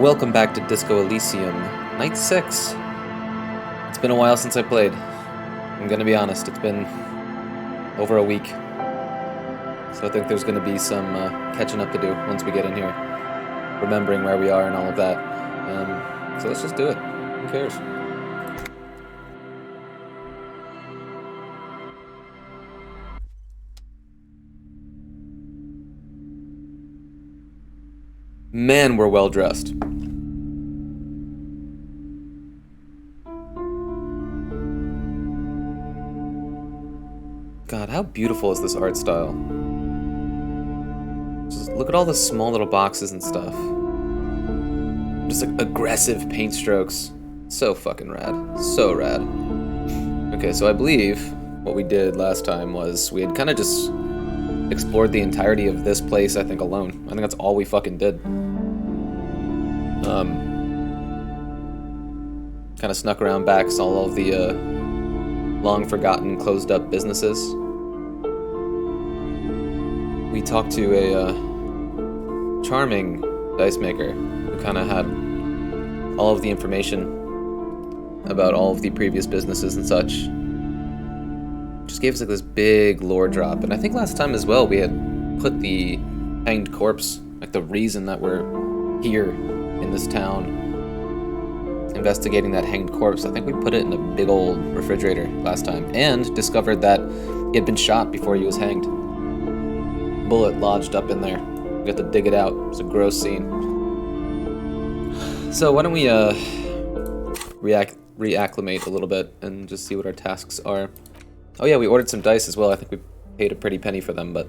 Welcome back to Disco Elysium, Night 6. It's been a while since I played. I'm gonna be honest, it's been over a week. So I think there's gonna be some catching up to do once we get in here. Remembering where we are and all of that. So let's just do it. Who cares? Man, we're well dressed. God, how beautiful is this art style? Just look at all the small little boxes and stuff. Just like aggressive paint strokes. So fucking rad. So rad. Okay, so I believe what we did last time was we had kind of just explored the entirety of this place, I think, alone. I think that's all we fucking did. Kind of snuck around back, saw all of the long-forgotten, closed-up businesses. We talked to a charming dice maker who kind of had all of the information about all of the previous businesses and such. Just gave us like this big lore drop, and I think last time as well we had put the hanged corpse, like the reason that we're here in this town investigating that hanged corpse. I think we put it in a big old refrigerator last time and discovered that he had been shot before he was hanged. Bullet lodged up in there. We got to dig it out. It's a gross scene. So why don't we reacclimate a little bit and just see what our tasks are. Oh yeah, we ordered some dice as well. I think we paid a pretty penny for them, but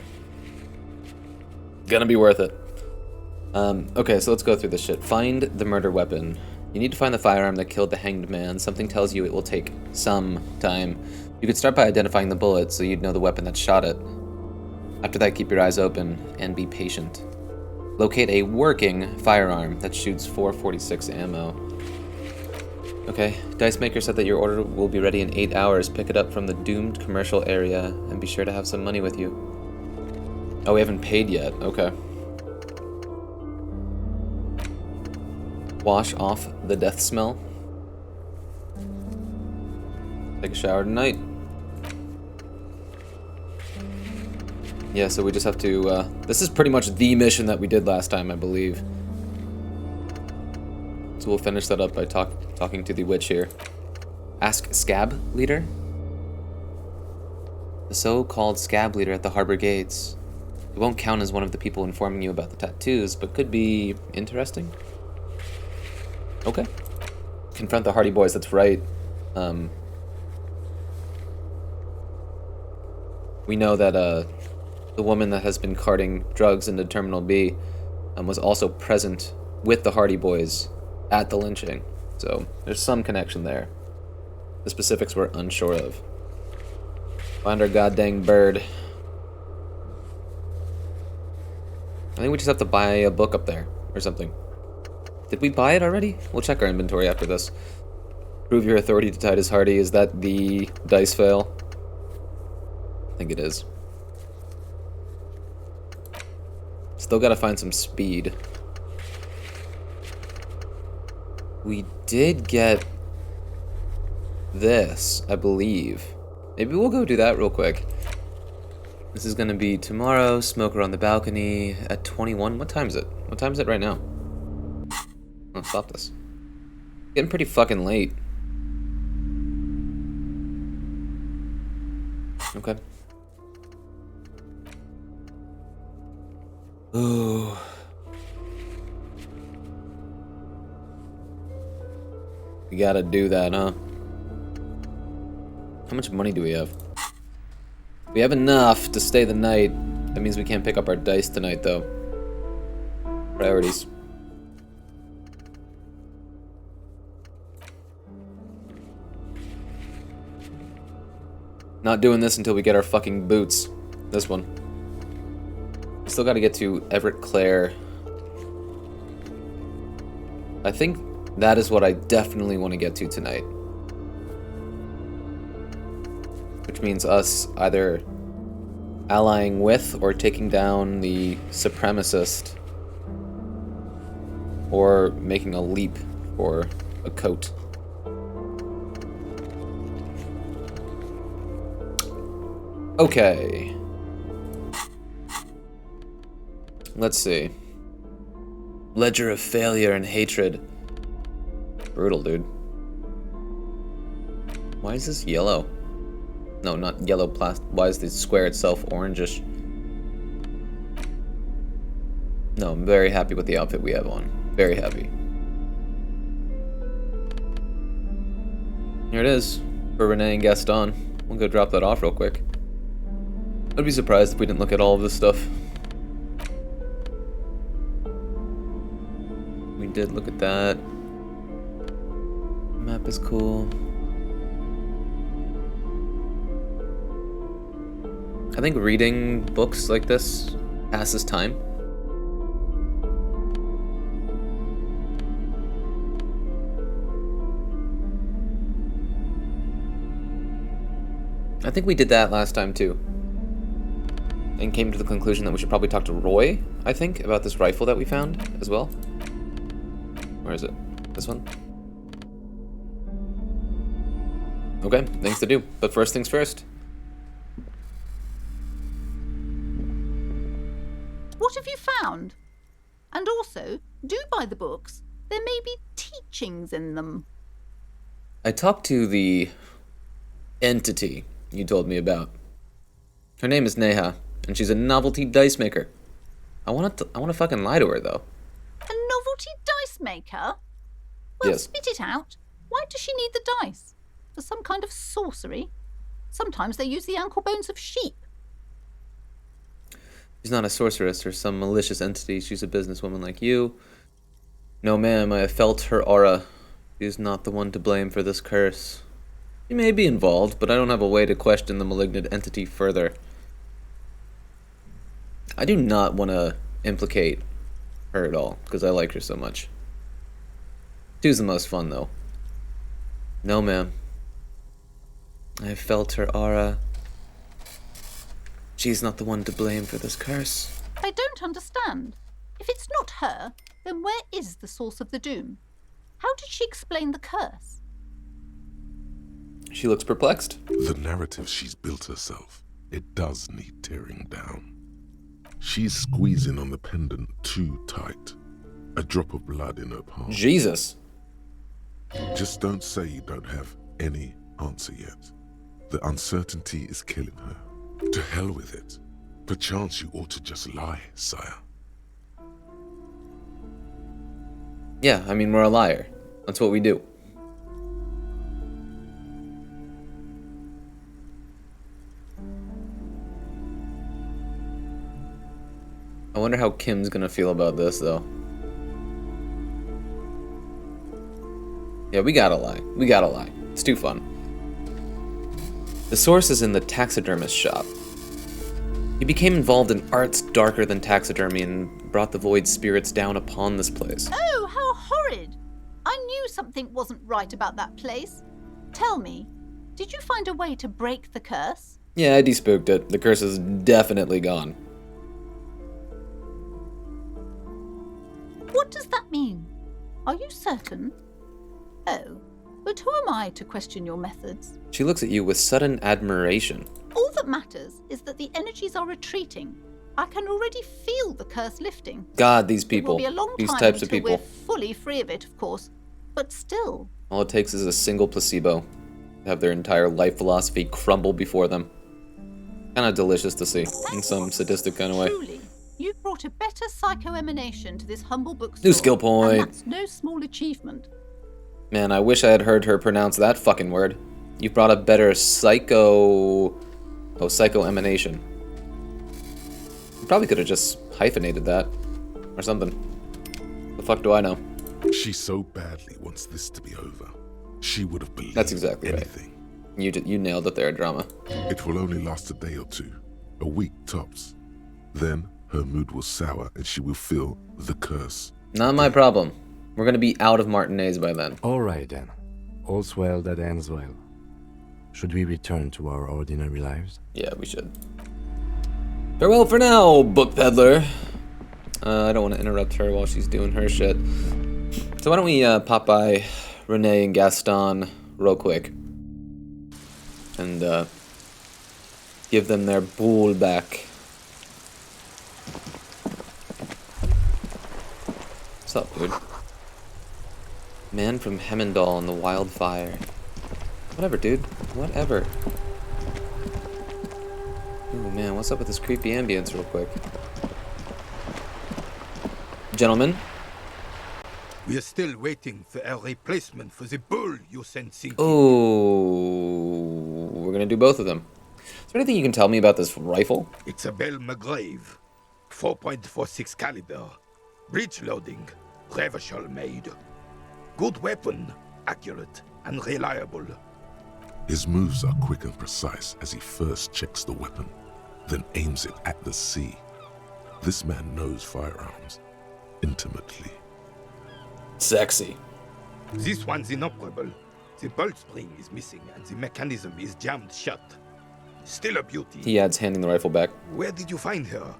gonna be worth it. Okay, so let's go through this shit. Find the murder weapon. You need to find the firearm that killed the hanged man. Something tells you it will take some time. You could start by identifying the bullet so you'd know the weapon that shot it. After that, keep your eyes open and be patient. Locate a working firearm that shoots 446 ammo. Okay, Dice Maker said that your order will be ready in 8 hours. Pick it up from the doomed commercial area and be sure to have some money with you. Oh, we haven't paid yet. Okay. Wash off the death smell. Take a shower tonight. Yeah, so we just have to, this is pretty much the mission that we did last time, I believe. So we'll finish that up by talking to the witch here. Ask Scab Leader? The so-called Scab Leader at the harbor gates. It won't count as one of the people informing you about the tattoos, but could be interesting. Okay. Confront the Hardy Boys, that's right. We know that, the woman that has been carting drugs into Terminal B was also present with the Hardy Boys at the lynching. So there's some connection there. The specifics we're unsure of. Find our goddamn bird. I think we just have to buy a book up there or something. Did we buy it already? We'll check our inventory after this. Prove your authority to Titus Hardy. Is that the dice fail? I think it is. Still gotta find some speed. We did get this, I believe. Maybe we'll go do that real quick. This is gonna be tomorrow, smoker on the balcony at 21. What time is it? What time is it right now? Oh, stop this. Getting pretty fucking late. Okay. Ooh. We gotta do that, huh? How much money do we have? We have enough to stay the night. That means we can't pick up our dice tonight, though. Priorities. Not doing this until we get our fucking boots. This one. Still gotta get to Everett Clare. I think that is what I definitely want to get to tonight. which means us either allying with or taking down the supremacist, or making a leap for a coat. Okay. Let's see. Ledger of failure and hatred. Brutal, dude. Why is this yellow? No, not yellow plastic. Why is the square itself orangish? No, I'm very happy with the outfit we have on. Very happy. Here it is, for Renee and Gaston. We'll go drop that off real quick. I'd be surprised if we didn't look at all of this stuff. We did look at that. Map is cool. I think reading books like this passes time. I think we did that last time too. And came to the conclusion that we should probably talk to Roy, I think, about this rifle that we found as well. Where is it? This one? Okay, things to do. But first things first. What have you found? And also, do buy the books. There may be teachings in them. I talked to the entity you told me about. Her name is Neha, and she's a novelty dice maker. I want to fucking lie to her though. A novelty dice maker? Well, Yes. spit it out. Why does she need the dice? For some kind of sorcery? Sometimes they use the ankle bones of sheep. She's not a sorceress or some malicious entity. She's a businesswoman like you. No, ma'am, I have felt her aura. She is not the one to blame for this curse. She may be involved, but I don't have a way to question the malignant entity further. I do not want to implicate her at all, because I like her so much. Two's the most fun, though. No, ma'am. I have felt her aura. She's not the one to blame for this curse. I don't understand. If it's not her, then where is the source of the doom? How did she explain the curse? She looks perplexed. The narrative she's built herself, it does need tearing down. She's squeezing on the pendant too tight. A drop of blood in her palm. Jesus. Just don't say you don't have any answer yet. The uncertainty is killing her. To hell with it. Perchance you ought to just lie, sire. Yeah, I mean, we're a liar. That's what we do. I wonder how Kim's gonna feel about this, though. Yeah, we gotta lie. We gotta lie. It's too fun. The source is in the taxidermist shop. He became involved in arts darker than taxidermy and brought the void spirits down upon this place. Oh, how horrid! I knew something wasn't right about that place. Tell me, did you find a way to break the curse? Yeah, I despooked it. The curse is definitely gone. What does that mean? Are you certain? Oh, but who am I to question your methods? She looks at you with sudden admiration. All that matters is that the energies are retreating. I can already feel the curse lifting. God, these It people. will be a long These time types of until people. we're fully free of it, of course. But still. All it takes is a single placebo to have their entire life philosophy crumble before them. Kind of delicious to see, in some sadistic kind of way. Truly, you've brought a better psycho-emanation to this humble bookstore. New skill point. And that's no small achievement. Man, I wish I had heard her pronounce that fucking word. You've brought a better psycho emanation. You probably could have just hyphenated that. Or something. The fuck do I know? She so badly wants this to be over. She would have believed That's exactly anything. right. You nailed it there, drama. It will only last a day or two. A week tops. Then her mood will sour and she will feel the curse. Not my problem. We're gonna be out of Martinez by then. All right then. All's well that ends well. Should we return to our ordinary lives? Yeah, we should. Farewell for now, book peddler. I don't want to interrupt her while she's doing her shit. So why don't we pop by Renee and Gaston real quick and give them their bull back. What's up, dude? Man from Hemendal and the Wildfire. Whatever, dude. Whatever. Ooh, man, what's up with this creepy ambience real quick? Gentlemen? We are still waiting for a replacement for the bull you sent sinking. Oh, we're gonna do both of them. Is there anything you can tell me about this rifle? It's a Bell McGrave. 4.46 caliber. Breech loading. Revachol made. Good weapon. Accurate and reliable. His moves are quick and precise as he first checks the weapon, then aims it at the sea. This man knows firearms intimately. Sexy. This one's inoperable. The bolt spring is missing and the mechanism is jammed shut. Still a beauty. He adds, handing the rifle back. Where did you find her?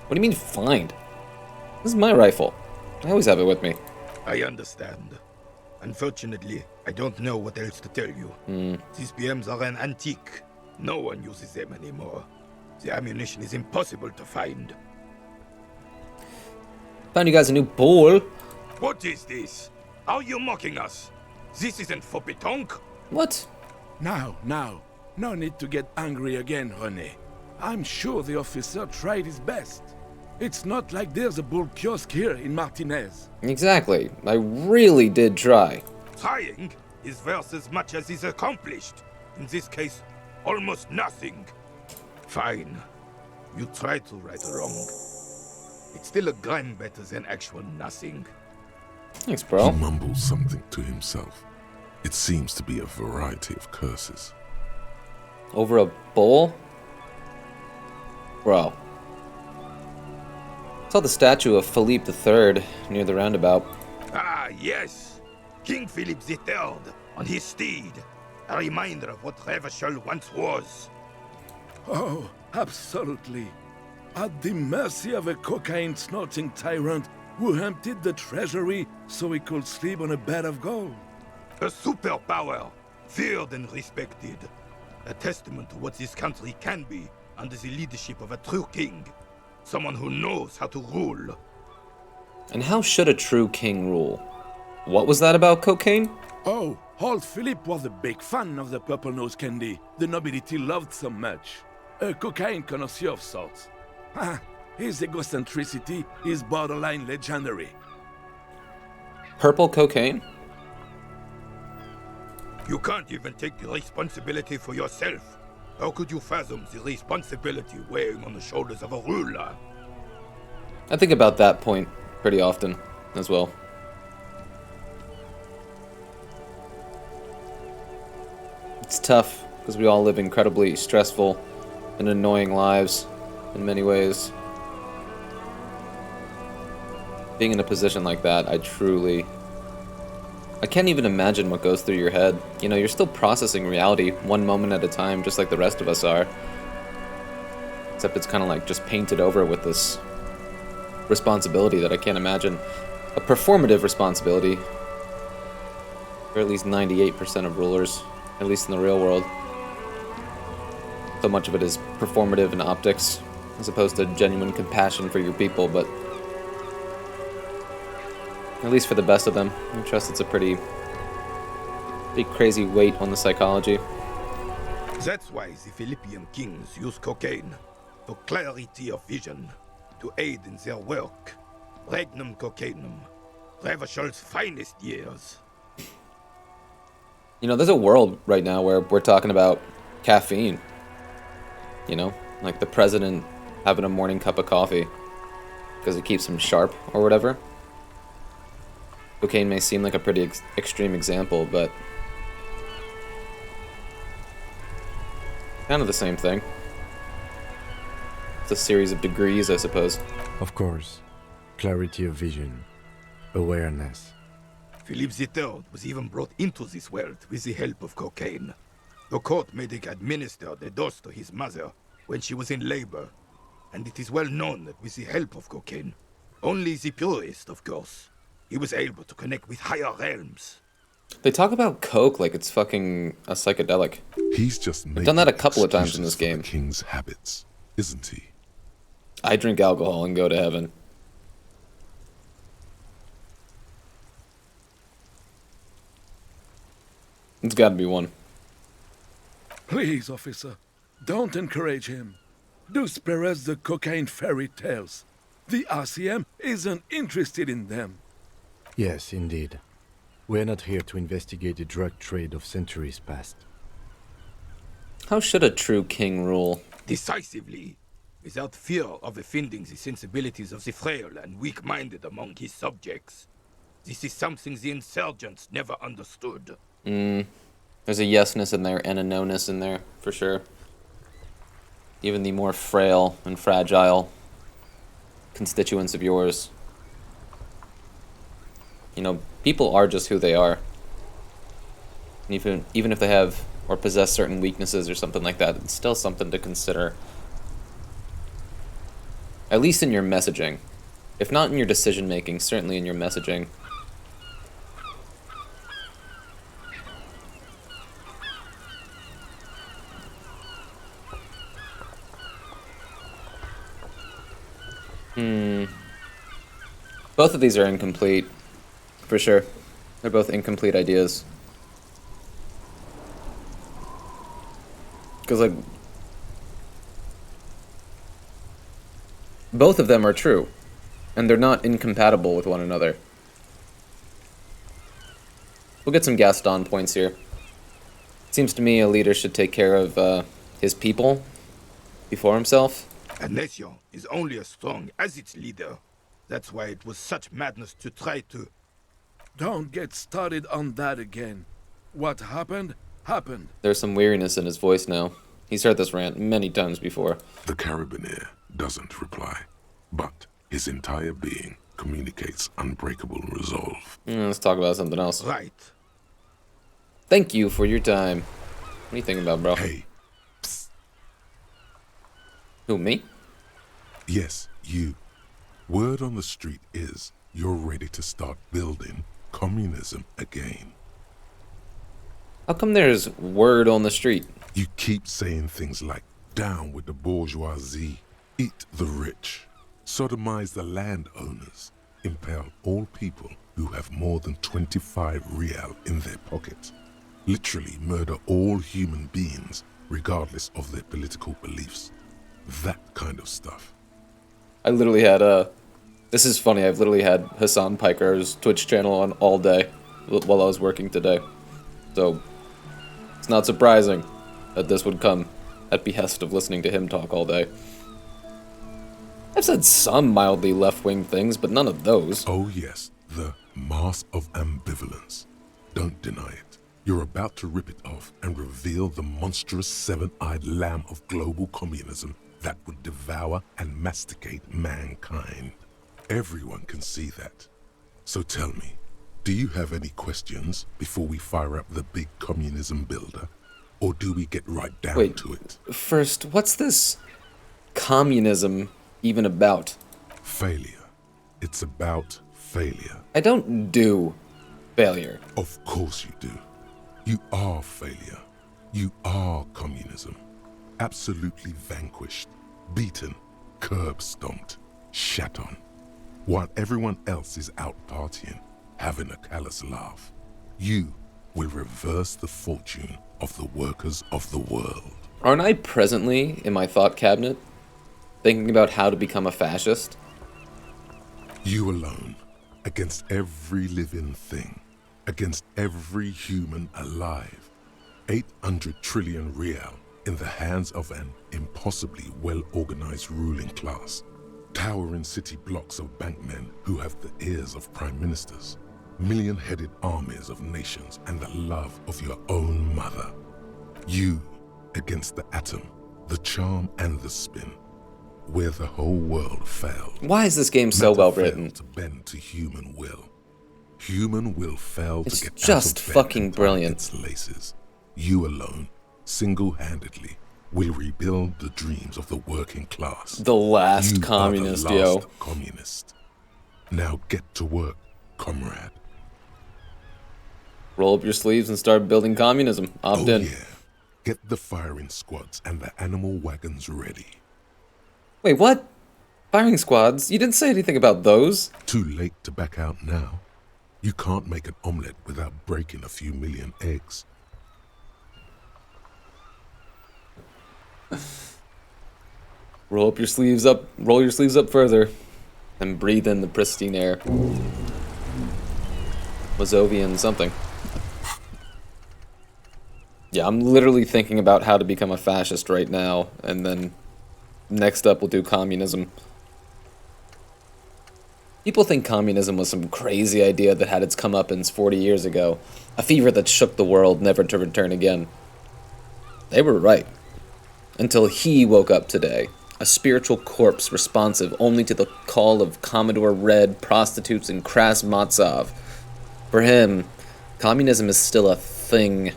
What do you mean, find? This is my rifle. I always have it with me. I understand. Unfortunately, I don't know what else to tell you. These BMs are an antique. No one uses them anymore. The ammunition is impossible to find. Found you guys a new bull. What is this? Are you mocking us? This isn't for pétanque. What? Now, no need to get angry again, René. I'm sure the officer tried his best. It's not like there's a bull kiosk here in Martinez. Exactly. I really did try. Trying is worth as much as is accomplished. In this case, almost nothing. Fine. You try to right a wrong. It's still a gram better than actual nothing. Thanks, He bro. mumbles something to himself. It seems to be a variety of curses. Over a bull? Bro. Saw the statue of Philippe III near the roundabout. Ah, yes. King Philip III on his steed. A reminder of what Revachol once was. Oh, absolutely. At the mercy of a cocaine-snorting tyrant who emptied the treasury so he could sleep on a bed of gold. A superpower, feared and respected. A testament to what this country can be under the leadership of a true king. Someone who knows how to rule. And how should a true king rule? What was that about cocaine? Oh, old Philip was a big fan of the purple nose candy the nobility loved so much. A cocaine connoisseur of sorts. His egocentricity is borderline legendary. Purple cocaine? You can't even take the responsibility for yourself. How could you fathom the responsibility weighing on the shoulders of a ruler? I think about that point pretty often as well. It's tough because we all live incredibly stressful and annoying lives in many ways. Being in a position like that, I can't even imagine what goes through your head. You know, you're still processing reality one moment at a time, just like the rest of us are. Except it's kind of like just painted over with this responsibility that I can't imagine. A performative responsibility. For at least 98% of rulers, at least in the real world. So much of it is performative and optics, as opposed to genuine compassion for your people, but at least for the best of them, I trust it's a pretty crazy weight on the psychology. That's why the Philippian kings use cocaine for clarity of vision, to aid in their work. Regnum cocainum, Revachol's finest years. You know, there's a world right now where we're talking about caffeine. You know, like the president having a morning cup of coffee because it keeps him sharp or whatever. Cocaine may seem like a pretty extreme example, but kind of the same thing. It's a series of degrees, I suppose. Of course. Clarity of vision. Awareness. Philippe III was even brought into this world with the help of cocaine. The court made him administer the dose to his mother when she was in labor, and it is well known that with the help of cocaine, only the purest, of course, he was able to connect with higher realms. They talk about coke like it's fucking a psychedelic. He's just I've done that a couple of times in excuses this for the game. king's habits, isn't he? I drink alcohol and go to heaven. It's gotta be one. Please, officer, don't encourage him. Do spare us the cocaine fairy tales. The RCM isn't interested in them. Yes, indeed. We're not here to investigate the drug trade of centuries past. How should a true king rule? Decisively, without fear of offending the sensibilities of the frail and weak-minded among his subjects. This is something the insurgents never understood. There's a yesness in there and a no-ness in there, for sure. Even the more frail and fragile constituents of yours. You know, people are just who they are. Even if they have or possess certain weaknesses or something like that, it's still something to consider. At least in your messaging. If not in your decision making, certainly in your messaging. Both of these are incomplete, for sure. They're both incomplete ideas. Because, like, both of them are true, and they're not incompatible with one another. We'll get some Gaston points here. Seems to me a leader should take care of his people before himself. A nation is only as strong as its leader. That's why it was such madness to try to... Don't get started on that again. What happened, happened. There's some weariness in his voice now. He's heard this rant many times before. The Carabiner doesn't reply, but his entire being communicates unbreakable resolve. Let's talk about something else. Right. Thank you for your time. What do you think about, bro? Hey, psst. Who, me? Yes, you. Word on the street is you're ready to start building communism again. How come there's word on the street? You keep saying things like, down with the bourgeoisie, eat the rich, sodomize the landowners, impale all people who have more than 25 real in their pocket, literally murder all human beings regardless of their political beliefs. That kind of stuff. I literally had this is funny, I've literally had Hassan Piker's Twitch channel on all day while I was working today. So, it's not surprising that this would come at behest of listening to him talk all day. I've said some mildly left-wing things, but none of those. Oh yes, the mask of ambivalence. Don't deny it. You're about to rip it off and reveal the monstrous seven-eyed lamb of global communism that would devour and masticate mankind. Everyone can see that. So tell me, do you have any questions before we fire up the big communism builder? Or do we get right down to it? First, what's this communism even about? Failure. It's about failure. I don't do failure. Of course you do. You are failure. You are communism. Absolutely vanquished, beaten, curb-stomped, shat on. While everyone else is out partying, having a callous laugh, you will reverse the fortune of the workers of the world. Aren't I presently in my thought cabinet thinking about how to become a fascist? You alone, against every living thing, against every human alive. 800 trillion real in the hands of an impossibly well-organized ruling class. Towering city blocks of bankmen who have the ears of prime ministers. Million-headed armies of nations and the love of your own mother. You against the atom, the charm and the spin. Where the whole world failed. Why is this game so Matter well failed written? to bend to human will. Human will fail It's to get just out of bed fucking and tie brilliant. its laces. You alone, single-handedly, will rebuild the dreams of the working class. The last You communist, are the yo. last communist. Now get to work, comrade. Roll up your sleeves and start building communism. Opt in. Yeah. Get the firing squads and the animal wagons ready. Wait, what? Firing squads? You didn't say anything about those. Too late to back out now. You can't make an omelette without breaking a few million eggs. Roll your sleeves up further, and breathe in the pristine air. Mazovian something. Yeah, I'm literally thinking about how to become a fascist right now, and then next up we'll do communism. People think communism was some crazy idea that had its comeuppance 40 years ago, a fever that shook the world, never to return again. They were right. Until he woke up today, a spiritual corpse responsive only to the call of Commodore Red, prostitutes, and crass Matsov. For him, communism is still a thing.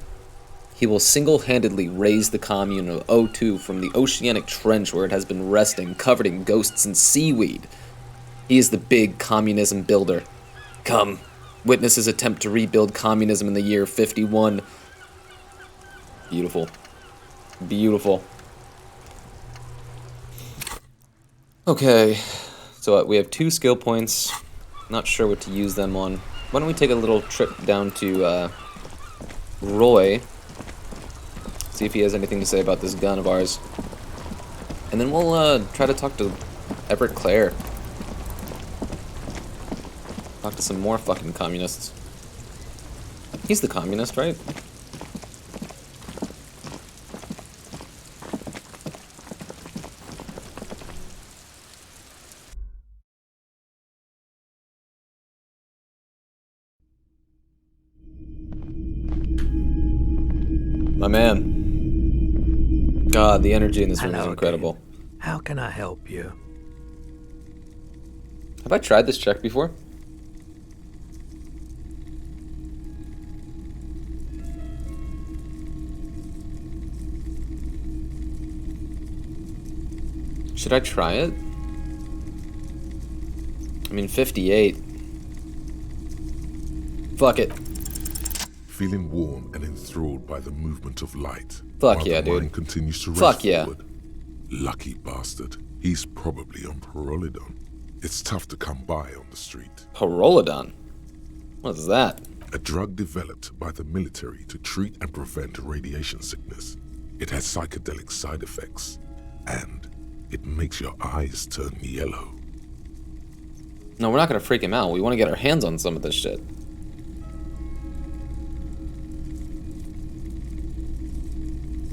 He will single-handedly raise the commune of O2 from the oceanic trench where it has been resting, covered in ghosts and seaweed. He is the big communism builder. Come, witness his attempt to rebuild communism in the year 51. Beautiful. Beautiful. Okay, so we have 2 skill points. Not sure what to use them on. Why don't we take a little trip down to Roy, see if he has anything to say about this gun of ours, and then we'll try to talk to Everett Clare. Talk to some more fucking communists. He's the communist, right? My man. God, the energy in this room is Hello incredible. again. How can I help you? Have I tried this check before? Should I try it? I mean, 58. Fuck it. Feeling warm and enthralled by the movement of light. Fuck while yeah, the dude. mind continues to Fuck race yeah. forward. Lucky bastard. He's probably on Parolidon. It's tough to come by on the street. Parolidon? What is that? A drug developed by the military to treat and prevent radiation sickness. It has psychedelic side effects, and it makes your eyes turn yellow. No, we're not gonna freak him out. We want to get our hands on some of this shit.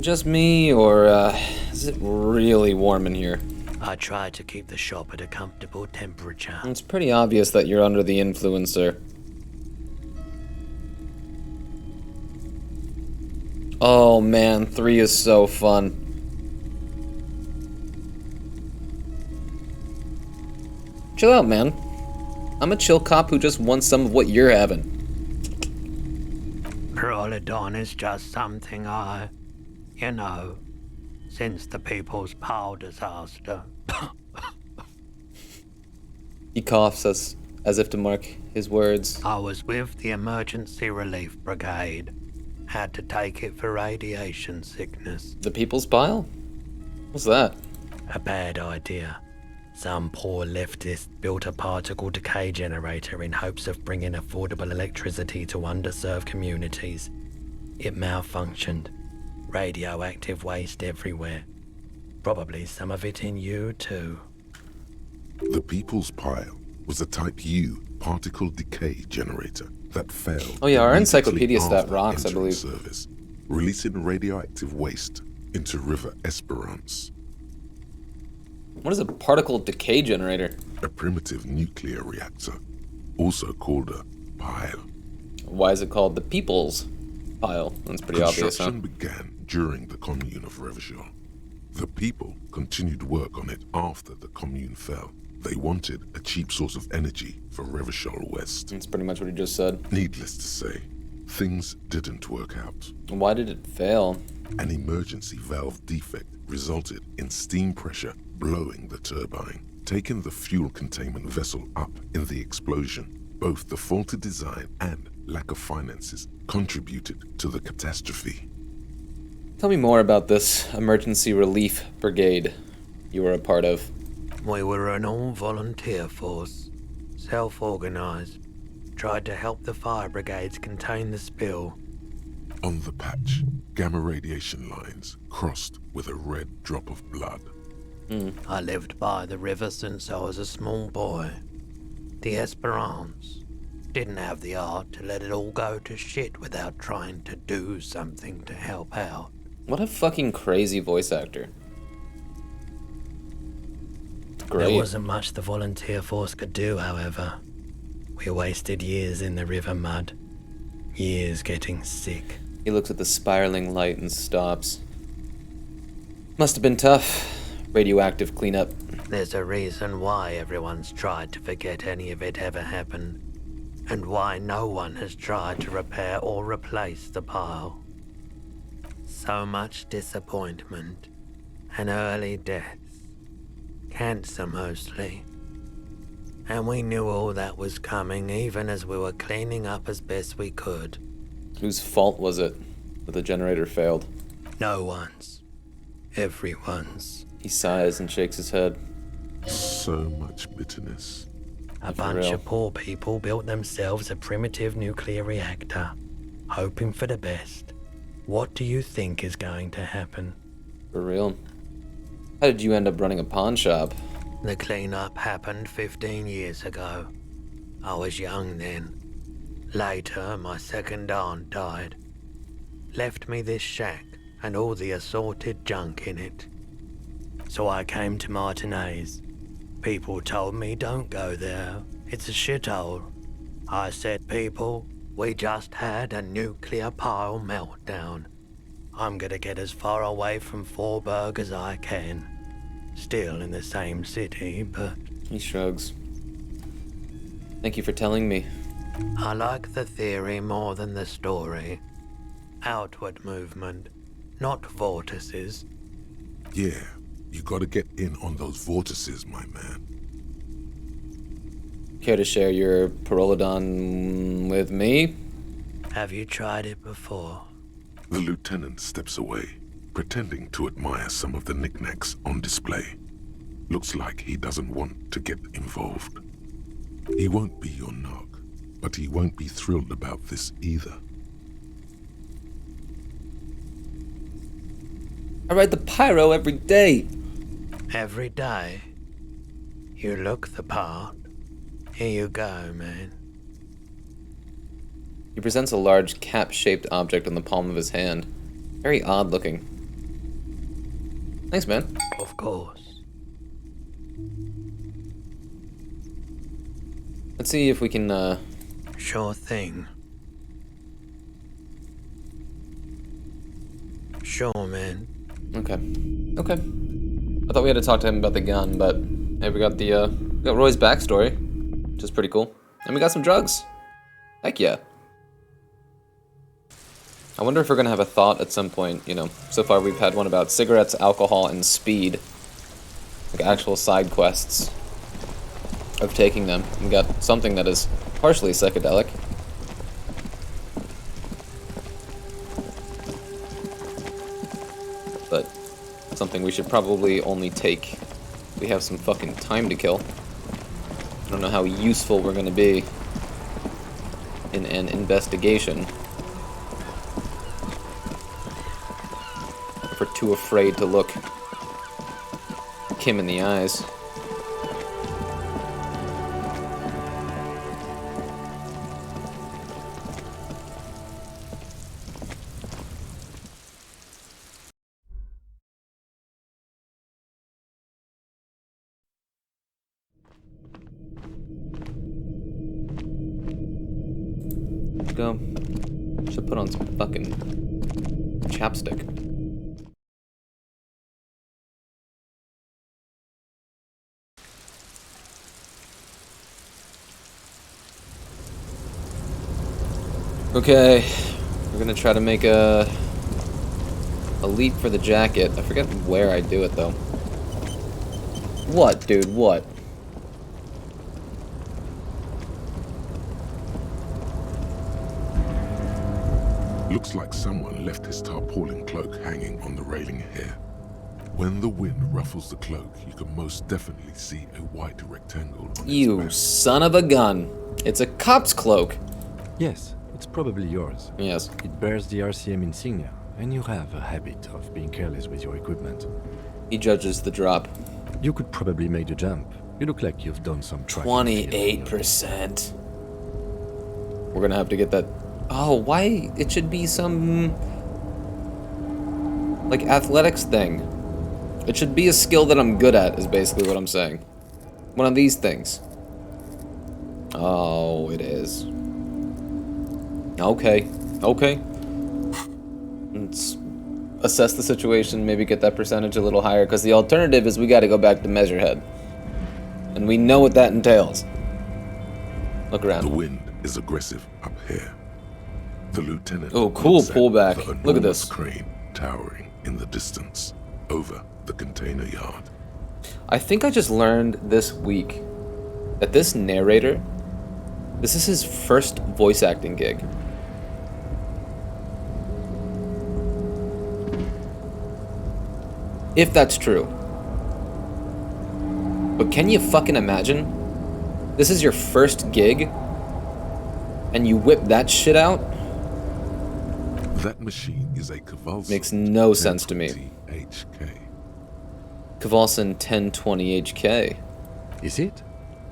Just me, or is it really warm in here? I try to keep the shop at a comfortable temperature. It's pretty obvious that you're under the influence, sir. Oh man, 3 is so fun. Chill out, man. I'm a chill cop who just wants some of what you're having. Parolidon is just something since the People's Pile disaster. He coughs as if to mark his words. I was with the Emergency Relief Brigade. Had to take it for radiation sickness. The People's Pile? What's that? A bad idea. Some poor leftist built a particle decay generator in hopes of bringing affordable electricity to underserved communities. It malfunctioned. Radioactive waste everywhere. Probably some of it in you too. The People's Pile was a Type U particle decay generator that failed. Oh yeah, our immediately encyclopedia stat after rocks, I entering believe. Service, releasing radioactive waste into River Esperance. What is a particle decay generator? A primitive nuclear reactor, also called a pile. Why is it called the People's Pile? That's pretty obvious, huh? Construction began during the Commune of Revachol. The people continued work on it after the Commune fell, They wanted a cheap source of energy for Revachol West. That's pretty much what he just said. Needless to say, things didn't work out. Why did it fail? An emergency valve defect resulted in steam pressure blowing the turbine, taking the fuel containment vessel up in the explosion. Both the faulty design and lack of finances contributed to the catastrophe. Tell me more about this emergency relief brigade you were a part of. We were an all-volunteer force, self-organized, tried to help the fire brigades contain the spill. On the patch, gamma radiation lines crossed with a red drop of blood. I lived by the river since I was a small boy. The Esperance didn't have the art to let it all go to shit without trying to do something to help out. What a fucking crazy voice actor. Great. There wasn't much the volunteer force could do, however. We wasted years in the river mud. Years getting sick. He looks at the spiraling light and stops. Must have been tough. Radioactive cleanup. There's a reason why everyone's tried to forget any of it ever happened, and why no one has tried to repair or replace the pile. So much disappointment, and early deaths. Cancer mostly. And we knew all that was coming even as we were cleaning up as best we could. Whose fault was it that the generator failed? No one's. Everyone's. He sighs and shakes his head. So much bitterness. A For bunch real. of poor people built themselves a primitive nuclear reactor, hoping for the best. What do you think is going to happen? For real. How did you end up running a pawn shop? The cleanup happened 15 years ago. I was young then. Later, my second aunt died. Left me this shack and all the assorted junk in it. So I came to Martinez. People told me don't go there. It's a shithole. I said, people, we just had a nuclear pile meltdown. I'm gonna get as far away from Forberg as I can. Still in the same city, but He shrugs. Thank you for telling me. I like the theory more than the story. Outward movement, not vortices. Yeah, you gotta get in on those vortices, my man. Care to share your Pyrrolodon with me? Have you tried it before? The lieutenant steps away, pretending to admire some of the knickknacks on display. Looks like he doesn't want to get involved. He won't be your knock, but he won't be thrilled about this either. I ride the Pyro every day. Every day. You look the part. Here you go, man. He presents a large cap-shaped object on the palm of his hand. Very odd looking. Thanks, man. Of course. Let's see if we can, Sure thing. Sure, man. Okay. Okay. I thought we had to talk to him about the gun, but hey, we got the, we got Roy's backstory, which is pretty cool. And we got some drugs. Heck yeah. I wonder if we're gonna have a thought at some point, you know. So far we've had one about cigarettes, alcohol, and speed. Like actual side quests of taking them. We got something that is partially psychedelic. But something we should probably only take if we have some fucking time to kill. I don't know how useful we're gonna be in an investigation. If we're too afraid to look Kim in the eyes. Go. Should put on some fucking chapstick. Okay, we're gonna try to make a leap for the jacket. I forget where I do it though. What, dude? What? Looks like someone left his tarpaulin cloak hanging on the railing here. When the wind ruffles the cloak, you can most definitely see a white rectangle on You its back. son of a gun! It's a cop's cloak. Yes, it's probably yours. Yes. It bears the RCM insignia, and you have a habit of being careless with your equipment. He judges the drop. You could probably make the jump. You look like you've done some tracking. 28%. We're gonna have to get that. Oh, why? It should be some like athletics thing. It should be a skill that I'm good at, is basically what I'm saying. One of these things. Oh, it is. Okay. Okay. Let's assess the situation, maybe get that percentage a little higher, because the alternative is we gotta go back to Measurehead. And we know what that entails. Look The around. wind is aggressive up here. The lieutenant. Oh, cool looks at pullback. the Look at enormous this. crane towering in the distance over the container yard. I think I just learned this week that this narrator, this is his first voice acting gig. If that's true. But can you fucking imagine? This is your first gig, and you whip that shit out? That machine is a Kowalski. Makes no sense to me. 1020 HK. Kowalson 1020 HK. Is it?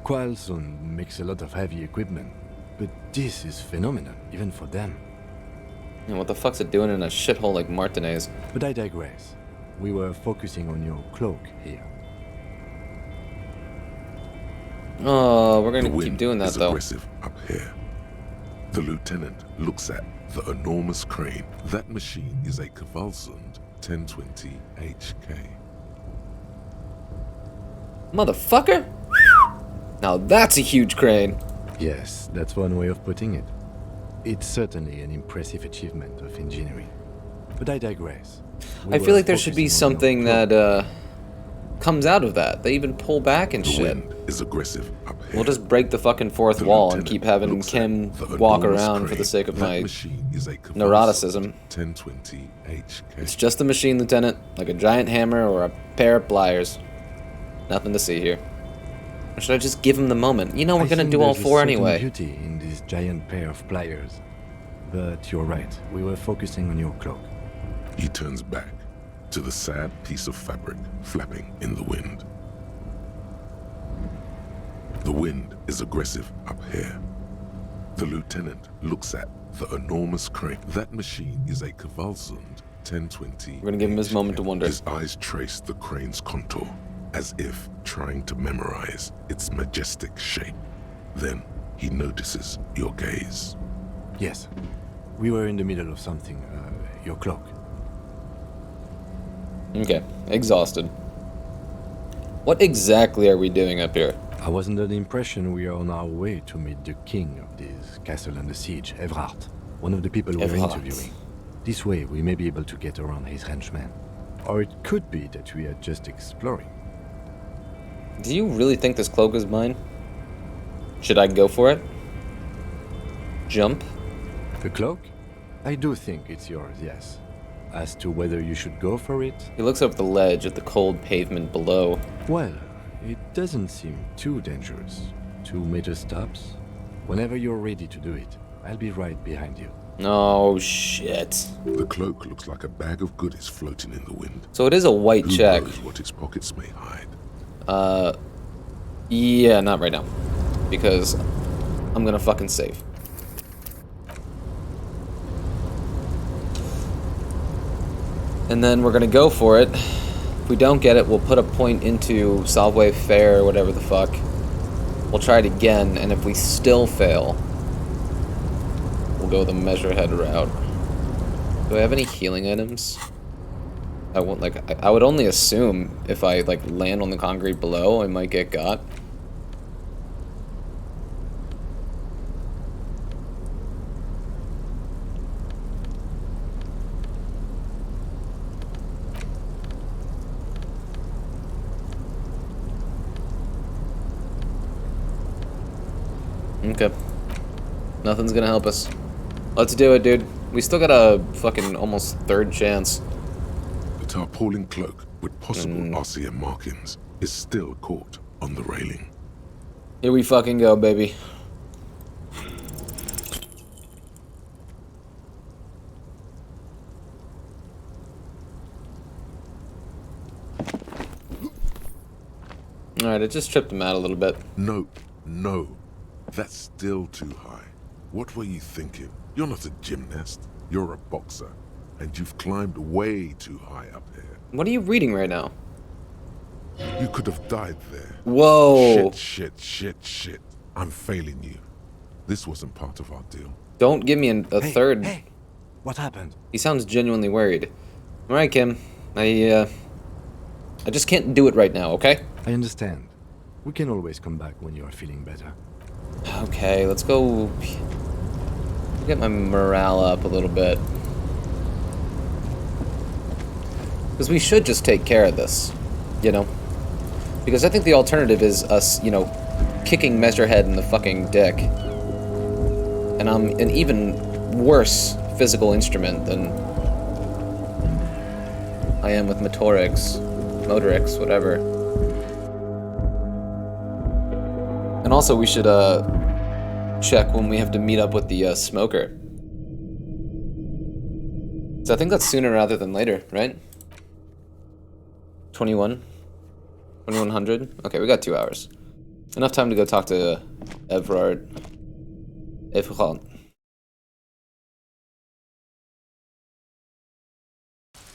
Kowalson makes a lot of heavy equipment, but this is phenomenal, even for them. And what the fuck's it doing in a shithole like Martinez? But I digress. We were focusing on your cloak here. Oh, we're The gonna wind keep doing that is though. aggressive up here. The lieutenant looks at the enormous crane. That machine is a Kowalson 1020 HK. Motherfucker! Now that's a huge crane. Yes, that's one way of putting it. It's certainly an impressive achievement of engineering. But I digress. We I feel were like there should be focusing on something your cloak. that comes out of that. They even pull back and The shit. wind is aggressive up here. We'll just break the fucking fourth The wall and lieutenant keep having looks Kim at the walk enormous around for crane. the sake of That my machine is a Kowalson neuroticism. 1020 HK. It's just a machine, Lieutenant, like a giant hammer or a pair of pliers. Nothing to see here. Or should I just give him the moment? You know we're I gonna think do all there's a four certain anyway. beauty in this giant pair of pliers. But you're right. We were focusing on your cloak. He turns back to the sad piece of fabric flapping in the wind. The wind is aggressive up here. The lieutenant looks at the enormous crane. That machine is a Kowalson 1020. We're gonna give him his moment to wonder. His eyes trace the crane's contour, as if trying to memorize its majestic shape. Then he notices your gaze. Yes. We were in the middle of something. Your cloak. Okay, exhausted. What exactly are we doing up here? I was under the impression we are on our way to meet the king of this castle under siege, Evrard, one of the people we're Evrard. interviewing. This way, we may be able to get around his henchmen. Or it could be that we are just exploring. Do you really think this cloak is mine? Should I go for it? Jump? The cloak? I do think it's yours, yes. As to whether you should go for it, He looks up the ledge at the cold pavement below. well, it doesn't seem too dangerous. 2 meter stops. Whenever you're ready to do it, I'll be right behind you. Oh, shit. The cloak looks like a bag of goodies floating in the wind. So it is a white Who check. knows what its pockets may hide? Yeah, not right now. Because I'm gonna fucking save. And then we're gonna go for it. If we don't get it, we'll put a point into Solway Fair or whatever the fuck. We'll try it again, and if we still fail, we'll go the Measurehead route. Do I have any healing items? I won't, like, I would only assume if I, like, land on the concrete below, I might get got. Okay. Nothing's gonna help us. Let's do it, dude. We still got a fucking almost third chance. The tarpaulin cloak with possible RCM markings is still caught on the railing. Here we fucking go, baby. Alright, I just tripped him out a little bit. No, no. That's still too high. What were you thinking? You're not a gymnast. You're a boxer. And you've climbed way too high up here. What are you reading right now? You could have died there. Whoa! Shit. I'm failing you. This wasn't part of our deal. Don't give me a third. Hey, what happened? He sounds genuinely worried. Alright, Kim. I just can't do it right now, okay? I understand. We can always come back when you are feeling better. Okay, let's go get my morale up a little bit. Because we should just take care of this, you know? Because I think the alternative is us, you know, kicking Measurehead in the fucking dick. And I'm an even worse physical instrument than I am with Motorix, whatever. And also we should, check when we have to meet up with the, smoker. So I think that's sooner rather than later, right? 2100? Okay, we got 2 hours. Enough time to go talk to Everard.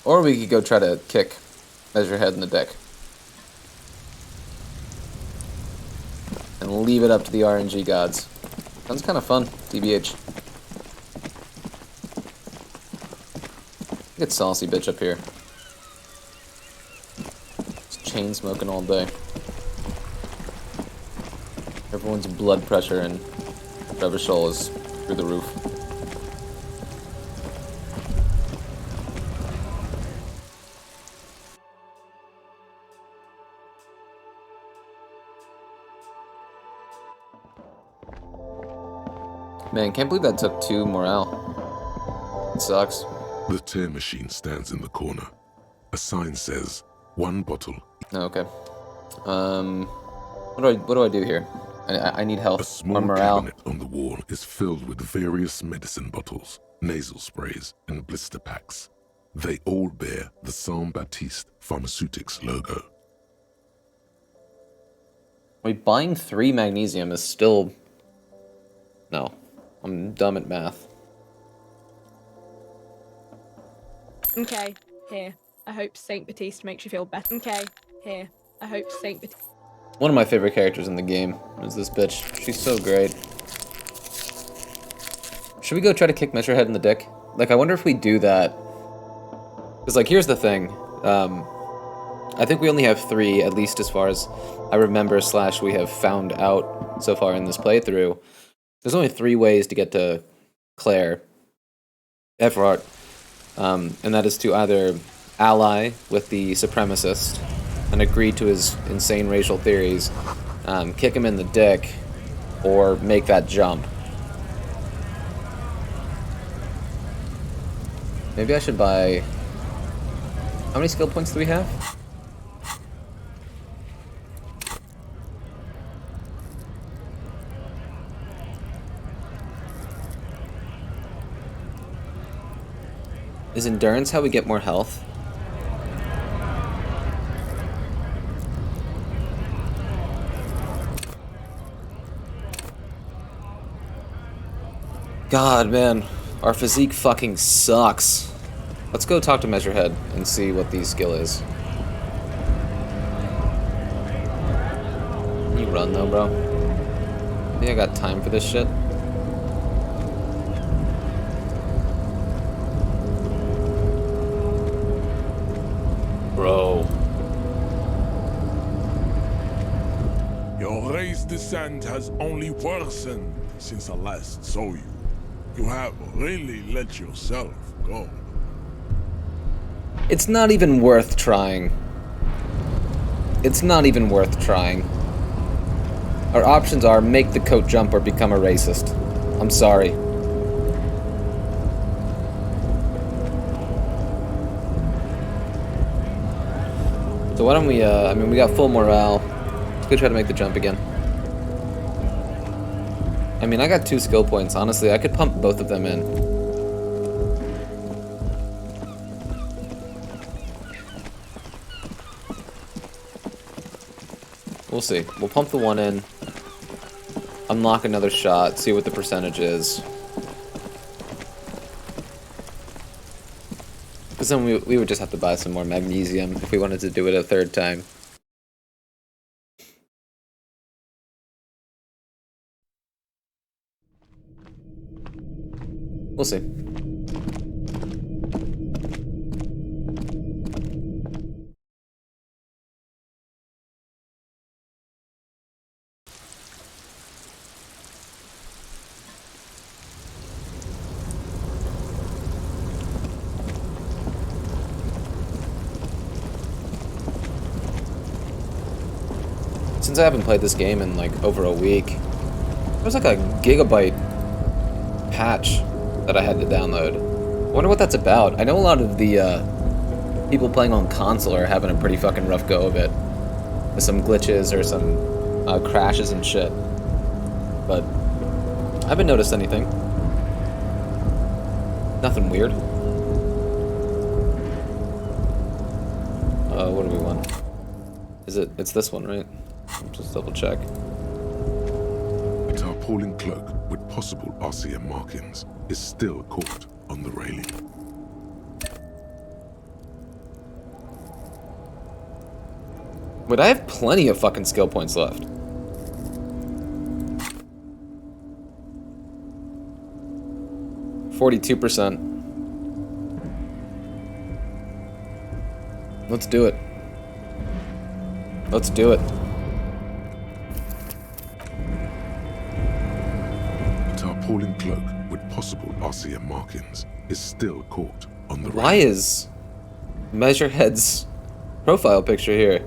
Or we could go try to kick Measurehead in the dick. And leave it up to the RNG gods. Sounds kind of fun, TBH. Get saucy bitch up here. Just chain smoking all day. Everyone's blood pressure and Revachol is through the roof. Man, can't believe that took 2 morale. It sucks. The tear machine stands in the corner. A sign says, 1 bottle. Oh, okay. What do I do here? I need A health or small morale. cabinet on the wall is filled with various medicine bottles, nasal sprays, and blister packs. They all bear the Saint Baptiste Pharmaceutics logo. Wait, buying 3 magnesium is still... No. I'm dumb at math. Okay, here. I hope Saint Baptiste makes you feel better. Okay, here. I hope Saint Baptiste... One of my favorite characters in the game is this bitch. She's so great. Should we go try to kick Measurehead in the dick? Like, I wonder if we do that... Because, like, here's the thing. I think we only have 3, at least as far as I remember / we have found out so far in this playthrough. There's only 3 ways to get to Claire Everhart. And that is to either ally with the supremacist and agree to his insane racial theories, kick him in the dick, or make that jump. Maybe I should buy... How many skill points do we have? Is endurance how we get more health? God, man. Our physique fucking sucks. Let's go talk to Measurehead and see what the skill is. Can you run though, bro? Think I got time for this shit? Bro. Your race descent has only worsened since I last saw you. You have really let yourself go. It's not even worth trying. It's not even worth trying. Our options are make the coat jump or become a racist. I'm sorry. So why don't we, I mean, we got full morale. Let's go try to make the jump again. I mean, I got 2 skill points. Honestly, I could pump both of them in. We'll see. We'll pump the one in. Unlock another shot. See what the percentage is. Because then we would just have to buy some more magnesium if we wanted to do it a 3rd time. We'll see. Since I haven't played this game in like over a week, there was like a gigabyte patch that I had to download. I wonder what that's about. I know a lot of the people playing on console are having a pretty fucking rough go of it, with some glitches or some crashes and shit. But I haven't noticed anything. Nothing weird. What do we want? It's this one, right? Just double check. A tarpaulin cloak with possible RCM markings is still caught on the railing. But I have plenty of fucking skill points left. %42%. Let's do it. Let's do it. Tarpaulin cloak with possible RCM markings is still caught on the Why railing. is Measurehead's profile picture here?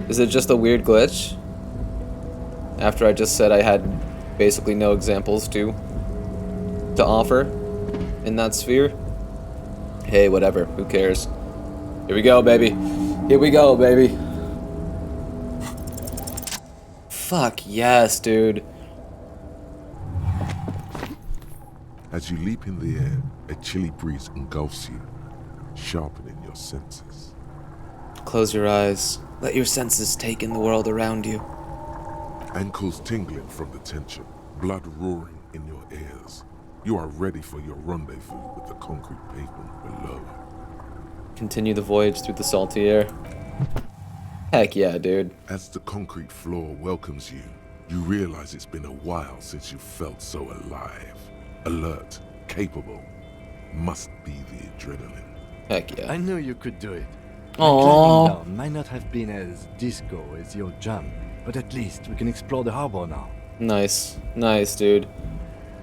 Is it just a weird glitch? After I just said I had basically no examples to offer in that sphere? Hey, whatever. Who cares? Here we go, baby. Here we go, baby. Fuck yes, dude. As you leap in the air, a chilly breeze engulfs you, sharpening your senses. Close your eyes. Let your senses take in the world around you. Ankles tingling from the tension, blood roaring in your ears. You are ready for your rendezvous with the concrete pavement below. Continue the voyage through the salty air. Heck yeah, dude. As the concrete floor welcomes you, you realize it's been a while since you felt so alive. Alert, capable. Must be the adrenaline. Heck yeah. I knew you could do it. My Aww. climbing down might not have been as disco as your jump, but at least we can explore the harbor now. Nice. Nice, dude.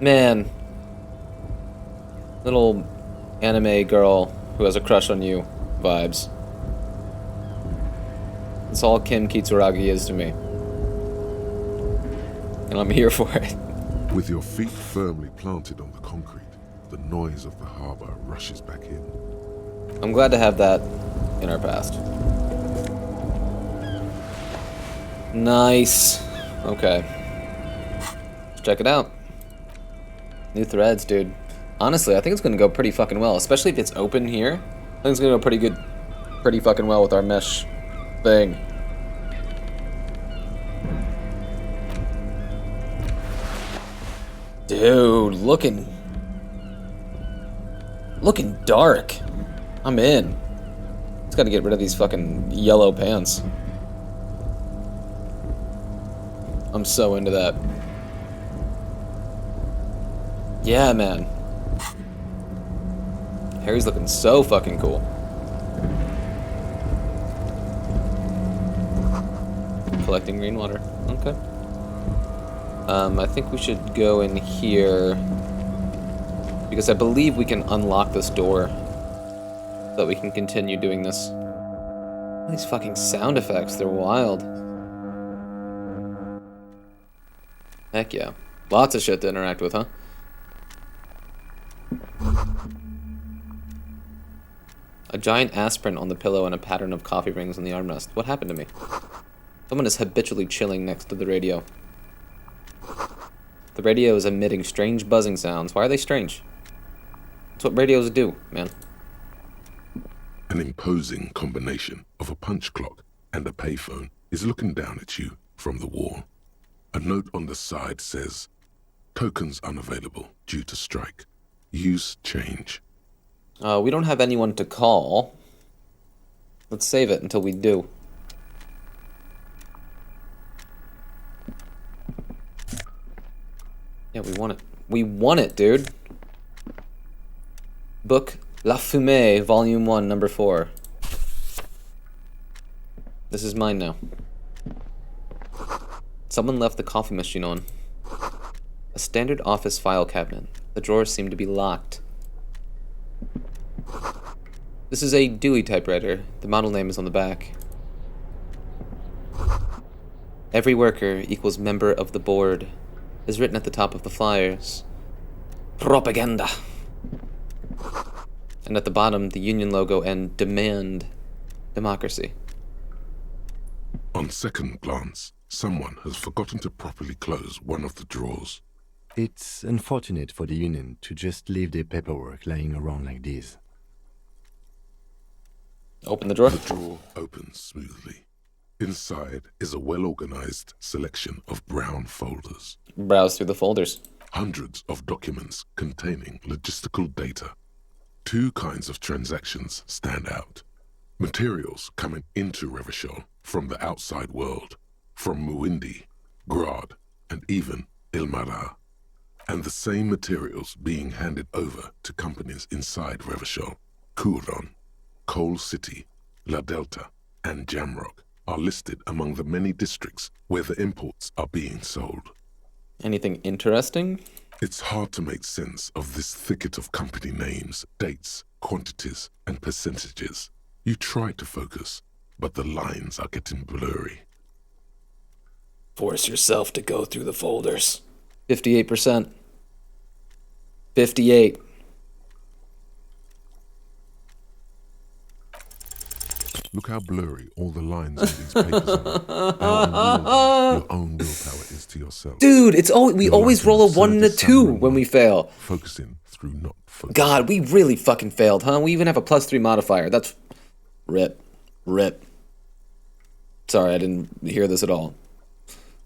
Man. Little anime girl who has a crush on you vibes. That's all Kim Kitsuragi is to me. And I'm here for it. With your feet firmly planted on the concrete, the noise of the harbor rushes back in. I'm glad to have that in our past. Nice. Okay. Let's check it out. New threads, dude. Honestly, I think it's gonna go pretty fucking well, especially if it's open here. I think it's gonna go pretty fucking well with our mesh thing. Dude, looking dark. I'm in. Just gotta get rid of these fucking yellow pants. I'm so into that. Yeah, man. Harry's looking so fucking cool. Collecting green water. Okay. I think we should go in here because I believe we can unlock this door so that we can continue doing this. These fucking sound effects, they're wild. Heck yeah. Lots of shit to interact with, huh? A giant aspirin on the pillow and a pattern of coffee rings on the armrest. What happened to me? Someone is habitually chilling next to the radio. The radio is emitting strange buzzing sounds. Why are they strange? That's what radios do, man. An imposing combination of a punch clock and a payphone is looking down at you from the wall. A note on the side says, "Tokens unavailable due to strike. Use change." We don't have anyone to call. Let's save it until we do. Yeah, we want it. We want it, dude. Book La Fumée, Volume 1, Number 4. This is mine now. Someone left the coffee machine on. A standard office file cabinet. The drawers seem to be locked. This is a Dewey typewriter. The model name is on the back. Every worker equals member of the board is written at the top of the flyers. Propaganda. And at the bottom, the union logo and demand democracy. On second glance, someone has forgotten to properly close one of the drawers. It's unfortunate for the union to just leave their paperwork lying around like this. Open the drawer. The drawer opens smoothly. Inside is a well-organized selection of brown folders. Browse through the folders. Hundreds of documents containing logistical data. Two kinds of transactions stand out. Materials coming into Revachol from the outside world, from Muindi, Grad, and even Ilmara. And the same materials being handed over to companies inside Revachol. Kuron, Coal City, La Delta, and Jamrock are listed among the many districts where the imports are being sold. Anything interesting? It's hard to make sense of this thicket of company names, dates, quantities, and percentages. You try to focus, but the lines are getting blurry. Force yourself to go through the folders. 58%. 58. Look how blurry all the lines in these papers are. How unwieldy your own willpower is to yourself. Dude, it's we You're always like roll a an 1 and a absurdist 2 samurai, when we fail. Focusing through not focusing. God, we really fucking failed, huh? We even have a +3 modifier. That's rip. Rip. Sorry, I didn't hear this at all.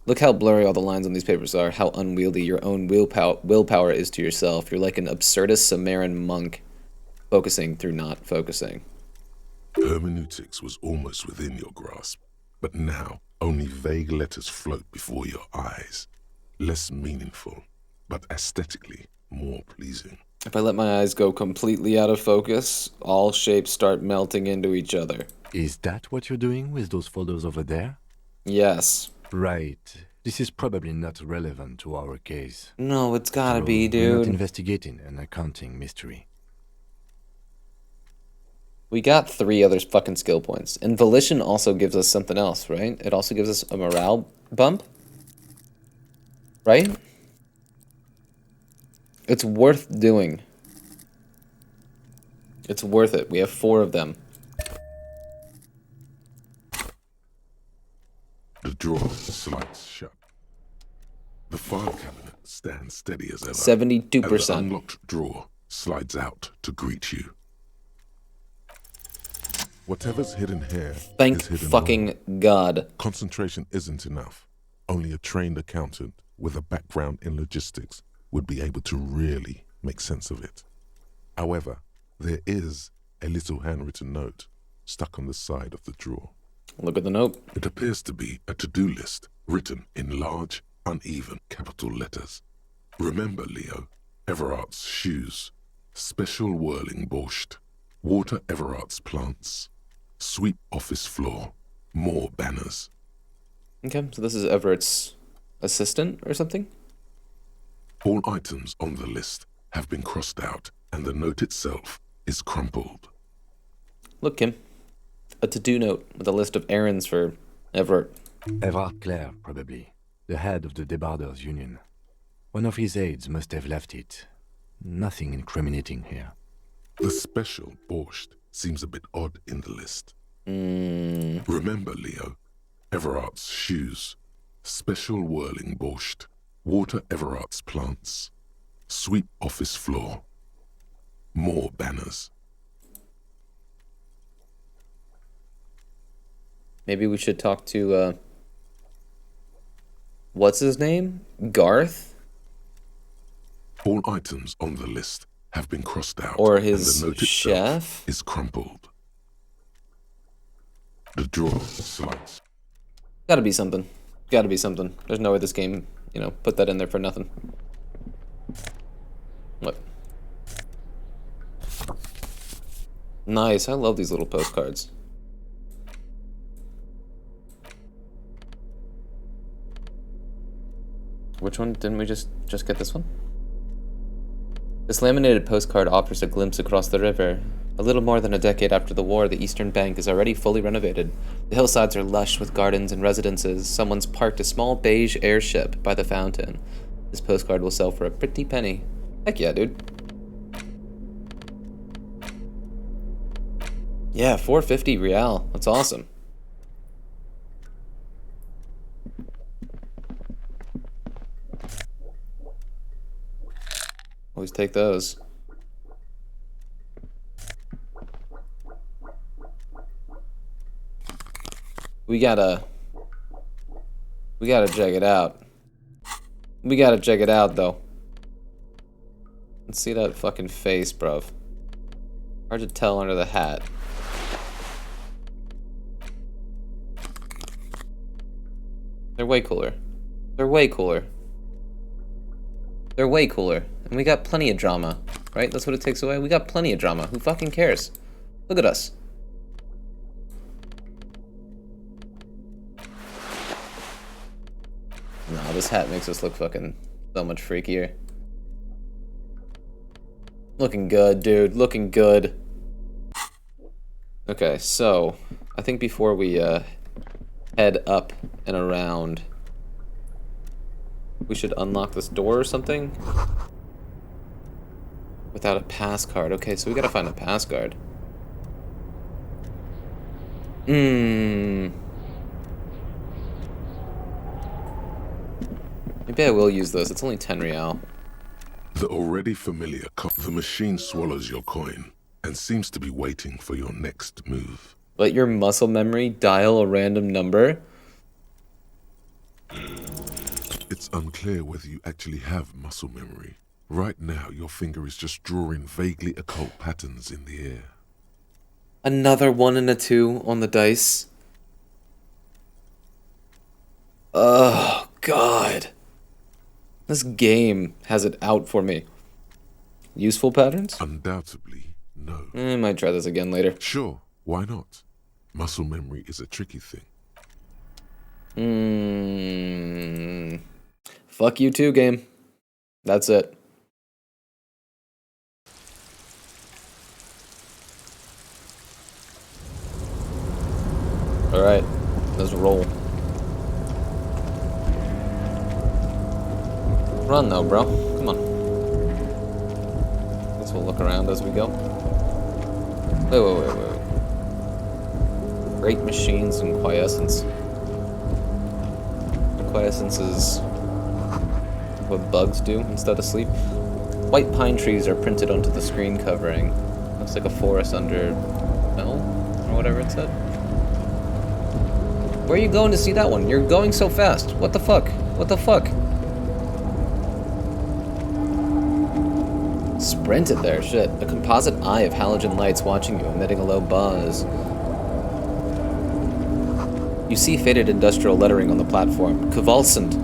Look how blurry all the lines on these papers are, how unwieldy your own willpower is to yourself. You're like an absurdist Sumerian monk, focusing through not focusing. Hermeneutics was almost within your grasp, but now only vague letters float before your eyes. Less meaningful, but aesthetically more pleasing. If I let my eyes go completely out of focus, all shapes start melting into each other. Is that what you're doing with those folders over there? Yes. Right. This is probably not relevant to our case. No, it's gotta So be, We're not dude. investigating an accounting mystery. We got 3 other fucking skill points. And Volition also gives us something else, right? It also gives us a morale bump. Right? It's worth doing. It's worth it. We have 4 of them. The drawer slides shut. The file cabinet stands steady as ever. 72%. And the unlocked drawer slides out to greet you. Whatever's hidden here Thank is hidden fucking well. God. Concentration isn't enough. Only a trained accountant with a background in logistics would be able to really make sense of it. However, there is a little handwritten note stuck on the side of the drawer. Look at the note. It appears to be a to-do list written in large, uneven capital letters. Remember, Leo, Everard's shoes, special whirling borscht, water Everard's plants, sweep office floor, more banners. Okay, so this is Everett's assistant or something? All items on the list have been crossed out, and the note itself is crumpled. Look, Kim. A to-do note with a list of errands for Everett. Everard Clare, probably. the head of the Debarders Union. One of his aides must have left it. Nothing incriminating here. The special borscht seems a bit odd in the list. Remember, Leo, Everart's shoes. Special whirling borscht. Water Everart's plants. Sweep office floor. More banners. Maybe we should talk to, what's his name? Garth? All items on the list have been crossed out. Or and his the note chef? itself is crumpled. The drawer slides. Gotta be something. Gotta be something. There's no way this game, you know, put that in there for nothing. What? Nice. I love these little postcards. Which one? Didn't we just get this one? This laminated postcard offers a glimpse across the river. A little more than a decade after the war, the eastern bank is already fully renovated. The hillsides are lush with gardens and residences. Someone's parked a small beige airship by the fountain. This postcard will sell for a pretty penny. Heck yeah, dude. Yeah, 450 real. That's awesome. Always take those. We gotta check it out. We gotta check it out, though. Let's see that fucking face, bruv. Hard to tell under the hat. They're way cooler. They're way cooler. They're way cooler. And we got plenty of drama, right? That's what it takes away. We got plenty of drama. Who fucking cares? Look at us. Nah, this hat makes us look fucking so much freakier. Looking good, dude. Looking good. Okay, so I think before we head up and around, we should unlock this door or something. Without a pass card. Okay, so we gotta find a pass card. Maybe I will use this. It's only 10 real. The already familiar the machine swallows your coin and seems to be waiting for your next move. Let your muscle memory dial a random number. It's unclear whether you actually have muscle memory. Right now, your finger is just drawing vaguely occult patterns in the air. Another 1 and a 2 on the dice. Oh, God. This game has it out for me. Useful patterns? Undoubtedly, no. I might try this again later. Sure, why not? Muscle memory is a tricky thing. Fuck you too, game. That's it. Alright, let's roll. Run though, bro. Come on. Guess we'll look around as we go. Wait. Great machines and quiescence. Quiescence is what bugs do instead of sleep. White pine trees are printed onto the screen covering. Looks like a forest under Mel, or whatever it said. Where are you going to see that one? You're going so fast. What the fuck? What the fuck? Sprinted there, shit. A composite eye of halogen lights watching you, emitting a low buzz. You see faded industrial lettering on the platform. Convulsant.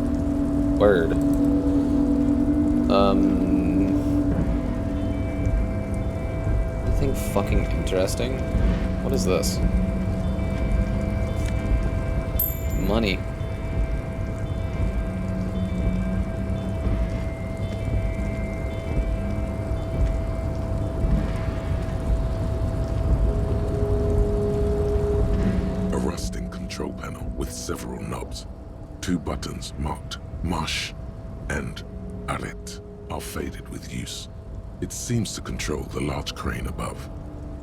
Word. Anything fucking interesting? What is this? Money. A rusting control panel with several knobs. 2 buttons marked Marsh and Arrête are faded with use. It seems to control the large crane above.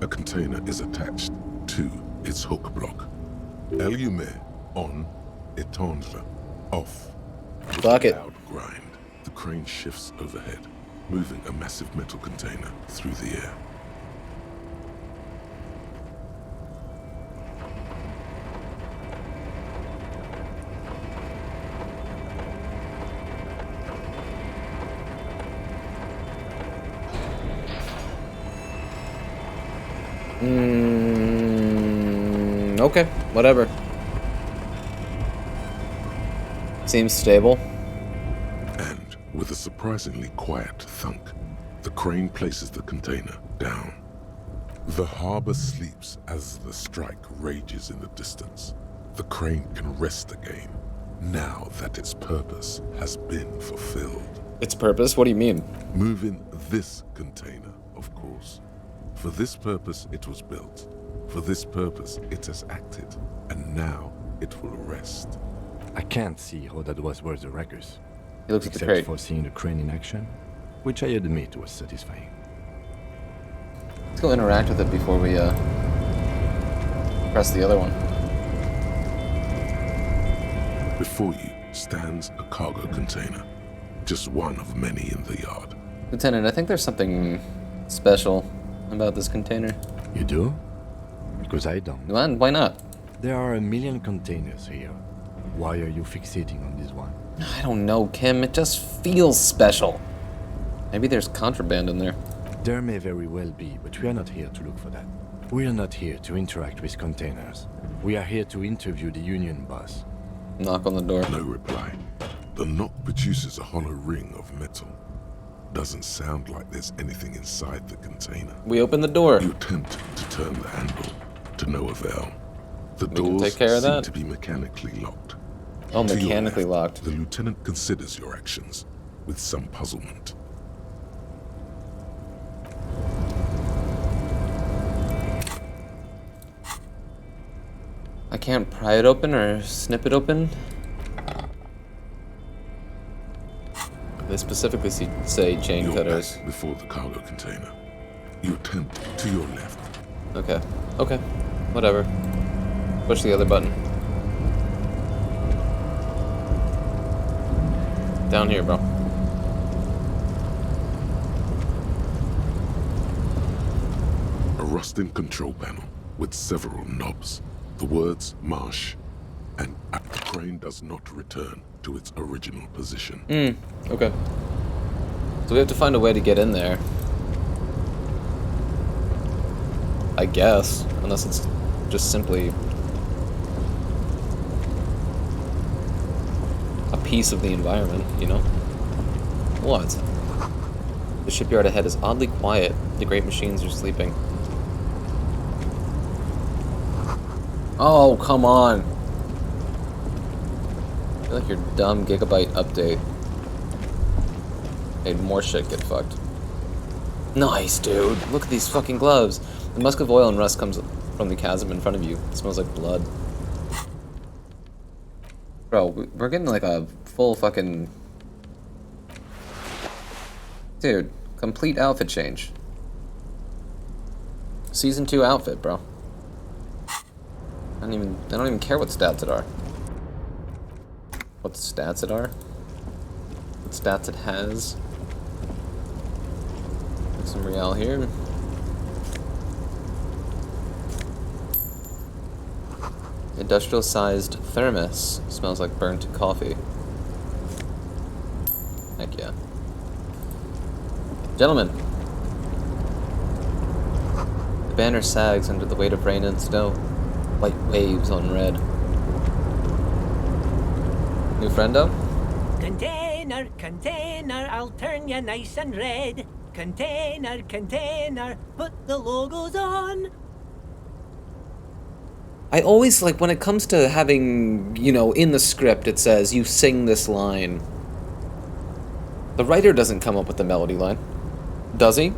A container is attached to its hook block. Allumer on, étendre off. With Block a it. loud grind, the crane shifts overhead, moving a massive metal container through the air. Okay, whatever. Seems stable. And with a surprisingly quiet thunk, the crane places the container down. The harbor sleeps as the strike rages in the distance. The crane can rest again, now that its purpose has been fulfilled. Its purpose? What do you mean? Moving this container, of course. For this purpose it was built. For this purpose it has acted. And now it will rest. I can't see how that was worth the wreckers. He looks at the Except crate. for seeing the crane in action, which I admit was satisfying. Let's go interact with it before we press the other one. Before you stands a cargo container. Just one of many in the yard. Lieutenant, I think there's something special about this container. You do? Because I don't. Why not? There are a million containers here. Why are you fixating on this one? I don't know, Kim. It just feels special. Maybe there's contraband in there. There may very well be, but we are not here to look for that. We are not here to interact with containers. We are here to interview the Union boss. Knock on the door. No reply. The knock produces a hollow ring of metal. Doesn't sound like there's anything inside the container. We open the door. You attempt to turn the handle, to no avail. The We can doors take care of seem that. to be mechanically locked. Oh, To your mechanically left, locked. The lieutenant considers your actions with some puzzlement. I can't pry it open or snip it open. They specifically say chain You're cutters. back before the cargo container. You attempt to your left. Okay. Okay. Whatever. Push the other button. Down here, bro. A rusting control panel with several knobs. The words Marsh and the crane does not return to its original position. Okay. So we have to find a way to get in there. I guess. Unless it's just simply a piece of the environment, you know? What? The shipyard ahead is oddly quiet. The great machines are sleeping. Oh, come on. I feel like your dumb gigabyte update made more shit get fucked. Nice, dude. Look at these fucking gloves. The musk of oil and rust comes from the chasm in front of you. It smells like blood. Bro, we're getting like a full fucking... Dude, complete outfit change. Season 2 outfit, bro. I don't even care what stats it are. What stats it are? What stats it has? Get some real here. Industrial-sized thermos. Smells like burnt coffee. Heck yeah. Gentlemen. The banner sags under the weight of rain and snow. White waves on red. New friendo? Container, container, I'll turn you nice and red. Container, container, put the logos on. I always, like, when it comes to having, you know, in the script it says, you sing this line. The writer doesn't come up with the melody line. Does he?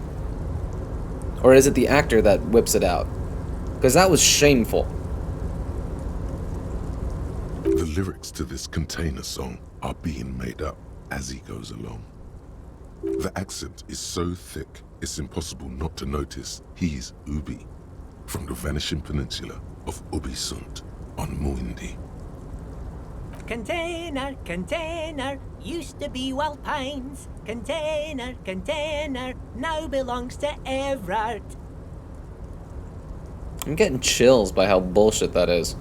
Or is it the actor that whips it out? Because that was shameful. The lyrics to this container song are being made up as he goes along. The accent is so thick, it's impossible not to notice he's Ubi, from the vanishing peninsula of Ubisunt on Muindi. Container, container, used to be Wild Pines. Container, container, now belongs to Everard. I'm getting chills by how bullshit that is.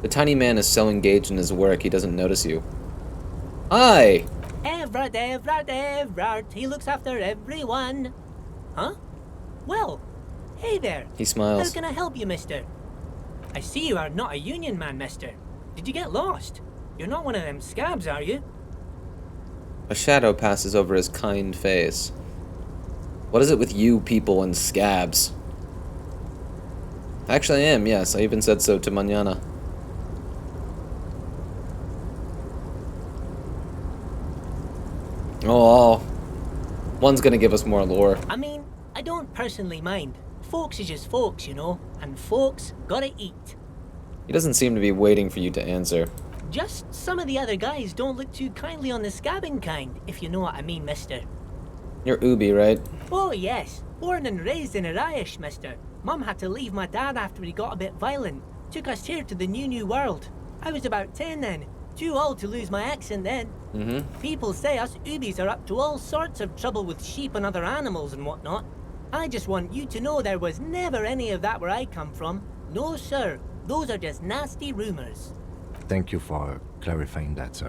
The tiny man is so engaged in his work he doesn't notice you. Hi! Everard, Everard, Everard, he looks after everyone. Huh? Well, hey there. He smiles. How can I help you, mister? I see you are not a union man, mister. Did you get lost? You're not one of them scabs, are you? A shadow passes over his kind face. What is it with you people and scabs? Actually, I am, yes. I even said so to Manana. Oh, one's gonna give us more lore. I mean, I don't personally mind. Folks is just folks, you know, and folks gotta eat. He doesn't seem to be waiting for you to answer. Just some of the other guys don't look too kindly on the scabbing kind, if you know what I mean, mister. You're Ubi, right? Oh, yes. Born and raised in Ariash, mister. Mum had to leave my dad after he got a bit violent. Took us here to the new world. I was about 10 then. Too old to lose my accent then. People say us Ubis are up to all sorts of trouble with sheep and other animals and whatnot. I just want you to know there was never any of that where I come from. No, sir. Those are just nasty rumors. Thank you for clarifying that, sir.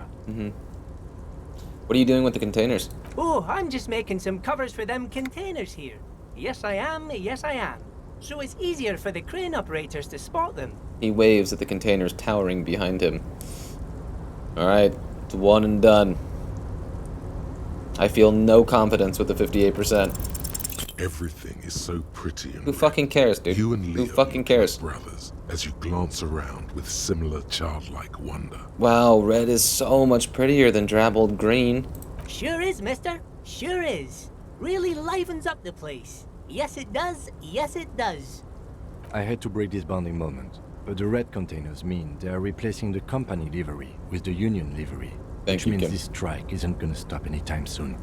What are you doing with the containers? Oh, I'm just making some covers for them containers here. Yes, I am. Yes, I am. So it's easier for the crane operators to spot them. He waves at the containers towering behind him. Alright, it's one and done. I feel no confidence with the 58%. Everything is so pretty and Who fucking cares, dude? You and Leo Who fucking cares? are brothers as you glance around with similar childlike wonder. Wow, red is so much prettier than drabbled green. Sure is, mister. Sure is. Really livens up the place. Yes, it does. Yes, it does. I had to break this bonding moment, but the red containers mean they are replacing the company livery with the union livery. Thank you, which means Kim. this strike isn't gonna stop anytime soon.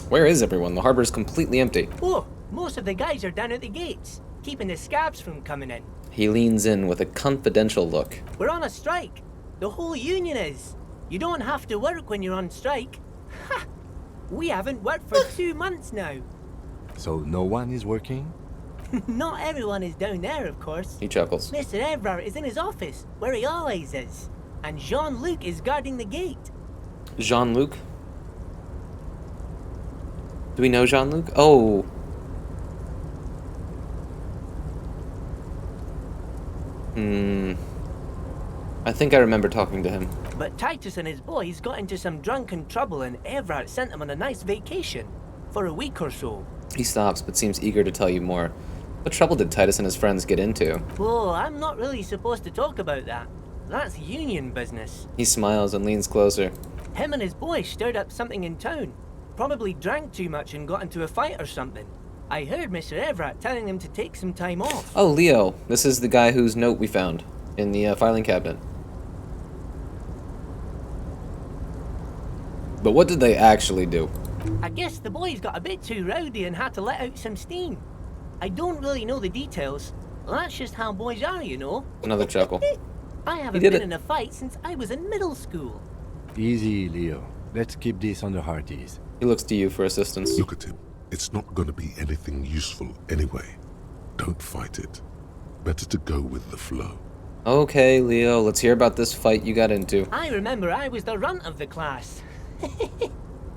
Where is everyone? The harbor's completely empty. Oh, most of the guys are down at the gates, keeping the scabs from coming in. He leans in with a confidential look. We're on a strike. The whole union is. You don't have to work when you're on strike. Ha! We haven't worked for 2 months now. So no one is working? Not everyone is down there, of course. He chuckles. Mr. Everard is in his office, where he always is. And Jean-Luc is guarding the gate. Jean-Luc? Do we know Jean-Luc? Oh. I think I remember talking to him. But Titus and his boys got into some drunken trouble and Everard sent them on a nice vacation. For a week or so. He stops, but seems eager to tell you more. What trouble did Titus and his friends get into? Oh, I'm not really supposed to talk about that. That's union business. He smiles and leans closer. Him and his boys stirred up something in town. Probably drank too much and got into a fight or something. I heard Mr. Everett telling them to take some time off. Oh, Leo. This is the guy whose note we found in the filing cabinet. But what did they actually do? I guess the boys got a bit too rowdy and had to let out some steam. I don't really know the details. That's just how boys are, you know. Another chuckle. I haven't did been it. in a fight since I was in middle school. Easy, Leo. Let's keep this on the heart ease. He looks to you for assistance. Look at him. It's not going to be anything useful anyway. Don't fight it. Better to go with the flow. Okay, Leo, let's hear about this fight you got into. I remember I was the runt of the class.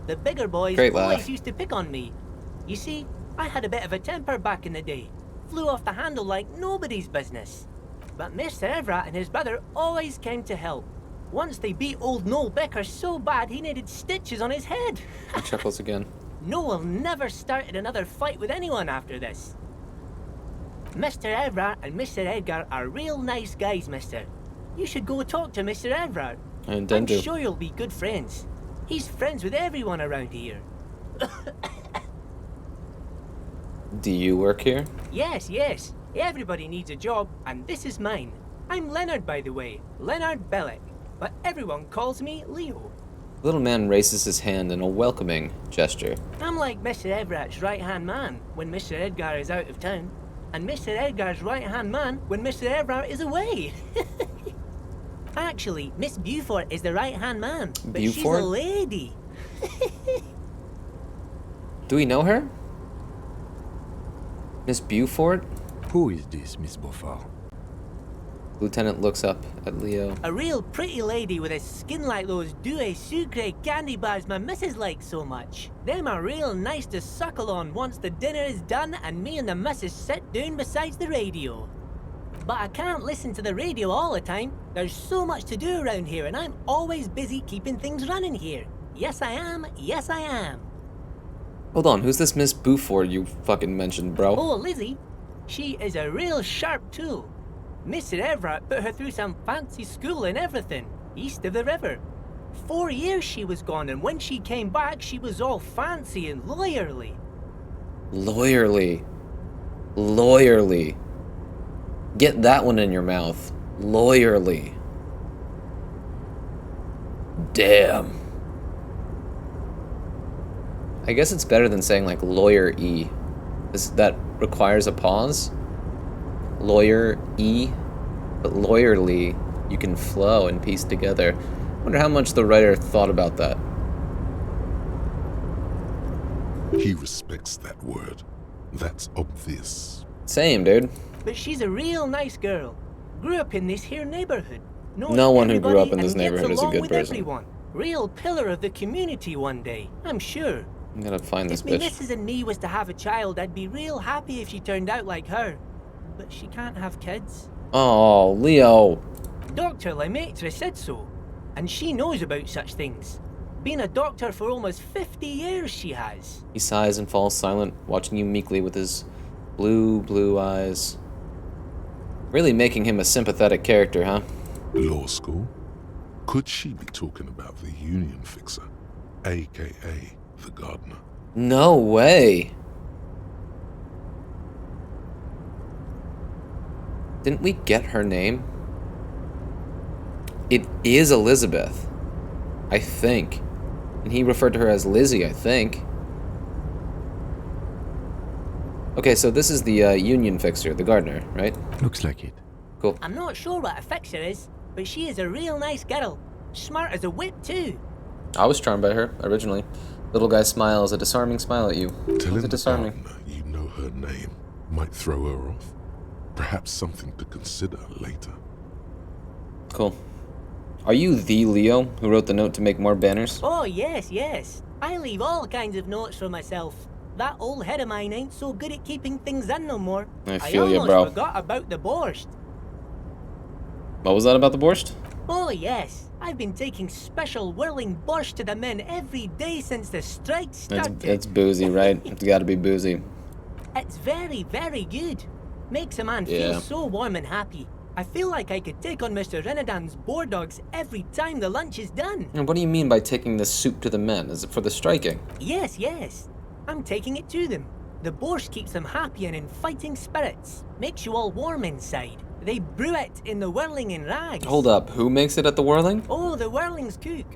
The bigger boys Great always laugh. used to pick on me. You see, I had a bit of a temper back in the day. Flew off the handle like nobody's business. But Mr. Everett and his brother always came to help. Once they beat old Noel Becker so bad he needed stitches on his head. He chuckles again. Noel never started another fight with anyone after this. Mr. Everett and Mr. Edgar are real nice guys, mister. You should go talk to Mr. Everett. I intend to. I'm sure you'll be good friends. He's friends with everyone around here. Do you work here? Yes, yes. Everybody needs a job, and this is mine. I'm Leonard, by the way. Leonard Bellick. But everyone calls me Leo. The little man raises his hand in a welcoming gesture. I'm like Mr. Everett's right-hand man when Mr. Edgar is out of town, and Mr. Edgar's right-hand man when Mr. Everett is away. Actually, Miss Beaufort is the right-hand man, but she's a lady. Do we know her? Miss Beaufort? Who is this, Miss Beaufort? Lieutenant looks up at Leo. A real pretty lady with a skin like those Douai Sucre candy bars my missus likes so much. Them are real nice to suckle on once the dinner is done and me and the missus sit down beside the radio. But I can't listen to the radio all the time. There's so much to do around here and I'm always busy keeping things running here. Yes I am, yes I am. Hold on, who's this Miss Beaufort you fucking mentioned, bro? Oh, Lizzie. She is a real sharp tool. Mr. Everett put her through some fancy school and everything, east of the river. 4 years she was gone, and when she came back, she was all fancy and lawyerly. Lawyerly. Lawyerly. Get that one in your mouth. Lawyerly. Damn. I guess it's better than saying like lawyer-y. That requires a pause. Lawyer-y. But lawyerly, you can flow and piece together. Wonder how much the writer thought about that. He respects that word. That's obvious. Same, dude. But she's a real nice girl. Grew up in this here neighborhood. No one who grew up in everybody this and gets neighborhood is a along good with person. Everyone. Real pillar of the community one day, I'm sure. I'm gonna find this If me bitch. missus and me was to have a child, I'd be real happy if she turned out like her. But she can't have kids. Oh, Leo. Dr. Lemaitre said so, and she knows about such things. Been a doctor for almost 50 years, she has. He sighs and falls silent, watching you meekly with his blue eyes. Really making him a sympathetic character, huh? Law school? Could she be talking about the union fixer, aka the gardener? No way. Didn't we get her name? It is Elizabeth, I think. And he referred to her as Lizzie, I think. Okay, so this is the union fixer, the gardener, right? Looks like it. Cool. I'm not sure what a fixer is, but she is a real nice girl. Smart as a whip, too. I was charmed by her, originally. Little guy smiles, a disarming smile at you. Telling the disarming. gardener you know her name might throw her off. Perhaps something to consider later. Cool. Are you the Leo who wrote the note to make more banners? Oh, yes, yes. I leave all kinds of notes for myself. That old head of mine ain't so good at keeping things in no more. I feel ya, almost bro. forgot about the borscht. What was that about the borscht? Oh, yes. I've been taking special whirling borscht to the men every day since the strike started. It's boozy, right? It's gotta be boozy. It's very, very good. Makes a man feel so warm and happy. I feel like I could take on Mr. Renadan's boar dogs every time the lunch is done. And what do you mean by taking this soup to the men? Is it for the striking? Yes, yes. I'm taking it to them. The borscht keeps them happy and in fighting spirits. Makes you all warm inside. They brew it in the whirling in rags. Hold up, who makes it at the whirling? Oh, the whirling's cook.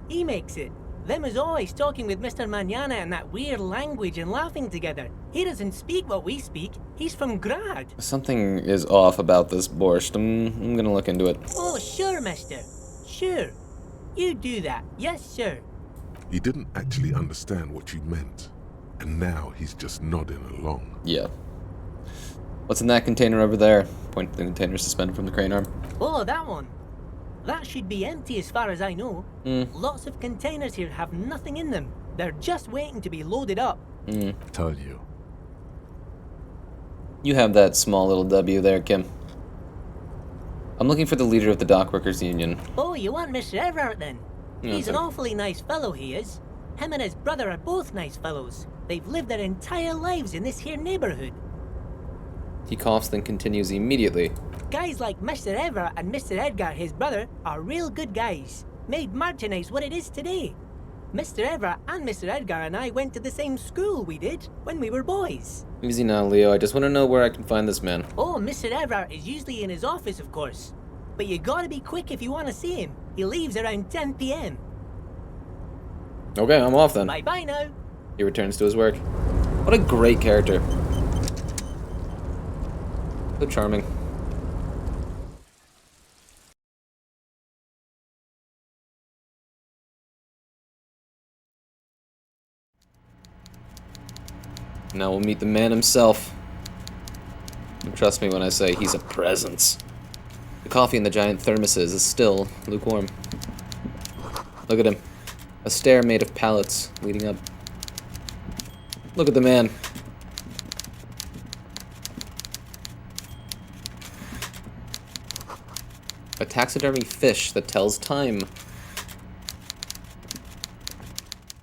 He makes it. Them is always talking with Mr. Manana in that weird language and laughing together. He doesn't speak what we speak. He's from Grad. Something is off about this borscht. I'm gonna look into it. Oh, sure, mister. Sure. You do that. Yes, sir. He didn't actually understand what you meant, and now he's just nodding along. Yeah. What's in that container over there? Point to the container suspended from the crane arm. Oh, that one. That should be empty as far as I know. Lots of containers here have nothing in them. They're just waiting to be loaded up. Told you. You have that small little W there, Kim. I'm looking for the leader of the Dockworkers Union. Oh, you want Mr. Everett then? Yeah, He's an that's awfully nice fellow, he is. Him and his brother are both nice fellows. They've lived their entire lives in this here neighborhood. He coughs, then continues immediately. Guys like Mr. Everett and Mr. Edgar, his brother, are real good guys. Made Martinez what it is today. Mr. Everett and Mr. Edgar and I went to the same school we did when we were boys. Easy now, Leo. I just want to know where I can find this man. Oh, Mr. Everett is usually in his office, of course. but you gotta be quick if you want to see him. He leaves around 10 p.m. Okay, I'm off then. Bye-bye now. He returns to his work. What a great character. So charming. Now we'll meet the man himself. And trust me when I say he's a presence. The coffee in the giant thermoses is still lukewarm. Look at him. A stair made of pallets leading up. Look at the man. A taxidermy fish that tells time.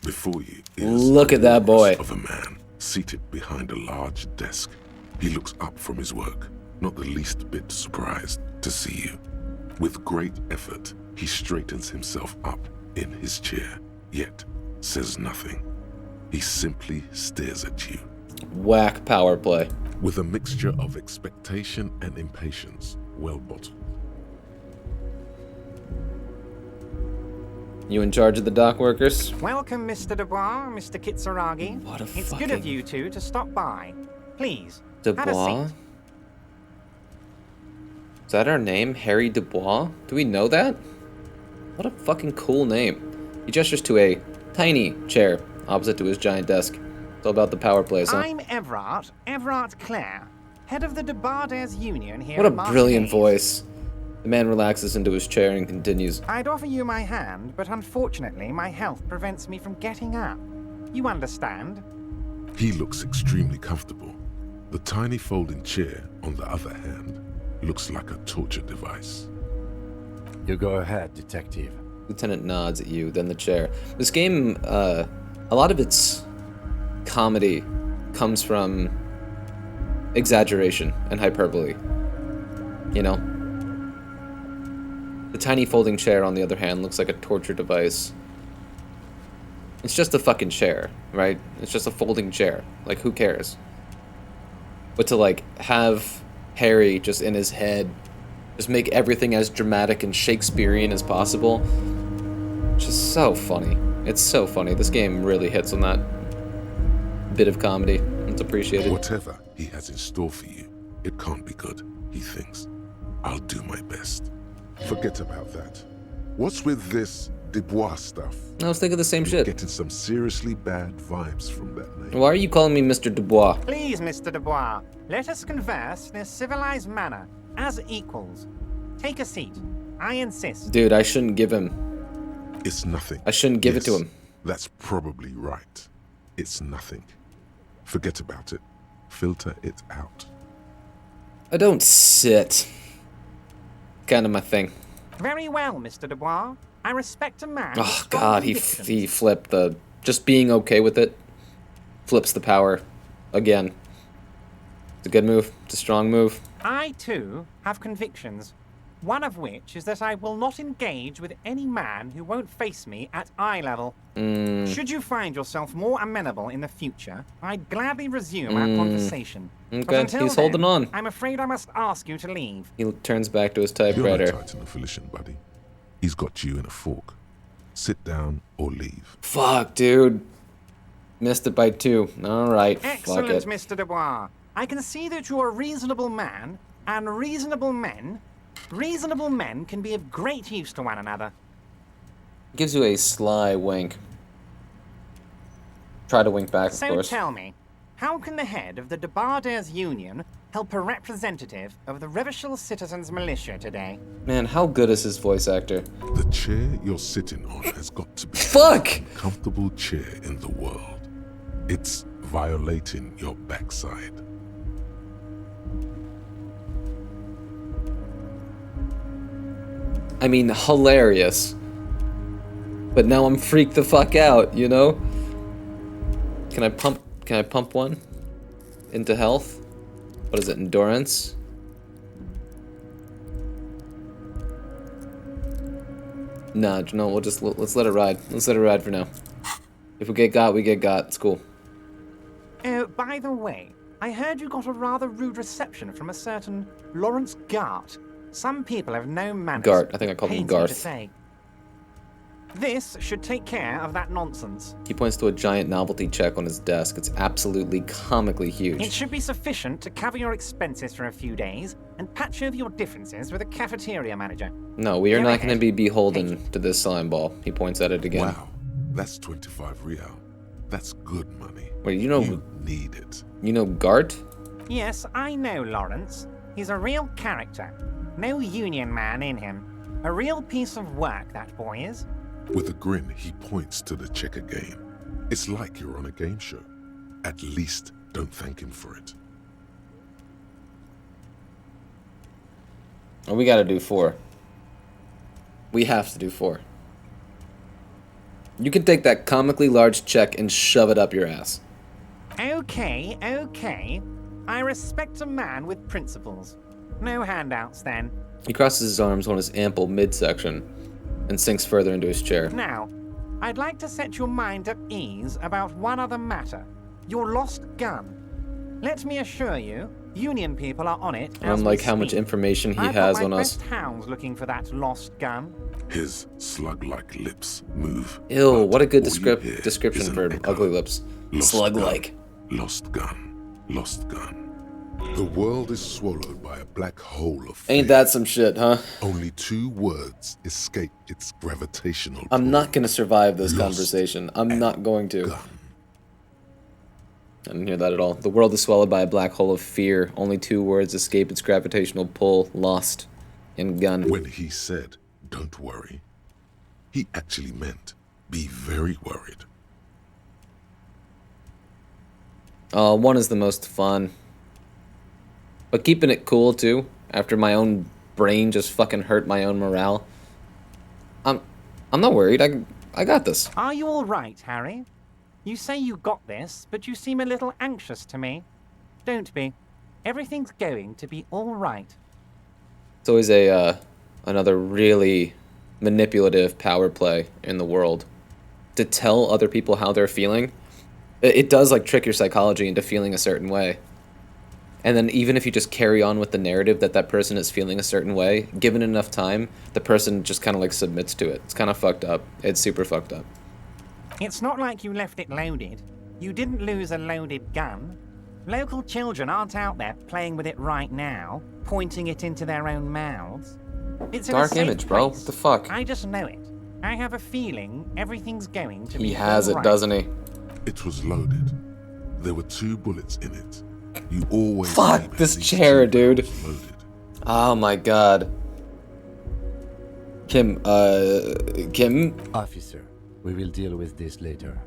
Before you Look at that boy. of a man seated behind a large desk. He looks up from his work, not the least bit surprised to see you. With great effort, he straightens himself up in his chair, yet says nothing. He simply stares at you. Whack power play. With a mixture of expectation and impatience, well bottled. You in charge of the dock workers? Welcome, Mr. Dubois, Mr. Kitsuragi. What a It's good of you two to stop by. Please, have a Dubois? seat. Is that our name? Harry Dubois? Do we know that? What a fucking cool name. He gestures to a tiny chair opposite to his giant desk. It's all about the power plays, huh? I'm Everard Clare, head of the Debarders Union here What a at brilliant Martinez. voice. The man relaxes into his chair and continues. I'd offer you my hand, but unfortunately my health prevents me from getting up. You understand? He looks extremely comfortable. The tiny folding chair, on the other hand, looks like a torture device. You go ahead, detective. Lieutenant nods at you, then the chair. This game, a lot of its comedy comes from exaggeration and hyperbole. You know? The tiny folding chair, on the other hand, looks like a torture device. It's just a fucking chair, right? It's just a folding chair. Like, who cares? But to, like, have Harry just in his head, just make everything as dramatic and Shakespearean as possible, just so funny. It's so funny. This game really hits on that bit of comedy. It's appreciated. Whatever he has in store for you, it can't be good, he thinks. I'll do my best. Forget about that. What's with this Dubois stuff? I was thinking the same You're shit. getting some seriously bad vibes from that name. Why are you calling me Mr. Dubois? Please, Mr. Dubois, let us converse in a civilized manner, as equals. Take a seat. I insist. Dude, I shouldn't give him. It's nothing. I shouldn't give it to Yes, him. That's probably right. It's nothing. Forget about it. Filter it out. I don't sit. Kind of my thing. Very well, Mr. Dubois. I respect a man. with Oh strong god, convictions. he flipped the... Just being okay with it flips the power again. It's a good move. It's a strong move. I, too, have convictions. One of which is that I will not engage with any man who won't face me at eye level. Should you find yourself more amenable in the future, I'd gladly resume our conversation. But Okay, until he's holding then, on. I'm afraid I must ask you to leave. He turns back to his You're no typewriter. Titan affiliation, buddy. He's got you in a fork. Sit down or leave. Fuck, dude. Missed it by 2. Alright, fuck Excellent, it. Mr. Dubois. I can see that you're a reasonable man, and reasonable men can be of great use to one another. Gives you a sly wink. Try to wink back, of So course. tell me, how can the head of the Debarders Union help a representative of the Revachol Citizens Militia today? Man, how good is his voice actor? The chair you're sitting on has got to be Fuck! the most comfortable chair in the world. It's violating your backside. I mean, hilarious. But now I'm freaked the fuck out, you know? Can I pump one? Into health? What is it, endurance? Nah, no, let's let it ride. Let's let it ride for now. If we get got, we get got. It's cool. Oh, by the way, I heard you got a rather rude reception from a certain Lawrence Gart. Some people have no manners. Gart. I think I called him Pains me to Garth. say. This should take care of that nonsense. He points to a giant novelty check on his desk. It's absolutely comically huge. It should be sufficient to cover your expenses for a few days and patch over your differences with a cafeteria manager. No, we are Go not ahead. going to be beholden to this slime ball. He points at it again. Wow, that's 25 real. That's good money. Wait, you know You need it. you know Gart? Yes, I know Lawrence. He's a real character. No union man in him. A real piece of work, that boy is. With a grin, he points to the checker game. It's like you're on a game show. At least don't thank him for it. Oh, we got to do 4. We have to do 4. You can take that comically large check and shove it up your ass. Okay, okay. I respect a man with principles. No handouts, then. He crosses his arms on his ample midsection and sinks further into his chair. Now, I'd like to set your mind at ease about one other matter. Your lost gun. Let me assure you, Union people are on it. Unlike how much information he I've has got on my us. best hounds looking for that lost gun. His slug-like lips move. Ew, but what a good all you hear description is an for echo. ugly lips. Lost Slug-like. gun, lost gun, lost gun. The world is swallowed by a black hole of fear. Ain't that some shit, huh? Only 2 words escape its gravitational I'm pull. not going to survive this Lost conversation. I'm not going to. gun. I didn't hear that at all. The world is swallowed by a black hole of fear. Only 2 words escape its gravitational pull. Lost. And gun. When he said, "Don't worry," he actually meant, "Be very worried." 1 is the most fun. But keeping it cool, too, after my own brain just fucking hurt my own morale. I'm not worried. I got this. Are you all right, Harry? You say you got this, but you seem a little anxious to me. Don't be. Everything's going to be all right. It's always another really manipulative power play in the world. To tell other people how they're feeling, it does like trick your psychology into feeling a certain way. And then even if you just carry on with the narrative that that person is feeling a certain way, given enough time, the person just kind of like submits to it. It's kind of fucked up. It's super fucked up. It's not like you left it loaded. You didn't lose a loaded gun. Local children aren't out there playing with it right now, pointing it into their own mouths. It's in a Dark safe image, bro. place. What the fuck? I just know it. I have a feeling everything's going to be He has all it, right. doesn't he? It was loaded. There were 2 bullets in it. You always Fuck keep at this least chair, 2 dude. barrels loaded. Oh my god. Kim, Officer, we will deal with this later.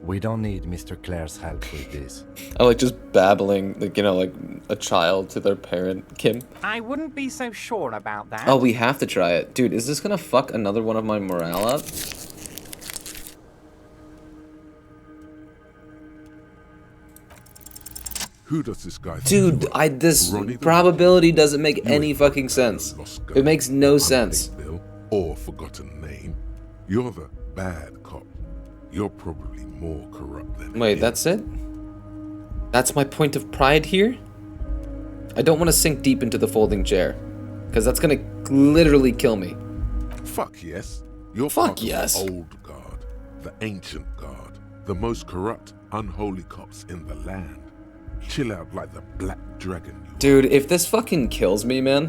We don't need Mr. Clare's help with this. I like just babbling, like, you know, like a child to their parent. Kim. I wouldn't be so sure about that. Oh, we have to try it. Dude, is this gonna fuck another one of my morale up? Who does this guy think Dude, you are? this Ronnie the probability Rocket? doesn't make You any ain't fucking got no sense. lost gun, It makes no unpaid sense. bill, or forgotten name. You're the bad cop. You're probably more corrupt than Wait, him. that's it? That's my point of pride here? I don't want to sink deep into the folding chair, because that's gonna literally kill me. Fuck yes. You're Fuck part of yes. the old guard, the ancient guard, the most corrupt, unholy cops in the land. Chill out like the black dragon you Dude, if this fucking kills me, man,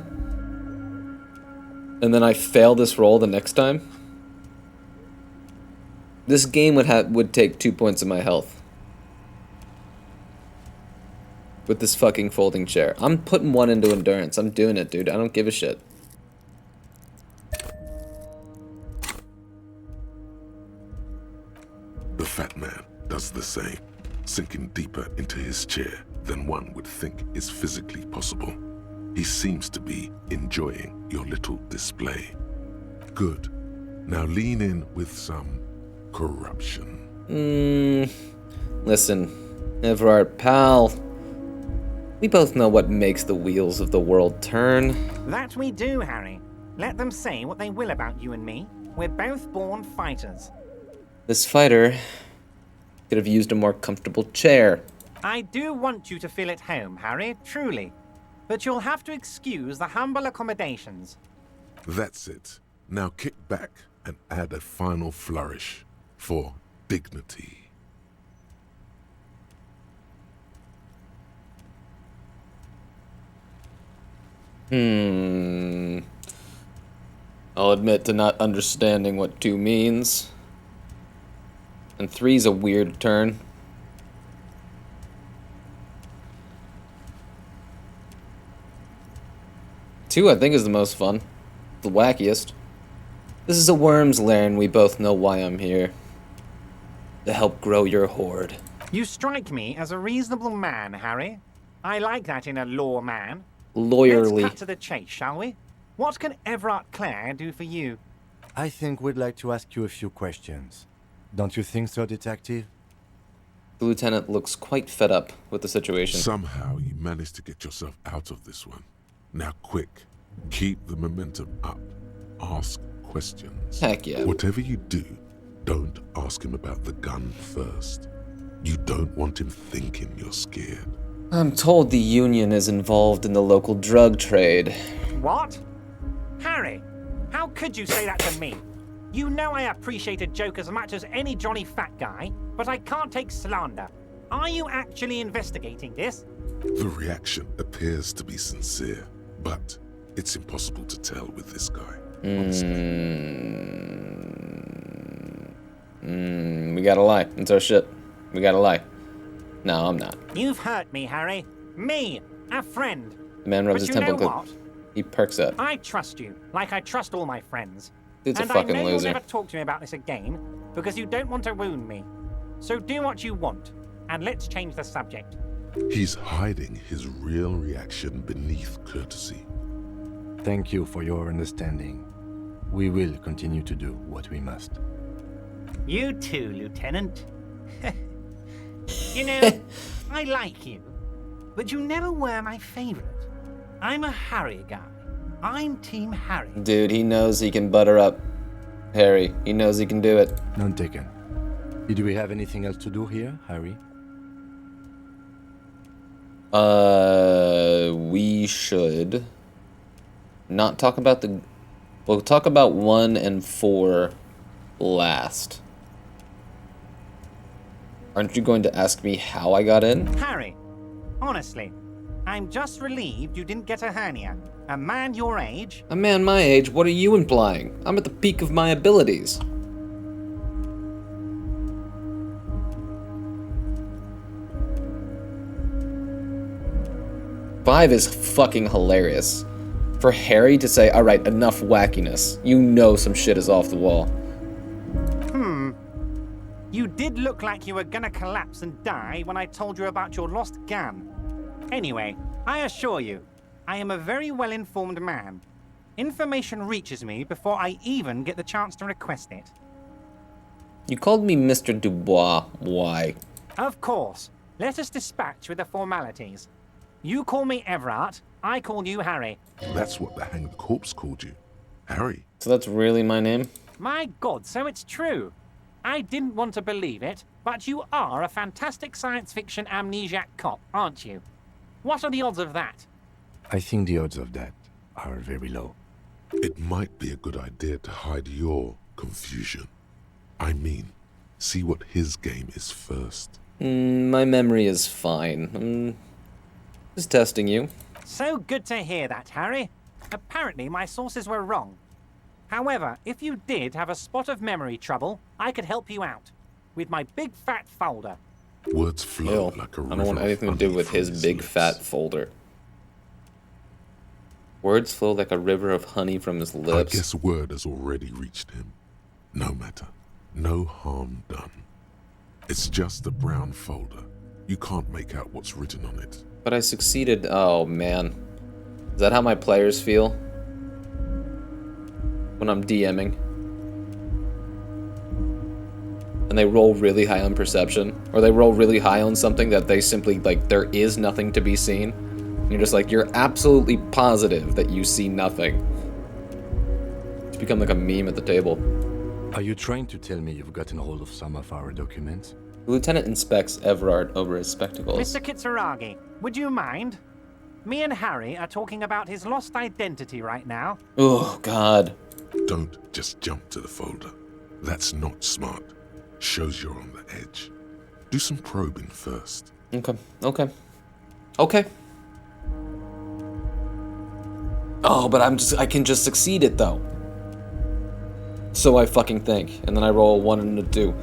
and then I fail this roll the next time, this game would take 2 points of my health. With this fucking folding chair. I'm putting 1 into endurance. I'm doing it, dude. I don't give a shit. The fat man does the same, sinking deeper into his chair than one would think is physically possible. He seems to be enjoying your little display. Good. Now lean in with some corruption. Listen, Everard, pal. We both know what makes the wheels of the world turn. That we do, Harry. Let them say what they will about you and me. We're both born fighters. This fighter could have used a more comfortable chair. I do want you to feel at home, Harry, truly. but you'll have to excuse the humble accommodations. That's it. Now kick back and add a final flourish for dignity. I'll admit to not understanding what 2 means. And 3's a weird turn. Two, I think, is the most fun. The wackiest. This is a worm's lair, and we both know why I'm here. To help grow your horde. You strike me as a reasonable man, Harry. I like that in a lawman. Lawyerly. Let's cut to the chase, shall we? What can Everard Clare do for you? I think we'd like to ask you a few questions. Don't you think so, Detective? The lieutenant looks quite fed up with the situation. Somehow you managed to get yourself out of this one. Now quick, keep the momentum up. Ask questions. Heck yeah. Whatever you do, don't ask him about the gun first. You don't want him thinking you're scared. I'm told the Union is involved in the local drug trade. What? Harry, how could you say that to me? You know I appreciate a joke as much as any jolly fat guy, but I can't take slander. Are you actually investigating this? The reaction appears to be sincere, but it's impossible to tell with this guy. We gotta lie. It's our shit. We gotta lie. No, I'm not. You've hurt me, Harry. Me, a friend. The man rubs his temple. What? He perks up. I trust you, like I trust all my friends. Dude's and a fucking I know loser. You'll never talk to me about this again, because you don't want to wound me. So do what you want, and let's change the subject. He's hiding his real reaction beneath courtesy. Thank you for your understanding. We will continue to do what we must. You too, Lieutenant. You know, I like you, but you never were my favorite. I'm a Harry guy. I'm Team Harry. Dude, he knows he can butter up Harry. He knows he can do it. None taken. Did we have anything else to do here, Harry? We should not talk about the... We'll talk about 1 and 4 last. Aren't you going to ask me how I got in? Harry, honestly, I'm just relieved you didn't get a hernia. A man your age... A man my age? What are you implying? I'm at the peak of my abilities. Five is fucking hilarious. For Harry to say, alright, enough wackiness. You know some shit is off the wall. You did look like you were gonna collapse and die when I told you about your lost gun. Anyway, I assure you, I am a very well-informed man. Information reaches me before I even get the chance to request it. You called me Mr. Dubois. Why? Of course. Let us dispatch with the formalities. You call me Everard, I call you Harry. That's what the hanged corpse called you. Harry. So that's really my name? My God, so it's true. I didn't want to believe it, but you are a fantastic science fiction amnesiac cop, aren't you? What are the odds of that? I think the odds of that are very low. It might be a good idea to hide your confusion. I mean, see what his game is first. My memory is fine. Just testing you. So good to hear that, Harry. Apparently my sources were wrong. However, if you did have a spot of memory trouble, I could help you out. With my big fat folder. Words flow like a river. I don't want anything to do with his big fat folder. Words flow like a river of honey from his lips. I guess word has already reached him. No matter. No harm done. It's just a brown folder. You can't make out what's written on it. But I succeeded. Oh, man. Is that how my players feel? When I'm DMing? And they roll really high on perception? Or they roll really high on something that they simply, like, there is nothing to be seen? And you're just like, you're absolutely positive that you see nothing. It's become like a meme at the table. Are you trying to tell me you've gotten hold of some of our documents? The lieutenant inspects Everard over his spectacles. Mr. Kitsuragi, would you mind? Me and Harry are talking about his lost identity right now. Oh, God. Don't just jump to the folder. That's not smart. Shows you're on the edge. Do some probing first. Okay. Oh, but I can just succeed it, though. So I fucking think. And then I roll a 1 and a 2.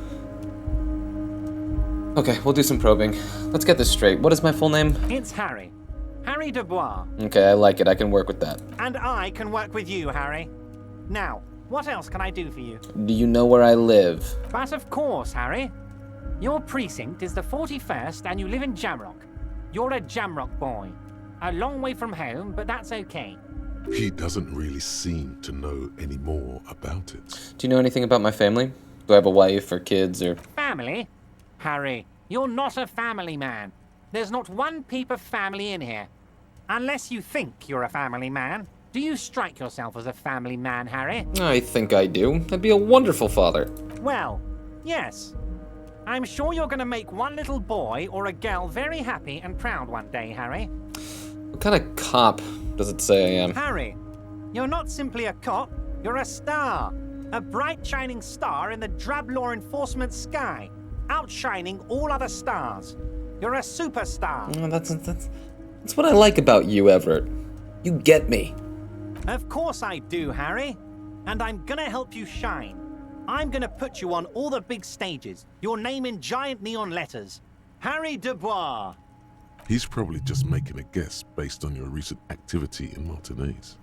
Okay, we'll do some probing. Let's get this straight. What is my full name? It's Harry. Harry Dubois. Okay, I like it. I can work with that. And I can work with you, Harry. Now, what else can I do for you? Do you know where I live? But of course, Harry. Your precinct is the 41st and you live in Jamrock. You're a Jamrock boy. A long way from home, but that's okay. He doesn't really seem to know any more about it. Do you know anything about my family? Do I have a wife or kids or... Family? Harry, you're not a family man. There's not one peep of family in here. Unless you think you're a family man. Do you strike yourself as a family man, Harry? I think I do. I'd be a wonderful father. Well, yes. I'm sure you're going to make one little boy or a girl very happy and proud one day, Harry. What kind of cop does it say I am? Harry, you're not simply a cop, you're a star. A bright shining star in the drab law enforcement sky, outshining all other stars. You're a superstar. Oh, that's what I like about you, Everett. You get me. Of course I do, Harry. And I'm gonna help you shine. I'm gonna put you on all the big stages, your name in giant neon letters. Harry Dubois. He's probably just making a guess based on your recent activity in Martinez.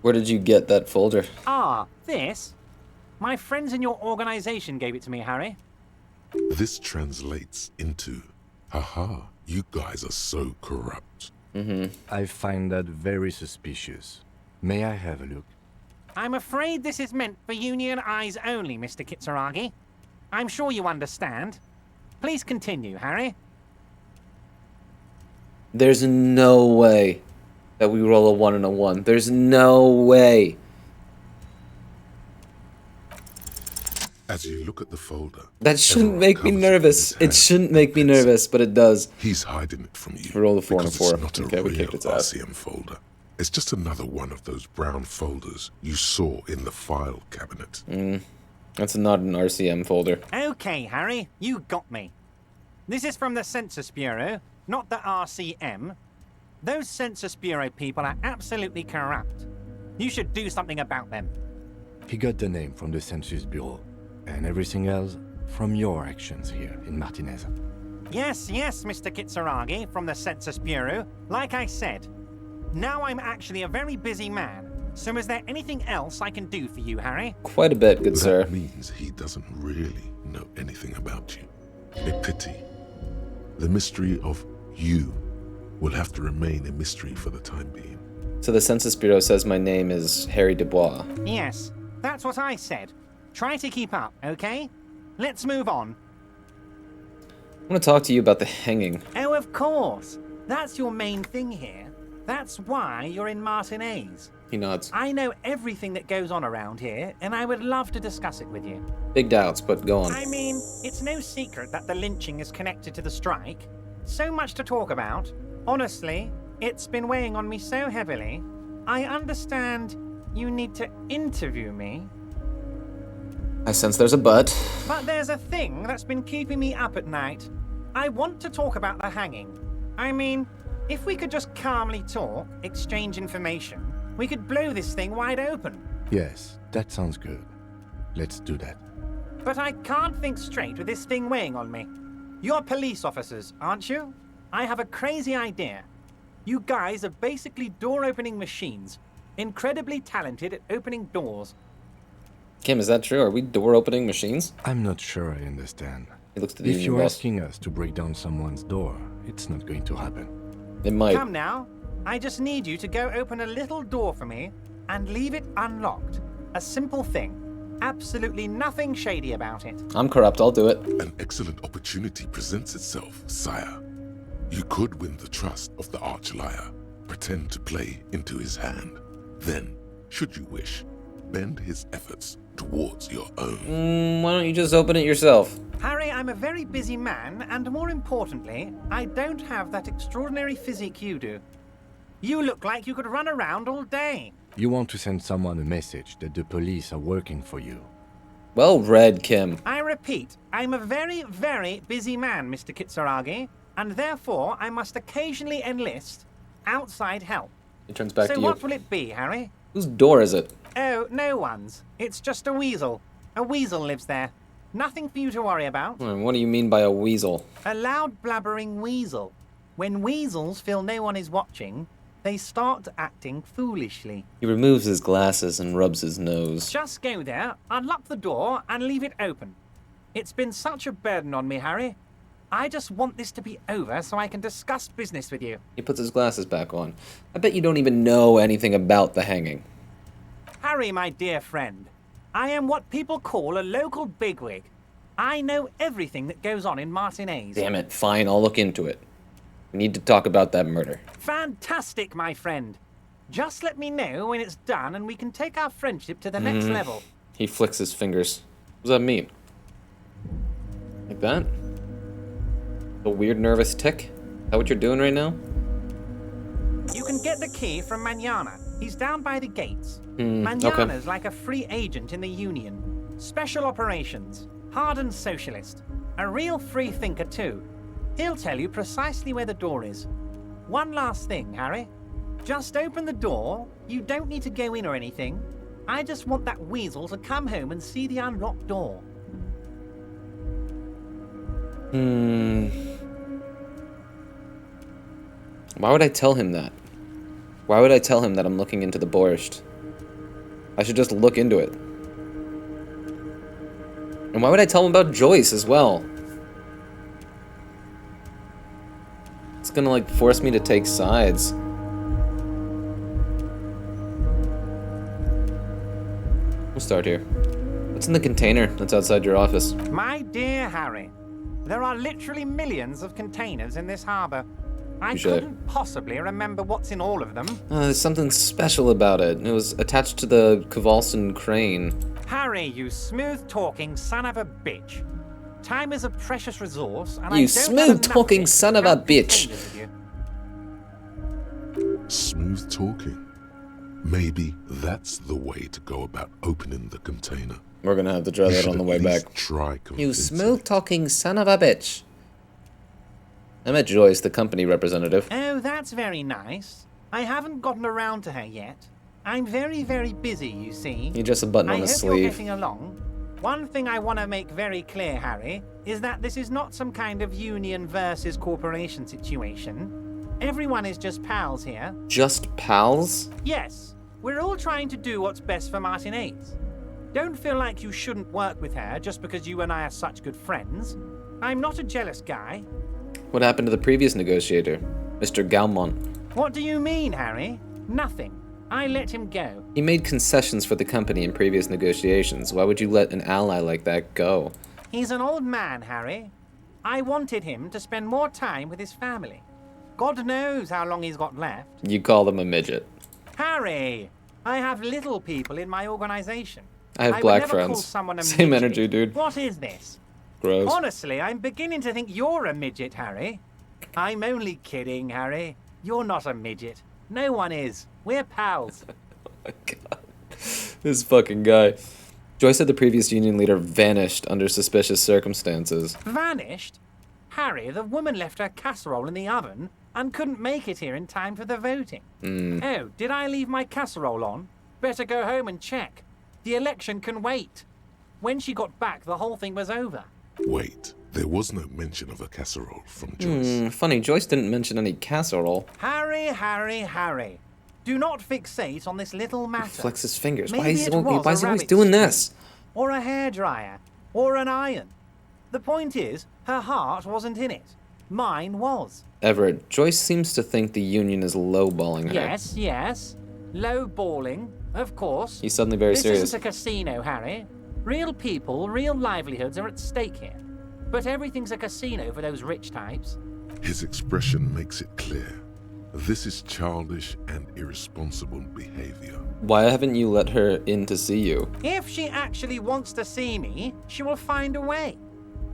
Where did you get that folder? Ah, this? My friends in your organization gave it to me, Harry. This translates into, haha, you guys are so corrupt. I find that very suspicious. May I have a look? I'm afraid this is meant for Union eyes only, Mr. Kitsuragi. I'm sure you understand. Please continue, Harry. There's no way that we roll a 1 and a 1. There's no way. As you look at the folder... That shouldn't make me nervous. It shouldn't make me nervous, but it does. He's hiding it from you. Roll a 4 and a 4. It's not Okay, a we real kicked its ass. RCM folder. It's just another one of those brown folders you saw in the file cabinet. That's not an RCM folder. Okay, Harry, you got me. This is from the Census Bureau, not the RCM. Those Census Bureau people are absolutely corrupt. You should do something about them. He got the name from the Census Bureau, and everything else from your actions here in Martinez. Yes, Mr. Kitsuragi from the Census Bureau. Like I said, now I'm actually a very busy man. So is there anything else I can do for you, Harry? Quite a bit, good sir. That means he doesn't really know anything about you. A pity. The mystery of you will have to remain a mystery for the time being. So the Census Bureau says my name is Harry Dubois. Yes, that's what I said. Try to keep up, okay? Let's move on. I want to talk to you about the hanging. Oh, of course. That's your main thing here. That's why you're in Martinez. He nods. I know everything that goes on around here, and I would love to discuss it with you. Big doubts, but go on. I mean, it's no secret that the lynching is connected to the strike. So much to talk about. Honestly, it's been weighing on me so heavily. I understand you need to interview me. I sense there's a but. But there's a thing that's been keeping me up at night. I want to talk about the hanging. I mean, if we could just calmly talk, exchange information, we could blow this thing wide open. Yes, that sounds good. Let's do that. But I can't think straight with this thing weighing on me. You're police officers, aren't you? I have a crazy idea. You guys are basically door-opening machines, incredibly talented at opening doors. Kim, is that true? Are we door-opening machines? I'm not sure I understand. He looks to the If union you're boss. asking us to break down someone's door, it's not going to happen. It might. Come now. I just need you to go open a little door for me and leave it unlocked. A simple thing. Absolutely nothing shady about it. I'm corrupt, I'll do it. An excellent opportunity presents itself, sire. You could win the trust of the arch-liar, pretend to play into his hand. Then, should you wish, bend his efforts towards your own. Why don't you just open it yourself? Harry, I'm a very busy man, and more importantly, I don't have that extraordinary physique you do. You look like you could run around all day. You want to send someone a message that the police are working for you. Well read, Kim. I repeat, I'm a very, very busy man, Mr. Kitsuragi, and therefore I must occasionally enlist outside help. It turns back to So you. what will it be, Harry? Whose door is it? Oh, no one's. It's just a weasel. A weasel lives there. Nothing for you to worry about. What do you mean by a weasel? A loud blabbering weasel. When weasels feel no one is watching, they start acting foolishly. He removes his glasses and rubs his nose. Just go there, unlock the door, and leave it open. It's been such a burden on me, Harry. I just want this to be over so I can discuss business with you. He puts his glasses back on. I bet you don't even know anything about the hanging. Harry, my dear friend, I am what people call a local bigwig. I know everything that goes on in Martinez. Damn it, fine, I'll look into it. We need to talk about that murder. Fantastic, my friend. Just let me know when it's done and we can take our friendship to the next level. He flicks his fingers. What does that mean? Like that? A weird nervous tick? Is that what you're doing right now? You can get the key from Manana. He's down by the gates. Okay. Manana's like a free agent in the Union. Special operations. Hardened socialist. A real free thinker, too. He'll tell you precisely where the door is. One last thing, Harry. Just open the door. You don't need to go in or anything. I just want that weasel to come home and see the unlocked door. Why would I tell him that? Why would I tell him that I'm looking into the borscht? I should just look into it. And why would I tell him about Joyce as well? It's gonna, like, force me to take sides. We'll start here. What's in the container that's outside your office? My dear Harry, there are literally millions of containers in this harbor. I couldn't possibly remember what's in all of them. There's something special about it. It was attached to the Kowalson crane. Harry, you smooth-talking son of a bitch. Time is a precious resource, and You smooth-talking son of a bitch. Smooth talking. Maybe that's the way to go about opening the container. We're gonna have to try that on the way back. Try You smooth-talking son of a bitch. I met Joyce, the company representative. Oh, that's very nice. I haven't gotten around to her yet. I'm very, very busy, you see. He just a button on his I hope sleeve. you're getting along. One thing I want to make very clear, Harry, is that this is not some kind of union versus corporation situation. Everyone is just pals here. Just pals? Yes, we're all trying to do what's best for Martinez. Don't feel like you shouldn't work with her just because you and I are such good friends. I'm not a jealous guy. What happened to the previous negotiator, Mr. Galmont? What do you mean, Harry? Nothing. I let him go. He made concessions for the company in previous negotiations. Why would you let an ally like that go? He's an old man, Harry. I wanted him to spend more time with his family. God knows how long he's got left. You call them a midget. Harry, I have little people in my organization. I have black would never friends. Call someone a Same midget. energy, dude. What is this? Gross. Honestly, I'm beginning to think you're a midget, Harry. I'm only kidding, Harry. You're not a midget. No one is. We're pals. Oh my god. This fucking guy. Joyce said the previous union leader vanished under suspicious circumstances. Vanished? Harry, the woman left her casserole in the oven and couldn't make it here in time for the voting. Oh, did I leave my casserole on? Better go home and check. The election can wait. When she got back, the whole thing was over. Wait, there was no mention of a casserole from Joyce. Funny, Joyce didn't mention any casserole. Harry, Harry, Harry. Do not fixate on this little matter. He flicks his fingers. Maybe Why is he it was always rabbit doing stew, this? Or a hairdryer. Or an iron. The point is, her heart wasn't in it. Mine was. Everett, Joyce seems to think the union is lowballing her. Yes, yes. Low-balling, of course. He's suddenly very serious. This isn't a casino, Harry. Real people, real livelihoods are at stake here. But everything's a casino for those rich types. His expression makes it clear. This is childish and irresponsible behavior. Why haven't you let her in to see you? If she actually wants to see me, she will find a way.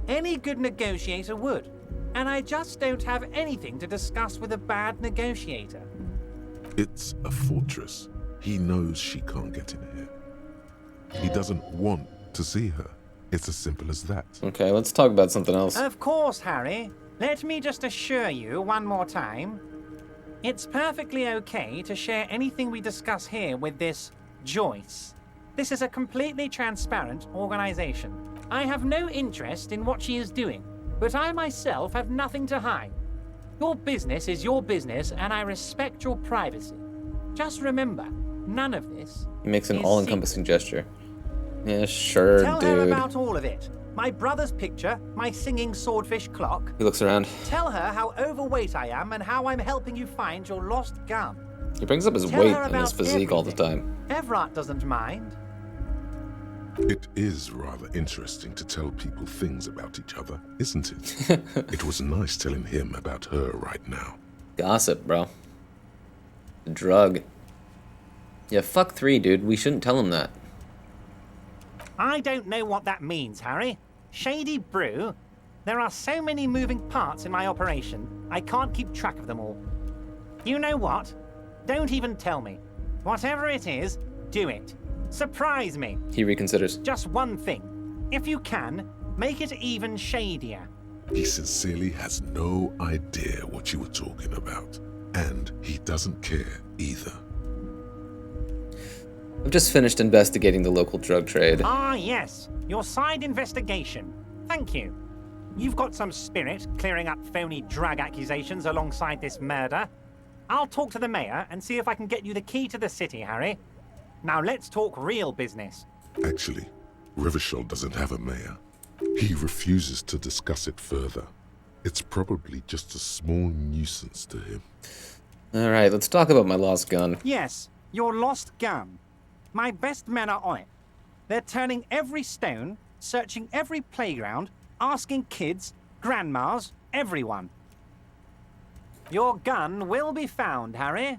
Any good negotiator would. And I just don't have anything to discuss with a bad negotiator. It's a fortress. He knows she can't get in here. He doesn't want to see her. It's as simple as that. Okay, let's talk about something else. Of course, Harry. Let me just assure you one more time. It's perfectly okay to share anything we discuss here with this Joyce. This is a completely transparent organization. I have no interest in what she is doing, but I myself have nothing to hide. Your business is your business, and I respect your privacy. Just remember, none of this. He makes an is all-encompassing gesture. Yeah, sure, Tell dude. her about all of it. My brother's picture, my singing swordfish clock. He looks around. Tell her how overweight I am and how I'm helping you find your lost gun. He brings up his Tell weight her and his about physique all the everything. time. Everett doesn't mind. It is rather interesting to tell people things about each other, isn't it? It was nice telling him about her right now. Gossip, bro. The drug. Yeah, fuck 3, dude. We shouldn't tell him that. I don't know what that means, Harry. Shady brew? There are so many moving parts in my operation, I can't keep track of them all. You know what? Don't even tell me. Whatever it is, do it. Surprise me. He reconsiders. Just one thing. If you can, make it even shadier. He sincerely has no idea what you were talking about. And he doesn't care either. I've just finished investigating the local drug trade. Ah, yes. Your side investigation. Thank you. You've got some spirit clearing up phony drug accusations alongside this murder. I'll talk to the mayor and see if I can get you the key to the city, Harry. Now let's talk real business. Actually, Rivershell doesn't have a mayor. He refuses to discuss it further. It's probably just a small nuisance to him. Alright, let's talk about my lost gun. Yes, your lost gun. My best men are on it. They're turning every stone, searching every playground, asking kids, grandmas, everyone. Your gun will be found, Harry.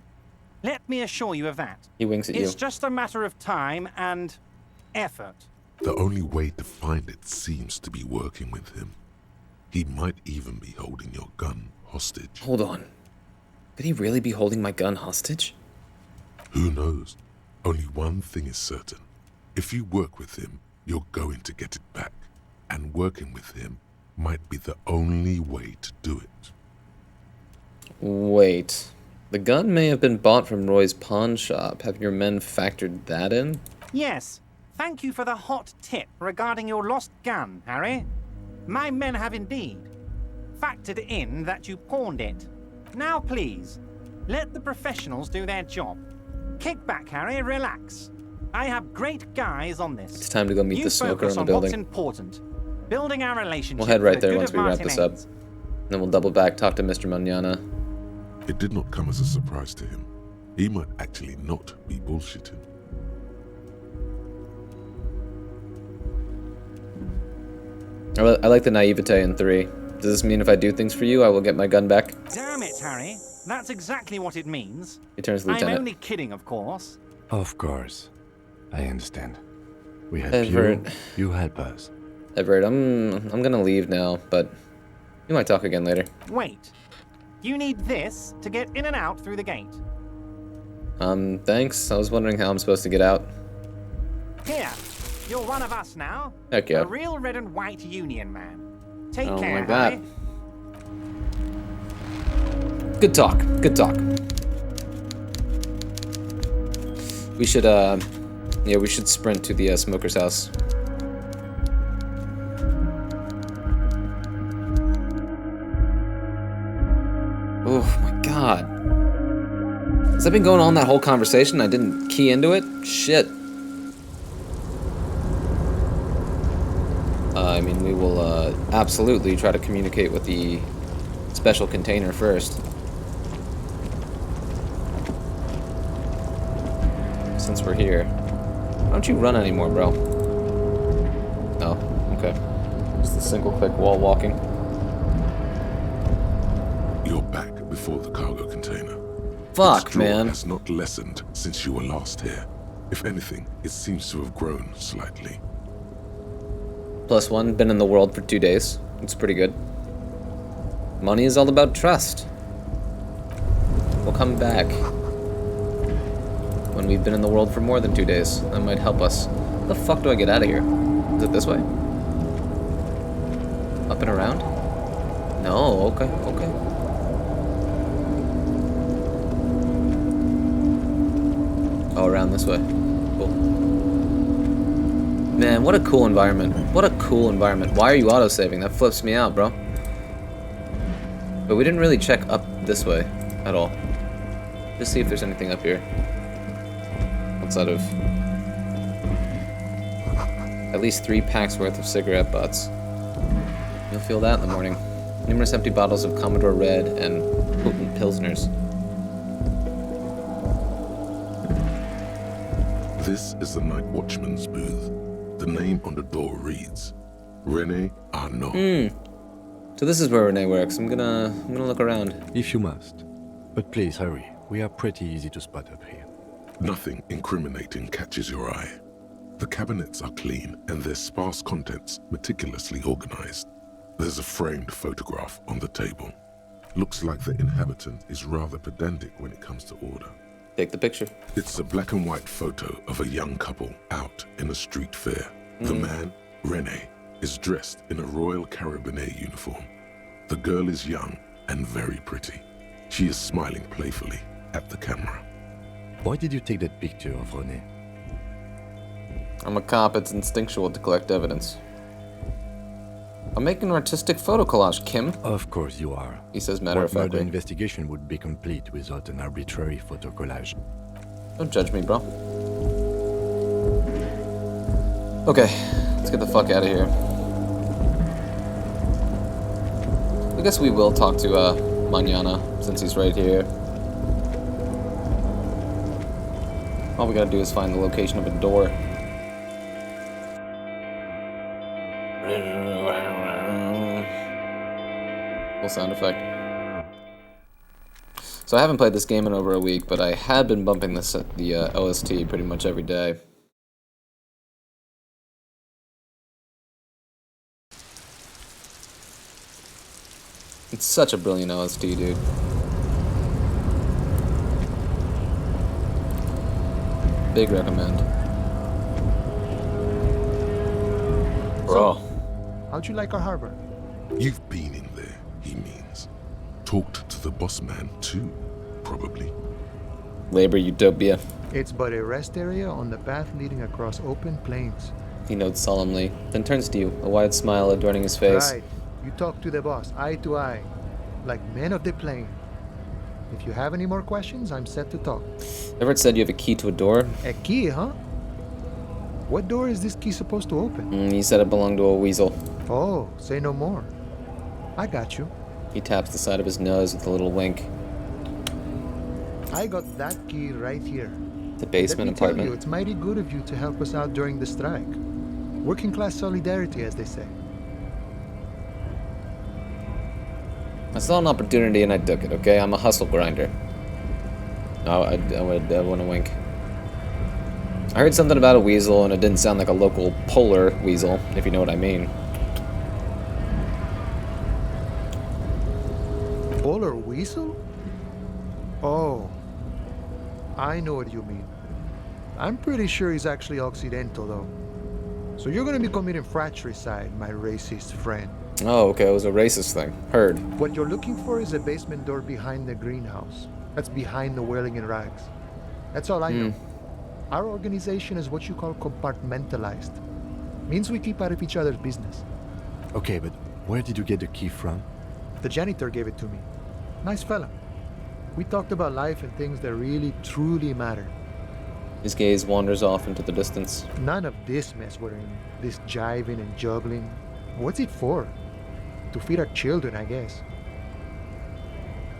Let me assure you of that. He winks at you. It's just a matter of time and effort. The only way to find it seems to be working with him. He might even be holding your gun hostage. Hold on. Could he really be holding my gun hostage? Who knows? Only one thing is certain. If you work with him, you're going to get it back. And working with him might be the only way to do it. Wait. The gun may have been bought from Roy's pawn shop. Have your men factored that in? Yes. Thank you for the hot tip regarding your lost gun, Harry. My men have indeed factored in that you pawned it. Now please, let the professionals do their job. Kick back, Harry, relax. I have great guys on this. It's time to go meet the smoker in the on building. What's important. Building our relationship. We'll head right for the there good once of we wrap this up. Martinez. Then we'll double back, talk to Mr. Manana. It did not come as a surprise to him. He might actually not be bullshitting. I like the naivete in 3. Does this mean if I do things for you, I will get my gun back? Damn it, Harry. That's exactly what it means. He turns to I'm Lieutenant. only kidding, of course. Of course. I understand. We help Everett. you help us. Everett, I'm gonna leave now, but we might talk again later. Wait. You need this to get in and out through the gate. Thanks. I was wondering how I'm supposed to get out. Here. You're one of us now. Heck yeah. A real red and white union man. Take I don't care, like that. Harry. Good talk. Good talk. We should, yeah, we should sprint to the smoker's house. Oh my god. Has that been going on that whole conversation? I didn't key into it? Shit. I mean, we will absolutely try to communicate with the special container first. Since we're here. Why don't you run anymore, bro? Oh, okay. Just a single click wall walking. You're back before before the cargo container. Fuck, Its draw man. has not lessened since you were last here. If anything, it seems to have grown slightly. +1, been in the world for 2 days. It's pretty good. Money is all about trust. We'll come back when we've been in the world for more than 2 days. That might help us. How the fuck do I get out of here? Is it this way? Up and around? No, okay, okay. Oh, around this way. Cool. Man, what a cool environment. What a cool environment. Why are you auto-saving? That flips me out, bro. But we didn't really check up this way at all. Just see if there's anything up here. Outside of at least 3 packs worth of cigarette butts. You'll feel that in the morning. Numerous empty bottles of Commodore Red and potent Pilsners. This is the night watchman's booth. The name on the door reads, René Arnaud. So this is where Renee works. I'm gonna look around. If you must. But please hurry. We are pretty easy to spot up here. Nothing incriminating catches your eye. The cabinets are clean and their sparse contents meticulously organized. There's a framed photograph on the table. Looks like the inhabitant is rather pedantic when it comes to order. Take the picture. It's a black and white photo of a young couple out in a street fair. The man, René, is dressed in a Royal Carabinier uniform. The girl is young and very pretty. She is smiling playfully at the camera. Why did you take that picture of René? I'm a cop. It's instinctual to collect evidence. I'm making an artistic photo collage, Kim. Of course you are. He says What murder matter-of-factly. investigation would be complete without an arbitrary photo collage? Don't judge me, bro. Okay, let's get the fuck out of here. I guess we will talk to Mañana, since he's right here. All we gotta do is find the location of a door. Cool sound effect. So I haven't played this game in over a week, but I had been bumping the OST pretty much every day. It's such a brilliant OST, dude. Big recommend. Bro. How'd you like our harbor? You've been in there, he means. Talked to the boss man too, probably. Labor utopia. It's but a rest area on the path leading across open plains. He nods solemnly, then turns to you, a wide smile adorning his face. Right. You talk to the boss, eye to eye, like men of the plain. If you have any more questions, I'm set to talk. Everett said you have a key to a door. A key, huh? What door is this key supposed to open? He said it belonged to a weasel. Oh, say no more. I got you. He taps the side of his nose with a little wink. I got that key right here. The basement Let me tell apartment. you, it's mighty good of you to help us out during the strike. Working class solidarity, as they say. I saw an opportunity and I took it, okay? I'm a hustle grinder. No, I want to wink. I heard something about a weasel and it didn't sound like a local polar weasel, if you know what I mean. Polar weasel? Oh, I know what you mean. I'm pretty sure he's actually Occidental, though. So you're gonna be committing fratricide, my racist friend. Oh, okay, it was a racist thing. Heard. What you're looking for is a basement door behind the greenhouse. That's behind the wailing in rags. That's all I know. Our organization is what you call compartmentalized. Means we keep out of each other's business. Okay, but where did you get the key from? The janitor gave it to me. Nice fella. We talked about life and things that really, truly matter. His gaze wanders off into the distance. None of this mess we're in. This jiving and juggling. What's it for? To feed our children, I guess.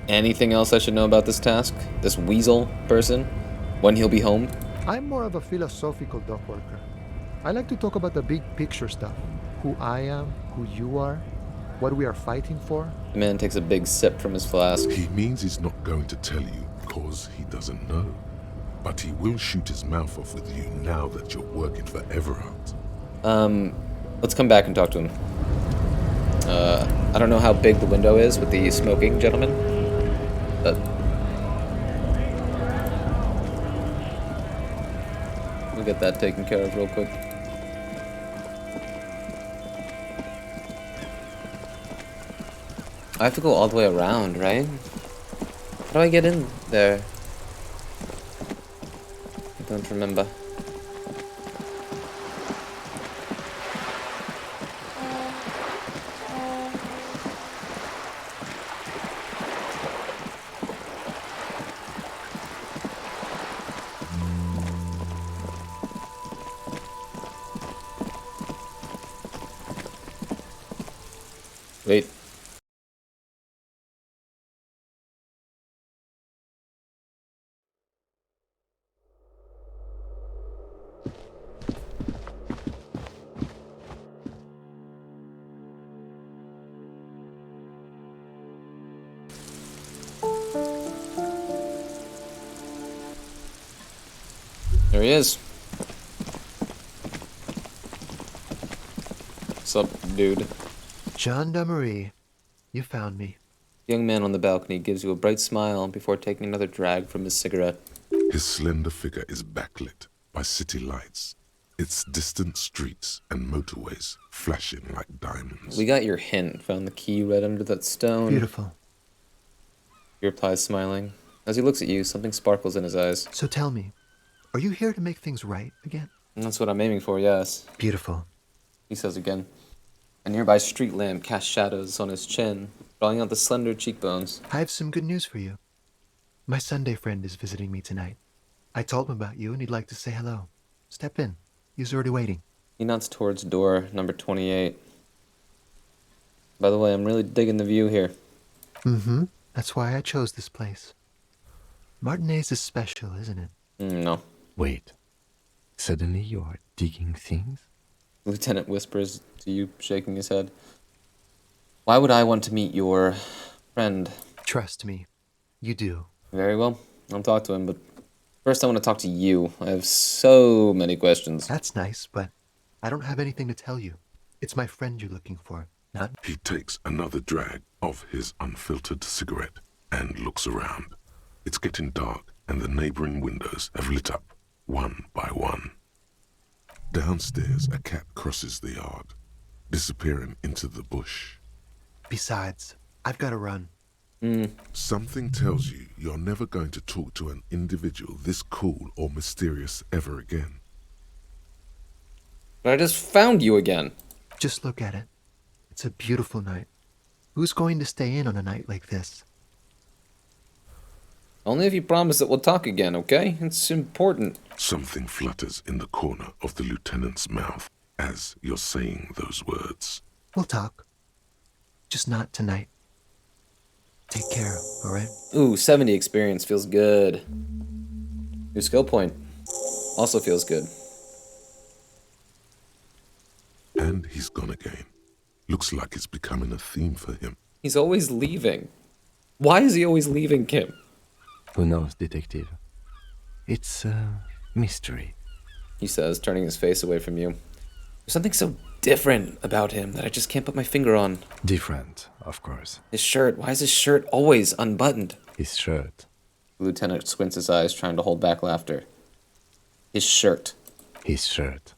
Anything else I should know about this task? This weasel person? When he'll be home? I'm more of a philosophical dock worker. I like to talk about the big picture stuff. Who I am, who you are. what we are fighting for? The man takes a big sip from his flask. He means he's not going to tell you because he doesn't know. But he will shoot his mouth off with you now that you're working for Everard. Let's come back and talk to him. I don't know how big the window is with the smoking gentleman, but we'll get that taken care of real quick. I have to go all the way around, right? How do I get in there? I don't remember. Wait. There he is. What's up, dude? Gendarmerie, you found me. The young man on the balcony gives you a bright smile before taking another drag from his cigarette. His slender figure is backlit by city lights, its distant streets and motorways flashing like diamonds. We got your hint. Found the key right under that stone. Beautiful. He replies, smiling. As he looks at you, something sparkles in his eyes. So tell me, are you here to make things right again? That's what I'm aiming for, yes. Beautiful. He says again. A nearby street lamp casts shadows on his chin, drawing out the slender cheekbones. I have some good news for you. My Sunday friend is visiting me tonight. I told him about you and he'd like to say hello. Step in. He's already waiting. He nods towards door number 28. By the way, I'm really digging the view here. Mm-hmm. That's why I chose this place. Martinez is special, isn't it? No. Wait. Suddenly you're digging things? The lieutenant whispers to you, shaking his head. Why would I want to meet your friend? Trust me. You do. Very well. I'll talk to him, but first I want to talk to you. I have so many questions. That's nice, but I don't have anything to tell you. It's my friend you're looking for, not... He takes another drag of his unfiltered cigarette and looks around. It's getting dark and the neighboring windows have lit up, one by one. Downstairs, a cat crosses the yard, disappearing into the bush. Besides, I've got to run. Something tells you you're never going to talk to an individual this cool or mysterious ever again. But I just found you again. Just look at it. It's a beautiful night. Who's going to stay in on a night like this? Only if you promise that we'll talk again, okay? It's important. Something flutters in the corner of the lieutenant's mouth as you're saying those words. We'll talk. Just not tonight. Take care, alright? Ooh, 70 experience feels good. New skill point. Also feels good. And he's gone again. Looks like it's becoming a theme for him. He's always leaving. Why is he always leaving, Kim? Who knows, detective? It's a mystery. He says, turning his face away from you. There's something so different about him that I just can't put my finger on. Different, of course. His shirt. Why is his shirt always unbuttoned? His shirt. The lieutenant squints his eyes, trying to hold back laughter. His shirt. His shirt.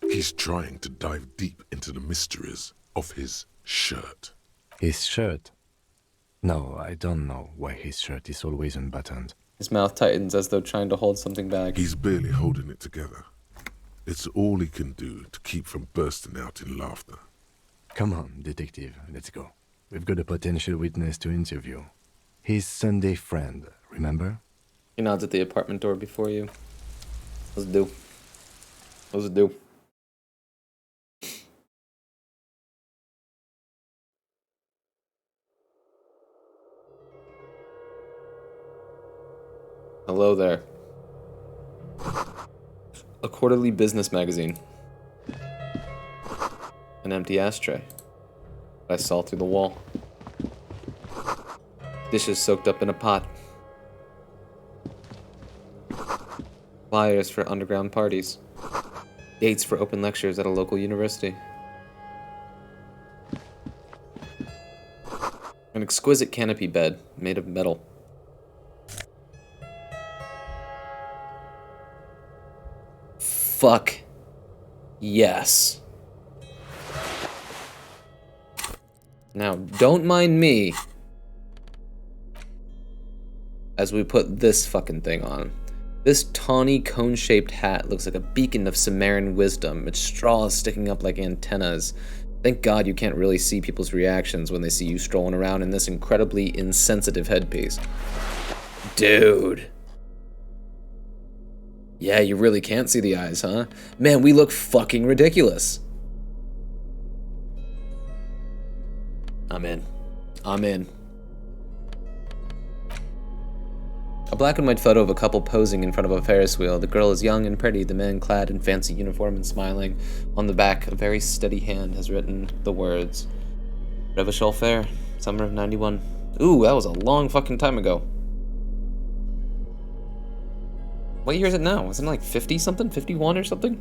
He's trying to dive deep into the mysteries of his shirt. His shirt? No, I don't know why his shirt is always unbuttoned. His mouth tightens as though trying to hold something back. He's barely holding it together. It's all he can do to keep from bursting out in laughter. Come on, detective, let's go. We've got a potential witness to interview. His Sunday friend, remember? He nods at the apartment door before you. Let's do. Let's do. Hello there. A quarterly business magazine. An empty ashtray. I saw through the wall. Dishes soaked up in a pot. Flyers for underground parties. Dates for open lectures at a local university. An exquisite canopy bed made of metal. Fuck. Yes. Now, don't mind me as we put this fucking thing on. This tawny cone-shaped hat looks like a beacon of Sumerian wisdom, its straws sticking up like antennas. Thank God you can't really see people's reactions when they see you strolling around in this incredibly insensitive headpiece. Dude. Yeah, you really can't see the eyes, huh? Man, we look fucking ridiculous. I'm in. I'm in. A black and white photo of a couple posing in front of a Ferris wheel. The girl is young and pretty, the man clad in fancy uniform and smiling. On the back, a very steady hand has written the words, Revachol Fair, summer of 91. Ooh, that was a long fucking time ago. What year is it now? Isn't it like 50 something? 51 or something?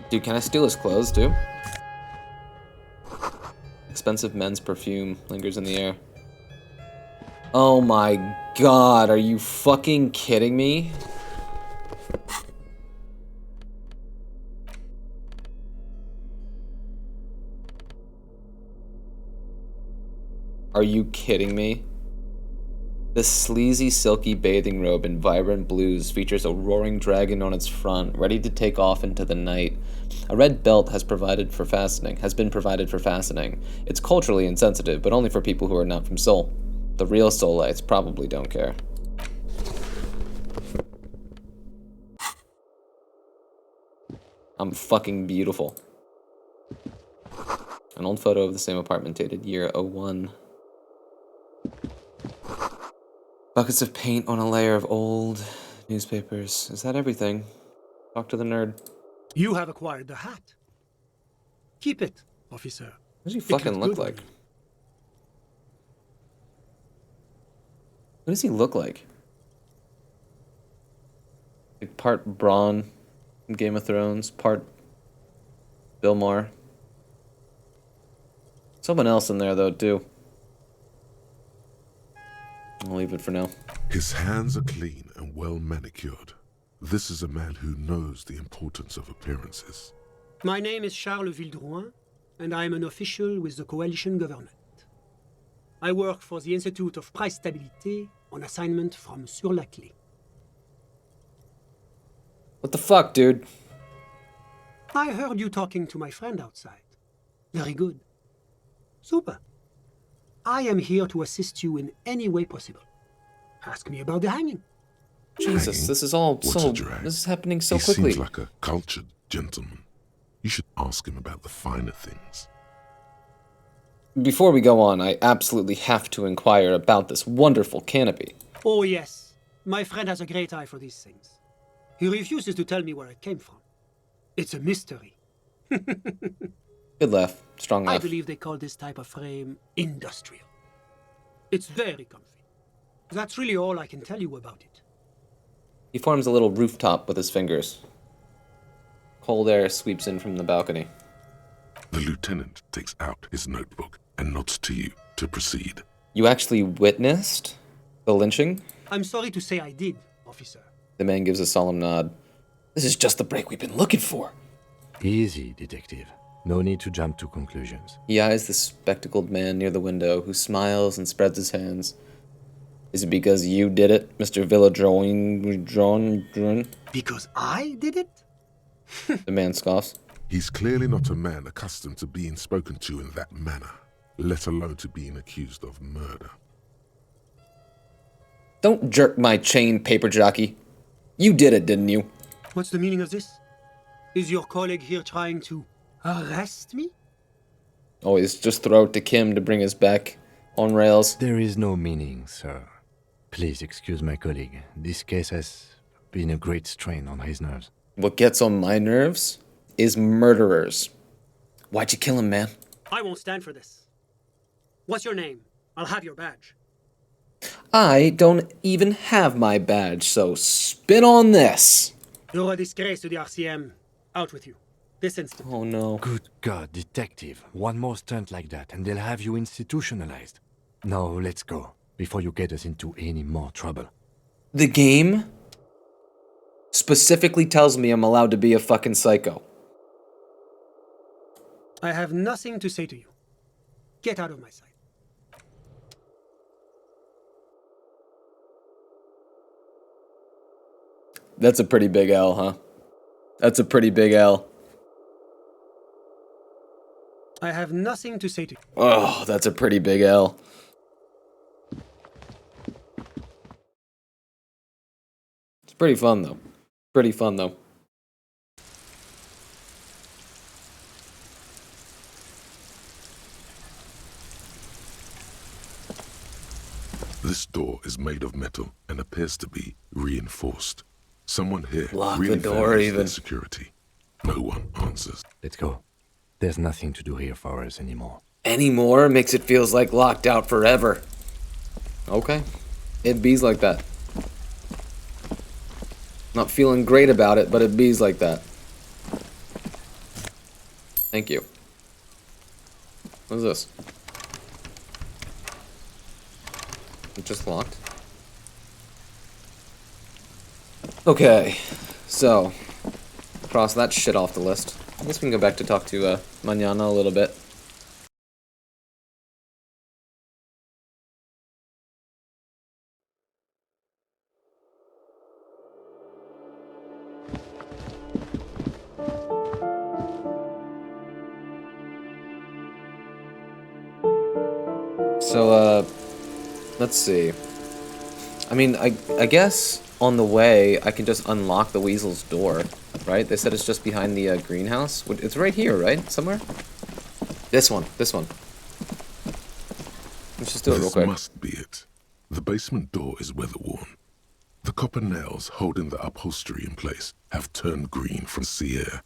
Dude, can I steal his clothes too? Expensive men's perfume lingers in the air. Oh my god, are you fucking kidding me? Are you kidding me? This sleazy, silky bathing robe in vibrant blues features a roaring dragon on its front, ready to take off into the night. A red belt has been provided for fastening. It's culturally insensitive, but only for people who are not from Seoul. The real Seoulites probably don't care. I'm fucking beautiful. An old photo of the same apartment dated year 01. Buckets of paint on a layer of old newspapers. Is that everything? Talk to the nerd. You have acquired the hat. Keep it, officer. What does he fucking look like? What does he look like? Like part Braun from Game of Thrones, part Bill Maher. Someone else in there though too. I'll leave it for now. His hands are clean and well manicured. This is a man who knows the importance of appearances. My name is Charles Vildrouin, and I am an official with the coalition government. I work for the Institute of Price Stabilité on assignment from Sur-la-Clé. What the fuck, dude? I heard you talking to my friend outside. Very good. Super. I am here to assist you in any way possible. Ask me about the hanging. Jesus, this is all so... This is happening so quickly. He seems like a cultured gentleman. You should ask him about the finer things. Before we go on, I absolutely have to inquire about this wonderful canopy. Oh yes, my friend has a great eye for these things. He refuses to tell me where it came from. It's a mystery. Good laugh. Strong laugh. I believe they call this type of frame industrial. It's very comfy. That's really all I can tell you about it. He forms a little rooftop with his fingers. Cold air sweeps in from the balcony. The lieutenant takes out his notebook and nods to you to proceed. You actually witnessed the lynching? I'm sorry to say I did, officer. The man gives a solemn nod. This is just the break we've been looking for. Easy, detective. No need to jump to conclusions. He eyes the spectacled man near the window, who smiles and spreads his hands. Is it because you did it, Mr. Villadron? Because I did it? The man scoffs. He's clearly not a man accustomed to being spoken to in that manner, let alone to being accused of murder. Don't jerk my chain, paper jockey. You did it, didn't you? What's the meaning of this? Is your colleague here trying to arrest me? Always just throw it to Kim to bring us back on rails. There is no meaning, sir. Please excuse my colleague. This case has been a great strain on his nerves. What gets on my nerves is murderers. Why'd you kill him, man? I won't stand for this. What's your name? I'll have your badge. I don't even have my badge, so spin on this. You're a disgrace to the RCM. Out with you. This instant. Oh no. Good God, detective. One more stunt like that, and they'll have you institutionalized. Now, let's go, before you get us into any more trouble. The game specifically tells me I'm allowed to be a fucking psycho. I have nothing to say to you. Get out of my sight. That's a pretty big L, huh? That's a pretty big L. I have nothing to say to you. Oh, that's a pretty big L. It's pretty fun, though. Pretty fun, though. This door is made of metal and appears to be reinforced. Someone here Lock really the door values even. their security. No one answers. Let's go. There's nothing to do here for us anymore. Anymore makes it feels like locked out forever. Okay. It bees like that. Not feeling great about it, but it bees like that. Thank you. What is this? It just locked. Okay, so cross that shit off the list. I guess we can go back to talk to Mañana a little bit. So, let's see. I mean, I guess on the way I can just unlock the weasel's door, right? They said it's just behind the greenhouse. It's right here, right? Somewhere? This one. Let's just do it real quick. This must be it. The basement door is weather-worn. The copper nails holding the upholstery in place have turned green from sea air,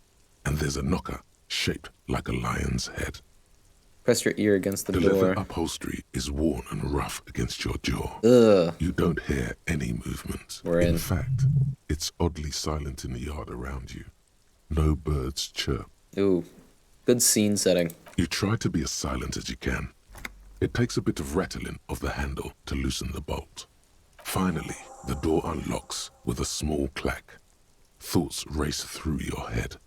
and there's a knocker shaped like a lion's head. Press your ear against the The door. leather upholstery is worn and rough against your jaw. Ugh. You don't hear any movement. We're in. In fact, it's oddly silent in the yard around you. No birds chirp. Ooh. Good scene setting. You try to be as silent as you can. It takes a bit of rattling of the handle to loosen the bolt. Finally, the door unlocks with a small clack. Thoughts race through your head.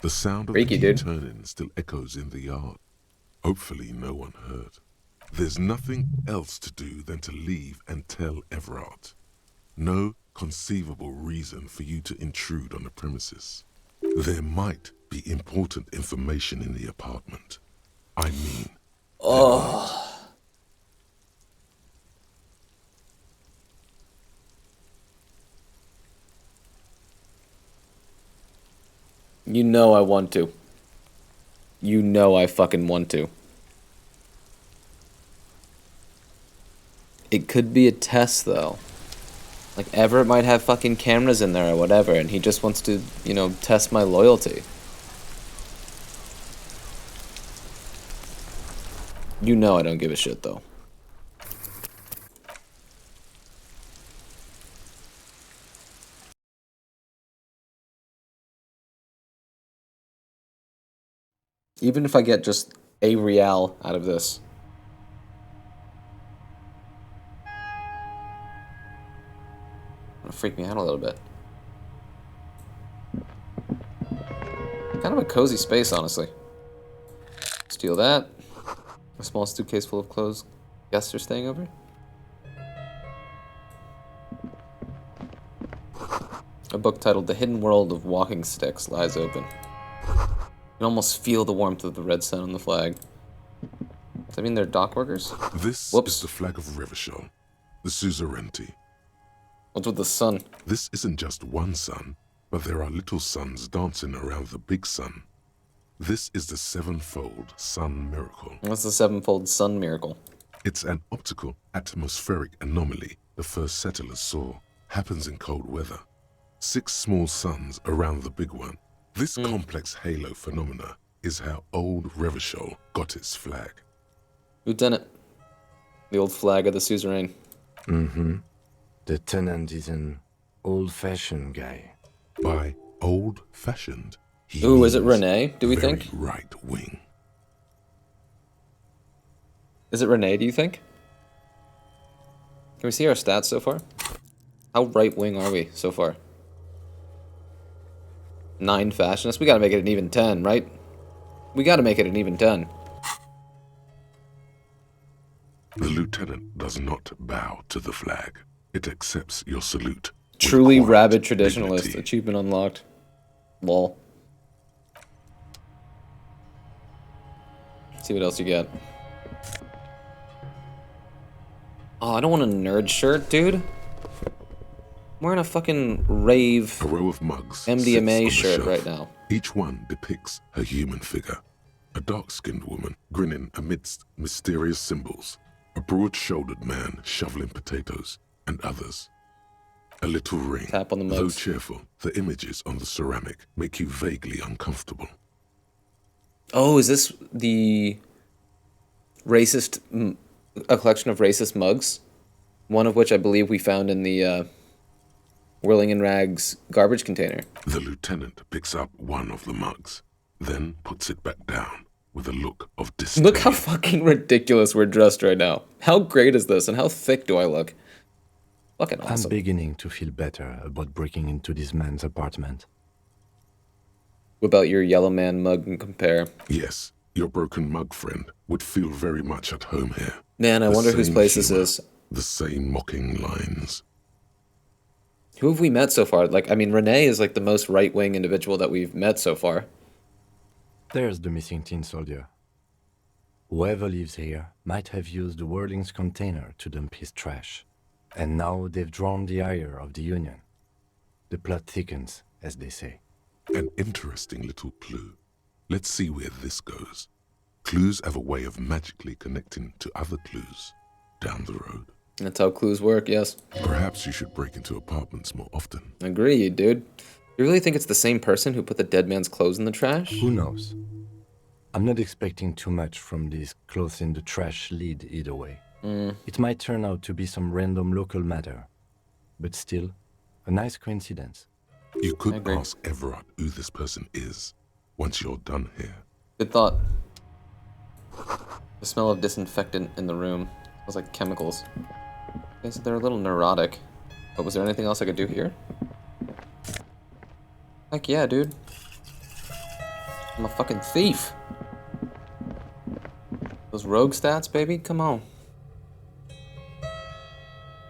The sound of Freaky, the key dude. turning still echoes in the yard. Hopefully no one heard. There's nothing else to do than to leave and tell Everard. No conceivable reason for you to intrude on the premises. There might be important information in the apartment. I mean... Oh. You know I want to. You know I fucking want to. It could be a test, though. Like, Everett might have fucking cameras in there or whatever, and he just wants to, you know, test my loyalty. You know I don't give a shit, though. Even if I get just a real out of this. It'll freak me out a little bit. Kind of a cozy space, honestly. Steal that. A small suitcase full of clothes guests are staying over. A book titled The Hidden World of Walking Sticks lies open. You can almost feel the warmth of the red sun on the flag. Does that mean they're dock workers? This Whoops. is the flag of Revachol, the suzerainty. What's with the sun? This isn't just one sun, but there are little suns dancing around the big sun. This is the sevenfold sun miracle. What's the sevenfold sun miracle? It's an optical atmospheric anomaly the first settlers saw. Happens in cold weather. 6 small suns around the big one. This complex halo phenomena is how old Revachol got its flag. Lieutenant. The old flag of the suzerain. Mm-hmm. The tenant is an old-fashioned guy. By old-fashioned, he Ooh, is it means Renee, do we very think? right wing. Is it Renee, do you think? Can we see our stats so far? How right-wing are we so far? 9 fascionists? We gotta make it an even 10, right? We gotta make it an even 10. The lieutenant does not bow to the flag. It accepts your salute. Truly rabid traditionalist. Dignity. Achievement unlocked. Lol. Let's see what else you got. Oh, I don't want a nerd shirt, dude. I'm wearing a fucking rave a row of mugs MDMA shirt right now. Each one depicts a human figure. A dark-skinned woman grinning amidst mysterious symbols. A broad-shouldered man shoveling potatoes, and others. A little ring. Tap on the mugs. Though cheerful, the images on the ceramic make you vaguely uncomfortable. Oh, is this the racist... a collection of racist mugs? One of which I believe we found in the Whirling in Rags garbage container. The lieutenant picks up one of the mugs, then puts it back down with a look of disdain. Look how fucking ridiculous we're dressed right now. How great is this, and how thick do I look? Fucking awesome. I'm beginning to feel better about breaking into this man's apartment. What about your yellow man mug and compare? Yes, your broken mug friend would feel very much at home here. Man, I wonder whose place this is. The same mocking lines. Who have we met so far? Like, I mean, Renee is like the most right-wing individual that we've met so far. There's the missing tin soldier. Whoever lives here might have used the Whirling's container to dump his trash. And now they've drawn the ire of the Union. The plot thickens, as they say. An interesting little clue. Let's see where this goes. Clues have a way of magically connecting to other clues down the road. That's how clues work, yes. Perhaps you should break into apartments more often. Agreed, dude. You really think it's the same person who put the dead man's clothes in the trash? Who knows? I'm not expecting too much from this clothes in the trash lead either way. It might turn out to be some random local matter, but still, a nice coincidence. You could ask Everard who this person is once you're done here. Good thought. The smell of disinfectant in the room smells like chemicals. Okay, so they're a little neurotic. But was there anything else I could do here? Heck yeah, dude. I'm a fucking thief. Those rogue stats, baby? Come on.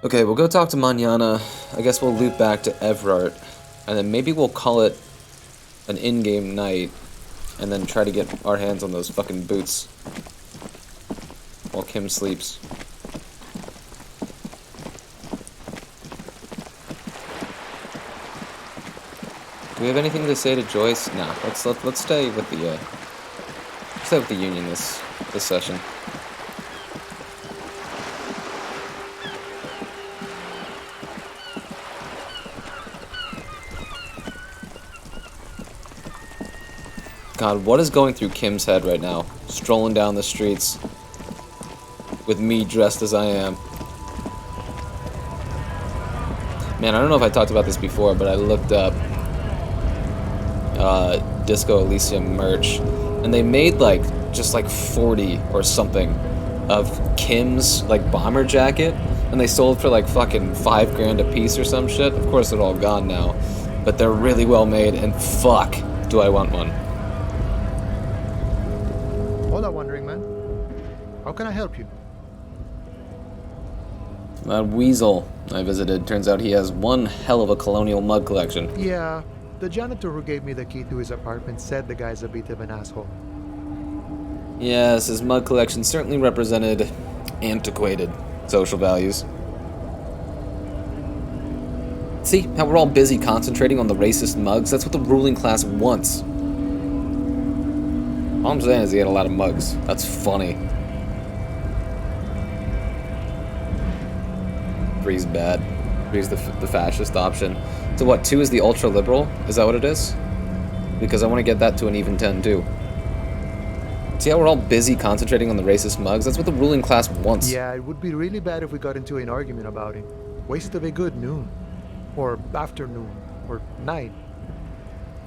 Okay, we'll go talk to Manana. I guess we'll loop back to Everard. And then maybe we'll call it an in-game night. And then try to get our hands on those fucking boots. While Kim sleeps. Do we have anything to say to Joyce? Nah, let's stay with the Union this session. God, what is going through Kim's head right now? Strolling down the streets with me dressed as I am. Man, I don't know if I talked about this before, but I looked up Disco Elysium merch, and they made just 40 or something of Kim's bomber jacket, and they sold for fucking $5,000 a piece or some shit. Of course they're all gone now, but they're really well made, and fuck, do I want one. Hola, Wandering Man. How can I help you? That weasel I visited, turns out he has one hell of a colonial mug collection. Yeah, the janitor who gave me the key to his apartment said the guy's a bit of an asshole. Yes, his mug collection certainly represented antiquated social values. See how we're all busy concentrating on the racist mugs? That's what the ruling class wants. All I'm saying is he had a lot of mugs. That's funny. Three's bad. Three's the fascist option. So what, 2 is the ultra-liberal? Is that what it is? Because I want to get that to an even 10, too. See how we're all busy concentrating on the racist mugs? That's what the ruling class wants. Yeah, it would be really bad if we got into an argument about it. Waste of a good noon. Or afternoon. Or night.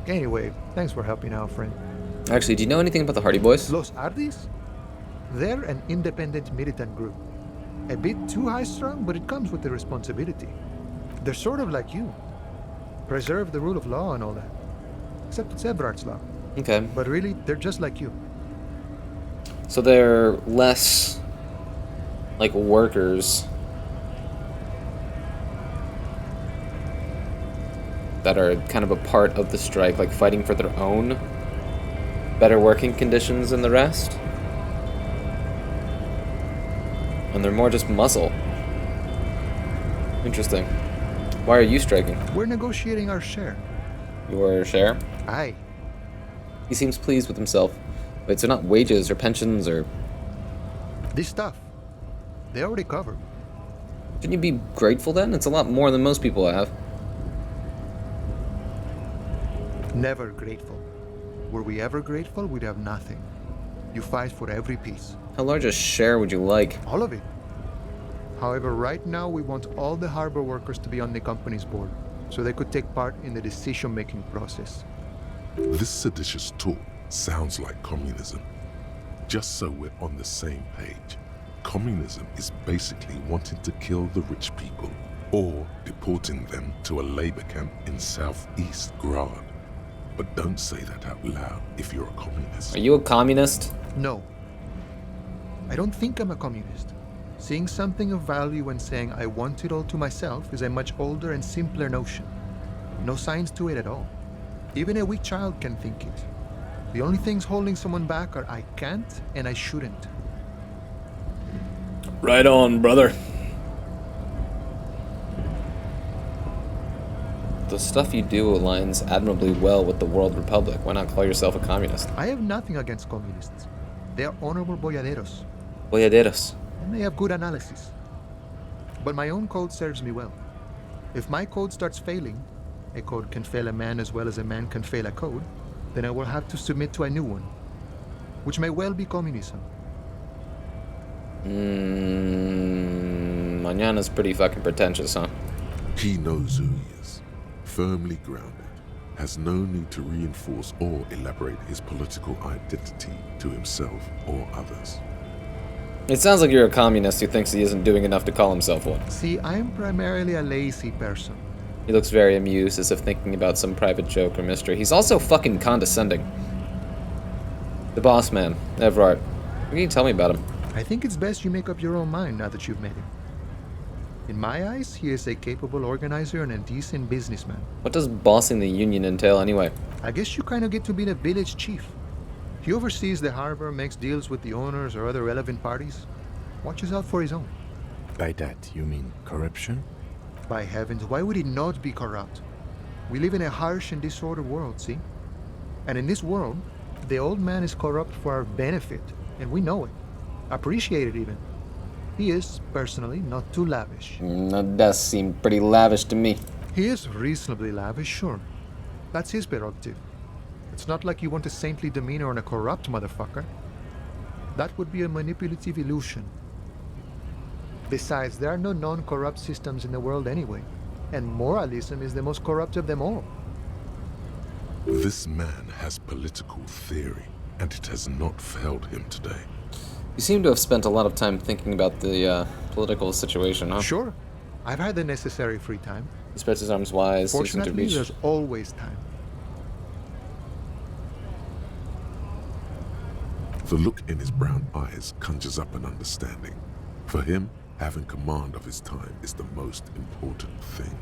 Anyway, thanks for helping out, friend. Actually, do you know anything about the Hardy Boys? Los Ardis? They're an independent militant group. A bit too high-strung, but it comes with the responsibility. They're sort of like you. Preserve the rule of law and all that. Except it's Everard's law. Okay. But really, they're just like you. So they're less like workers that are kind of a part of the strike, like fighting for their own better working conditions than the rest. And they're more just muscle. Interesting. Why are you striking? We're negotiating our share. Your share? Aye. He seems pleased with himself. Wait, so not wages or pensions or... This stuff. They already covered. Shouldn't you be grateful then? It's a lot more than most people have. Never grateful. Were we ever grateful, we'd have nothing. You fight for every piece. How large a share would you like? All of it. However, right now we want all the harbor workers to be on the company's board, so they could take part in the decision-making process. This seditious talk sounds like communism. Just so we're on the same page, communism is basically wanting to kill the rich people or deporting them to a labor camp in southeast Grad. But don't say that out loud if you're a communist. Are you a communist? No. I don't think I'm a communist. Seeing something of value and saying I want it all to myself is a much older and simpler notion. No science to it at all. Even a weak child can think it. The only things holding someone back are I can't and I shouldn't. Right on, brother. The stuff you do aligns admirably well with the World Republic. Why not call yourself a communist? I have nothing against communists. They are honorable boyaderos. Boyaderos. And they have good analysis. But my own code serves me well. If my code starts failing, a code can fail a man as well as a man can fail a code, then I will have to submit to a new one, which may well be communism. Mañana's pretty fucking pretentious, huh? He knows who he is, firmly grounded, has no need to reinforce or elaborate his political identity to himself or others. It sounds like you're a communist who thinks he isn't doing enough to call himself one. See, I'm primarily a lazy person. He looks very amused, as if thinking about some private joke or mystery. He's also fucking condescending. The boss man, Everard. What can you tell me about him? I think it's best you make up your own mind now that you've met him. In my eyes, he is a capable organizer and a decent businessman. What does bossing the union entail anyway? I guess you kind of get to be the village chief. He oversees the harbor, makes deals with the owners or other relevant parties, watches out for his own. By that, you mean corruption? By heavens, why would he not be corrupt? We live in a harsh and disordered world, see? And in this world, the old man is corrupt for our benefit, and we know it. Appreciate it even. He is, personally, not too lavish. That does seem pretty lavish to me. He is reasonably lavish, sure. That's his prerogative. It's not like you want a saintly demeanor on a corrupt motherfucker. That would be a manipulative illusion. Besides, there are no non-corrupt systems in the world anyway, and moralism is the most corrupt of them all. This man has political theory, and it has not failed him today. You seem to have spent a lot of time thinking about the political situation, huh? Sure. I've had the necessary free time. He spreads his arms wide, seeking to Fortunately, reach... there's always time. The look in his brown eyes conjures up an understanding. For him, having command of his time is the most important thing.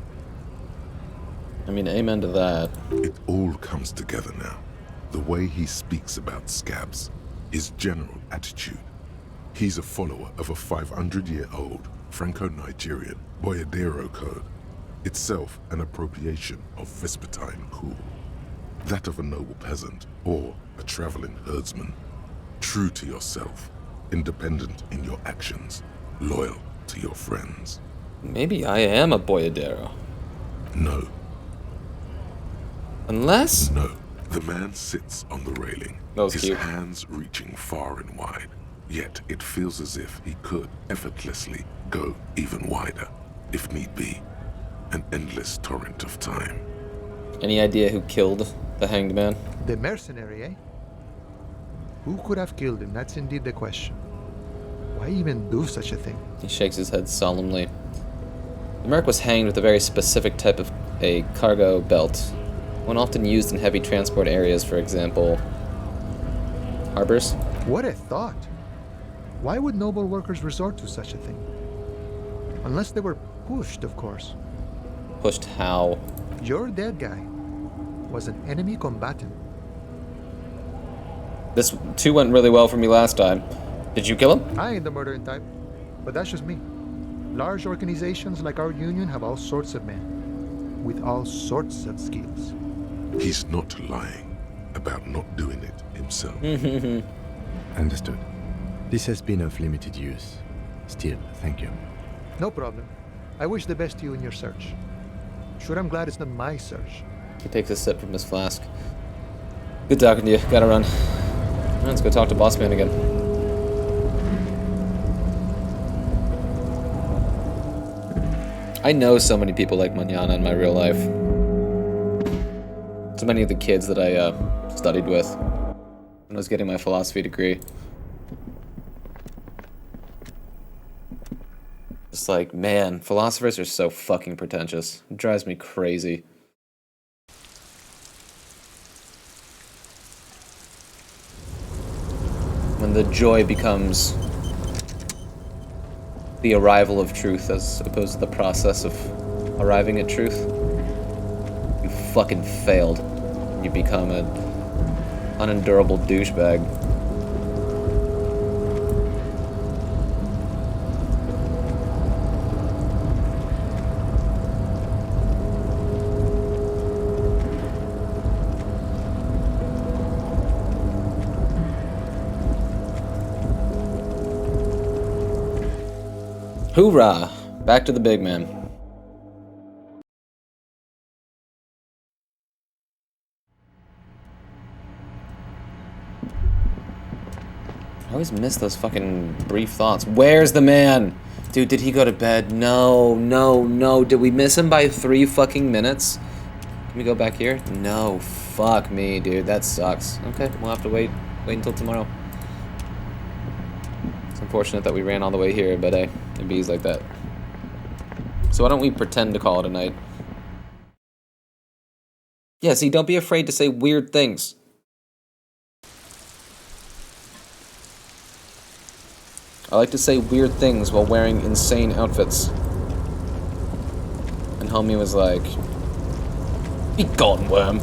I mean, amen to that. It all comes together now. The way he speaks about scabs, his general attitude. He's a follower of a 500-year-old Franco-Nigerian Boyadero code, itself an appropriation of Vespertine cool. That of a noble peasant or a traveling herdsman. True to yourself, independent in your actions, loyal to your friends. Maybe I am a boyadero. No, Unless? No, the man sits on the railing, his cute. hands reaching far and wide. Yet it feels as if he could effortlessly go even wider, if need be. An endless torrent of time. Any idea who killed the hanged man? The mercenary, eh? Who could have killed him? That's indeed the question. Why even do such a thing? He shakes his head solemnly. The merc was hanged with a very specific type of a cargo belt, one often used in heavy transport areas, for example, harbors. What a thought! Why would noble workers resort to such a thing? Unless they were pushed, of course. Pushed how? Your dead guy was an enemy combatant. This too went really well for me last time. Did you kill him? I ain't the murdering type, but that's just me. Large organizations like our union have all sorts of men, with all sorts of skills. He's not lying about not doing it himself. Understood. This has been of limited use. Still, thank you. No problem. I wish the best to you in your search. Sure, I'm glad it's not my search. He takes a sip from his flask. Good talking to you. Gotta run. Let's go talk to Boss Man again. I know so many people like Manana in my real life. So many of the kids that I studied with when I was getting my philosophy degree. Just like, man, philosophers are so fucking pretentious. It drives me crazy. When the joy becomes the arrival of truth as opposed to the process of arriving at truth, you fucking failed. You become an unendurable douchebag. Hoorah! Back to the big man. I always miss those fucking brief thoughts. Where's the man? Dude, did he go to bed? No, no, no. Did we miss him by 3 fucking minutes? Can we go back here? No. Fuck me, dude. That sucks. Okay, we'll have to wait until tomorrow. It's unfortunate that we ran all the way here, but hey, it bees like that. So why don't we pretend to call it a night? Yeah, see, don't be afraid to say weird things. I like to say weird things while wearing insane outfits. And homie was like, "Be gone, worm."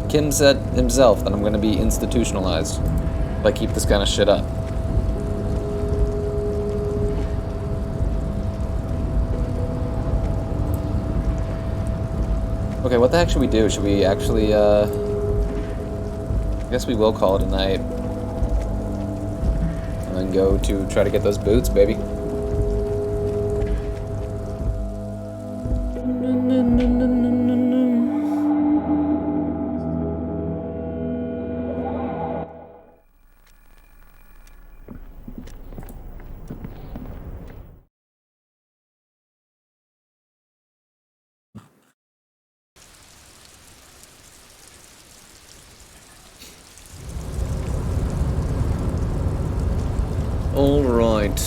Kim said himself that I'm gonna be institutionalized if I keep this kind of shit up. Okay, what the heck should we do? Should we actually, I guess we will call it a night. And then go to try to get those boots, baby. All right.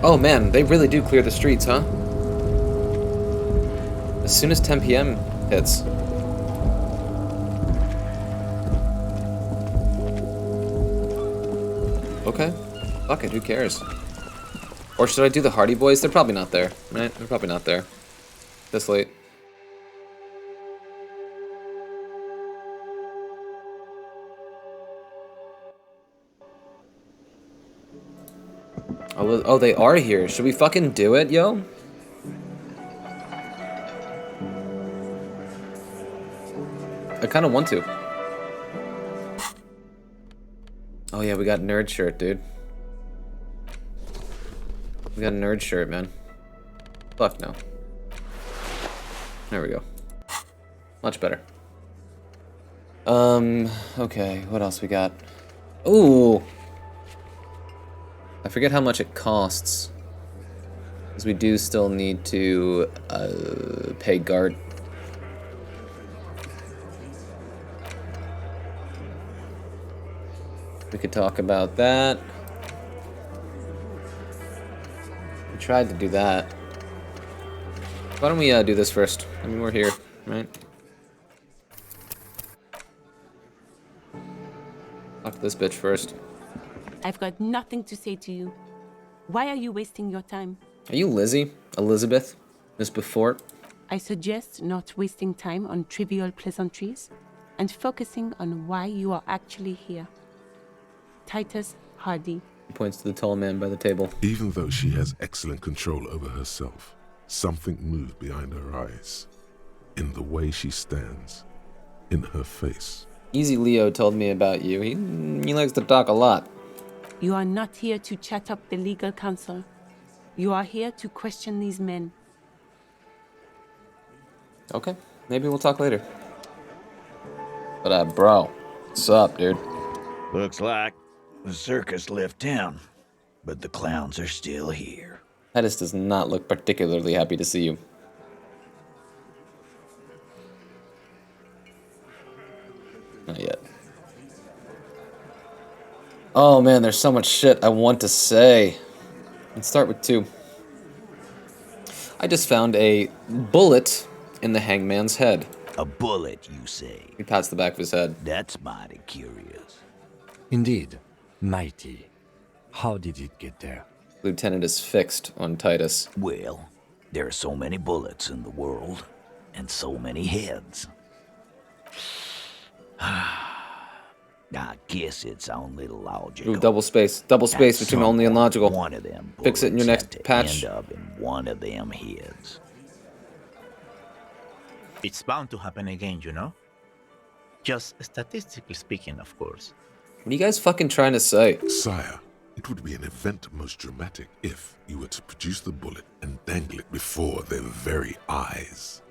Oh man, they really do clear the streets, huh? As soon as 10 p.m. hits. Okay. Fuck it, who cares? Or should I do the Hardy Boys? They're probably not there, right? They're probably not there. This late. Oh, they are here. Should we fucking do it, yo? I kind of want to. Oh yeah, we got nerd shirt, dude. We got a nerd shirt, man. Fuck no. There we go. Much better. Okay, what else we got? Ooh! I forget how much it costs. Because we do still need to, pay guard. We could talk about that. We tried to do that. Why don't we, do this first? I mean, we're here, right? Talk to this bitch first. I've got nothing to say to you. Why are you wasting your time? Are you Lizzie? Elizabeth? Miss Befort? I suggest not wasting time on trivial pleasantries and focusing on why you are actually here. Titus Hardy. He points to the tall man by the table. Even though she has excellent control over herself, something moved behind her eyes. In the way she stands. In her face. Easy Leo told me about you. He likes to talk a lot. You are not here to chat up the legal counsel. You are here to question these men. Okay, maybe we'll talk later. But bro, what's up, dude? Looks like the circus left town, but the clowns are still here. Titus does not look particularly happy to see you. Not yet. Oh man, there's so much shit I want to say. Let's start with 2. I just found a bullet in the hangman's head. A bullet, you say? He pats the back of his head. That's mighty curious. Indeed, mighty. How did it get there? Lieutenant is fixed on Titus. Well, there are so many bullets in the world, and so many heads. I guess it's only logical. Ooh, double space between only and logical. One of them fix it in your next patch. End up in one of them heads. It's bound to happen again, you know? Just statistically speaking, of course. What are you guys fucking trying to say? Sire, it would be an event most dramatic if you were to produce the bullet and dangle it before their very eyes.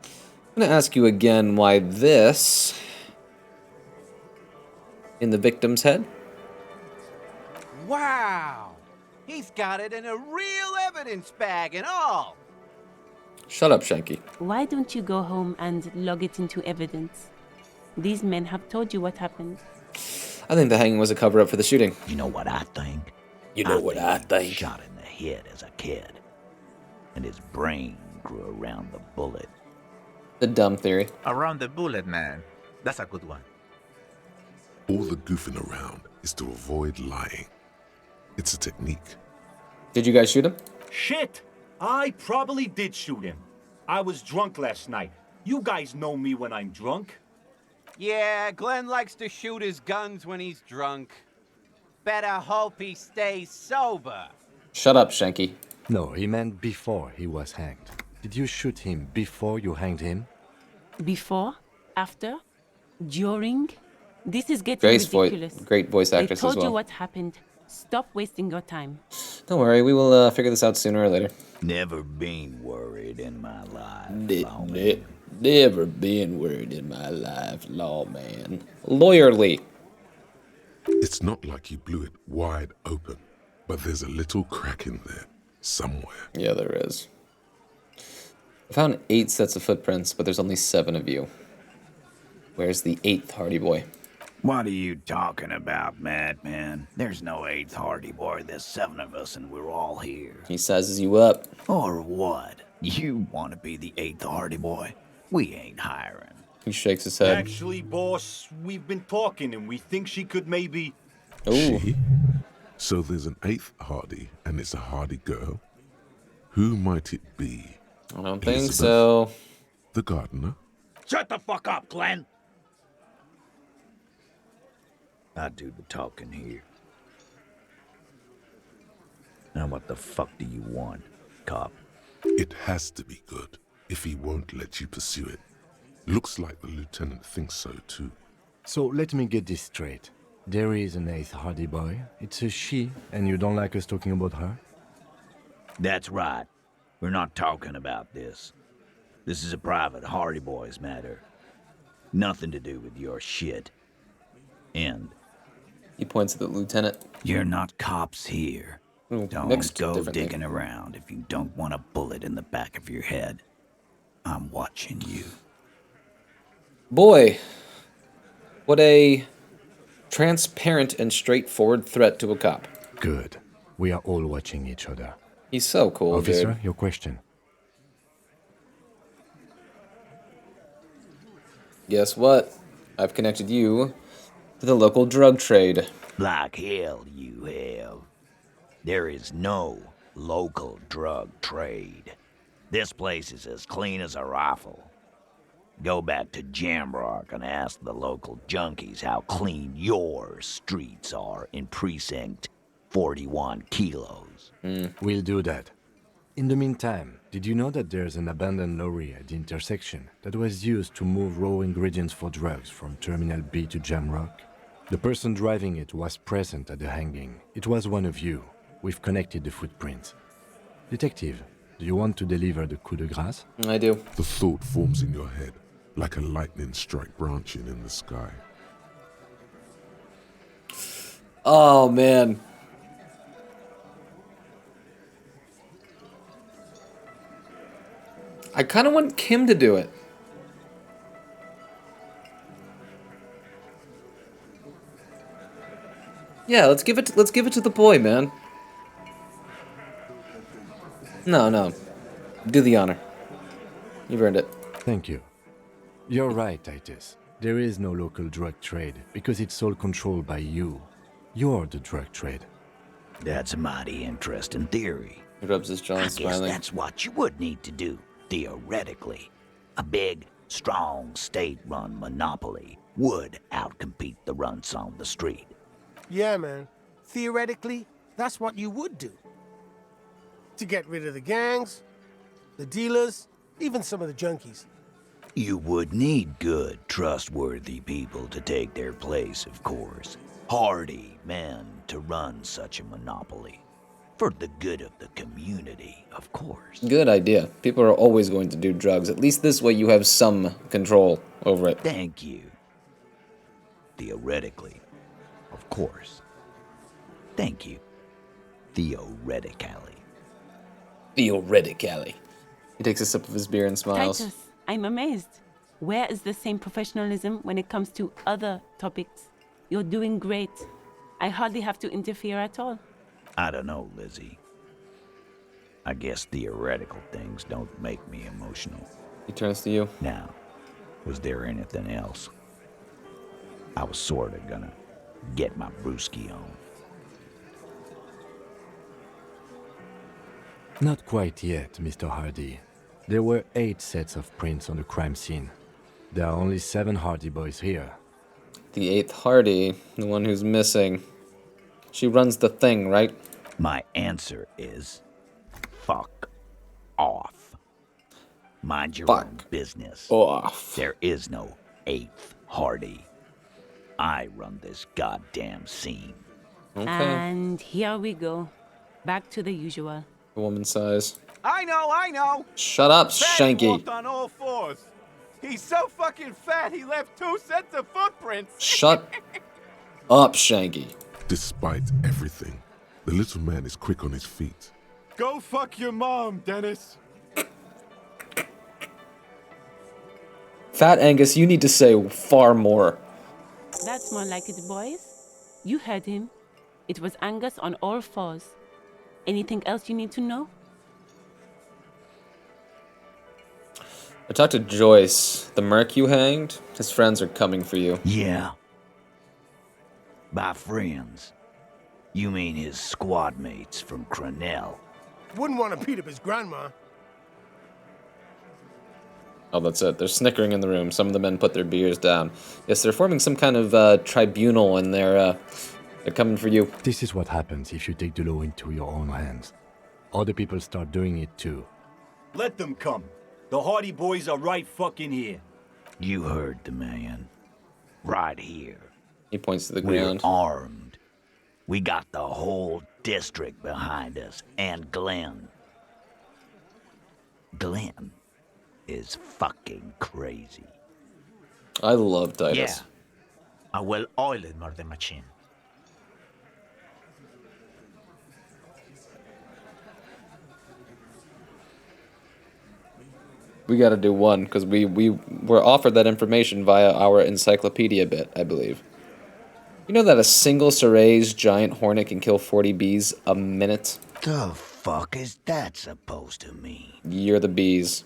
I'm gonna ask you again why this in the victim's head? Wow! He's got it in a real evidence bag and all! Shut up, Shanky. Why don't you go home and log it into evidence? These men have told you what happened. I think the hanging was a cover-up for the shooting. You know what I think? You know what I think? Shot in the head as a kid, and his brain grew around the bullet. The dumb theory. Around the bullet, man. That's a good one. All the goofing around is to avoid lying. It's a technique. Did you guys shoot him? Shit! I probably did shoot him. I was drunk last night. You guys know me when I'm drunk. Yeah, Glenn likes to shoot his guns when he's drunk. Better hope he stays sober. Shut up, Shanky. No, he meant before he was hanged. Did you shoot him before you hanged him? Before? After? During? This is getting ridiculous. Great voice actress as well. I told you what happened. Stop wasting your time. Don't worry, we will figure this out sooner or later. Never been worried in my life. Never been worried in my life, lawman. Lawyerly. It's not like you blew it wide open, but there's a little crack in there, somewhere. Yeah, there is. I found 8 sets of footprints, but there's only 7 of you. Where's the 8th Hardy Boy? What are you talking about, madman? There's no 8th Hardy Boy. There's 7 of us, and we're all here. He sizes you up. Or what? You want to be the 8th Hardy Boy? We ain't hiring. He shakes his head. Actually, boss, we've been talking, and we think she could maybe... Ooh. She? So there's an 8th Hardy, and it's a Hardy girl? Who might it be? I don't think so. The gardener? Shut the fuck up, Glenn! I do the talking here. Now what the fuck do you want, cop? It has to be good, if he won't let you pursue it. Looks like the lieutenant thinks so too. So let me get this straight. There is an 8th Hardy boy. It's a she, and you don't like us talking about her? That's right. We're not talking about this. This is a private Hardy Boys matter. Nothing to do with your shit. End. He points at the lieutenant. You're not cops here. Ooh, Don't go digging around if you don't want a bullet in the back of your head. I'm watching you. Boy, what a transparent and straightforward threat to a cop. Good. We are all watching each other. He's so cool, Officer, dude. your question. Guess what? I've connected you to the local drug trade. Like hell you have. There is no local drug trade. This place is as clean as a rifle. Go back to Jamrock and ask the local junkies how clean your streets are in Precinct 41 Kilos. We'll do that. In the meantime, did you know that there's an abandoned lorry at the intersection that was used to move raw ingredients for drugs from Terminal B to Jamrock? The person driving it was present at the hanging. It was one of you. We've connected the footprints. Detective, do you want to deliver the coup de grâce? I do. The thought forms in your head, like a lightning strike branching in the sky. Oh, man. I kind of want Kim to do it. Yeah, let's give it to the boy, man. No. Do the honor. You've earned it. Thank you. You're right, Titus. There is no local drug trade because it's all controlled by you. You're the drug trade. That's a mighty interesting theory. He rubs his jaw, I guess smiling. that's what you would need to do, theoretically. A big, strong, state-run monopoly would outcompete the runts on the street. Yeah, man. Theoretically, that's what you would do. To get rid of the gangs, the dealers, even some of the junkies. You would need good, trustworthy people to take their place, of course. Hardy men to run such a monopoly. For the good of the community, of course. Good idea. People are always going to do drugs. At least this way you have some control over it. Thank you. Theoretically, of course. Thank you. Theoretically. Theoretically. He takes a sip of his beer and smiles. Titus, I'm amazed. Where is the same professionalism when it comes to other topics? You're doing great. I hardly have to interfere at all. I don't know, Lizzie. I guess theoretical things don't make me emotional. He turns to you. Now, was there anything else? I was sorta gonna get my brewski on. Not quite yet, Mr. Hardy. There were 8 sets of prints on the crime scene. There are only 7 Hardy boys here. The 8th Hardy, the one who's missing. She runs the thing, right? My answer is fuck off. Mind your own business. Off. There is no 8th Hardy. I run this goddamn scene. Okay. And here we go. Back to the usual. A woman's size. I know. Shut up, Fatty Shanky. walked on all fours. He's so fucking fat he left 2 sets of footprints. Shut up, Shanky. Despite everything, the little man is quick on his feet. Go fuck your mom, Dennis. Fat Angus, you need to say far more. That's more like it, boys. You heard him. It was Angus on all fours. Anything else you need to know? I talked to Joyce. The merc you hanged, his friends are coming for you. Yeah. By friends, you mean his squad mates from Cronell. Wouldn't want to beat up his grandma. Oh, that's it. They're snickering in the room. Some of the men put their beers down. Yes, they're forming some kind of tribunal, and they're coming for you. This is what happens if you take the law into your own hands. Other people start doing it too. Let them come. The Hardy Boys are right fucking here. You heard the man. Right here. He points to the We're ground. armed. We got the whole district behind us, and Glenn. Glenn is fucking crazy. I love Titus. Yeah. A well-oiled murder machine. We got to do one because we were offered that information via our encyclopedia bit, I believe. You know that a single Seray's giant hornet can kill 40 bees a minute? The fuck is that supposed to mean? You're the bees.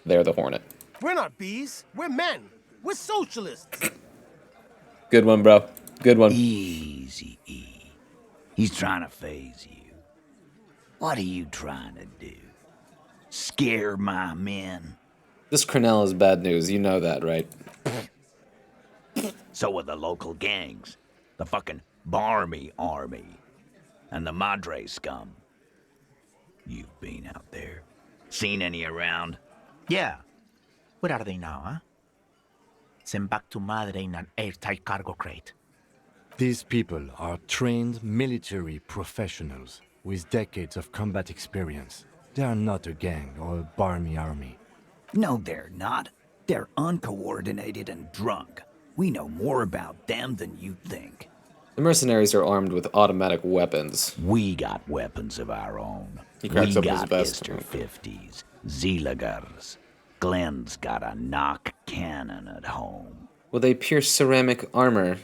They're the hornet. We're not bees. We're men. We're socialists. Good one, bro. Good one. Easy, E. He's trying to phase you. What are you trying to do? Scare my men? This Cornell is bad news. You know that, right? So are the local gangs. The fucking Barmy Army. And the Madre scum. You've been out there. Seen any around? Yeah. Where are they now, huh? Sent back to Madre in an airtight cargo crate. These people are trained military professionals with decades of combat experience. They are not a gang or a barmy army. No, they're not. They're uncoordinated and drunk. We know more about them than you think. The mercenaries are armed with automatic weapons. We got weapons of our own. He cracks We up his got vest. Ister 50s, Zeeligers. Glenn's got a knock cannon at home. Will they pierce ceramic armor?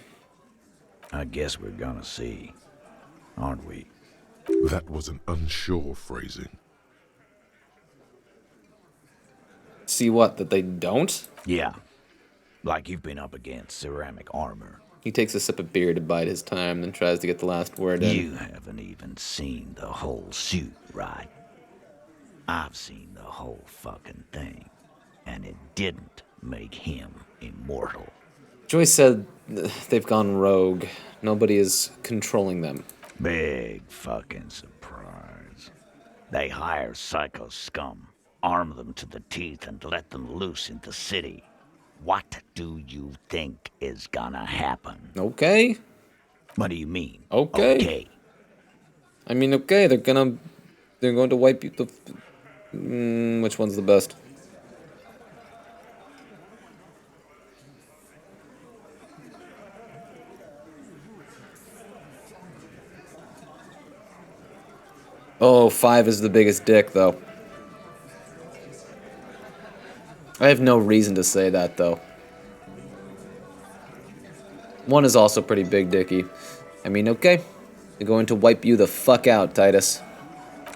I guess we're gonna see, aren't we? That was an unsure phrasing. See what? That they don't? Yeah. Like you've been up against ceramic armor. He takes a sip of beer to bide his time, then tries to get the last word in. You haven't even seen the whole suit, right? I've seen the whole fucking thing. And it didn't make him immortal. Joyce said they've gone rogue. Nobody is controlling them. Big fucking surprise. They hire psycho scum, arm them to the teeth, and let them loose in the city. What do you think is gonna happen? Okay. What do you mean? Okay. Okay. I mean, okay, they're going to wipe you the... which one's the best? Oh, 5 is the biggest dick, though. I have no reason to say that, though. 1 is also pretty big dicky. I mean, okay. They're going to wipe you the fuck out, Titus.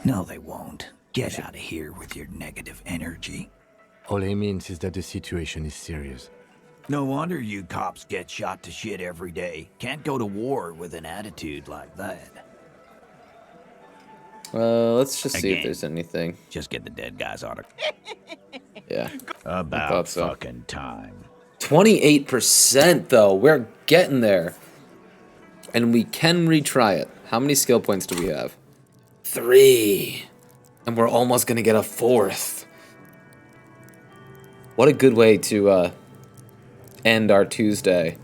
No, they won't. Get out of here with your negative energy. All he means is that the situation is serious. No wonder you cops get shot to shit every day. Can't go to war with an attitude like that. Let's just see if Again, there's anything. Just get the dead guy's autograph. Yeah. About so. fucking time. 28%, though. We're getting there. And we can retry it. How many skill points do we have? 3. And we're almost going to get a 4th. What a good way to end our Tuesday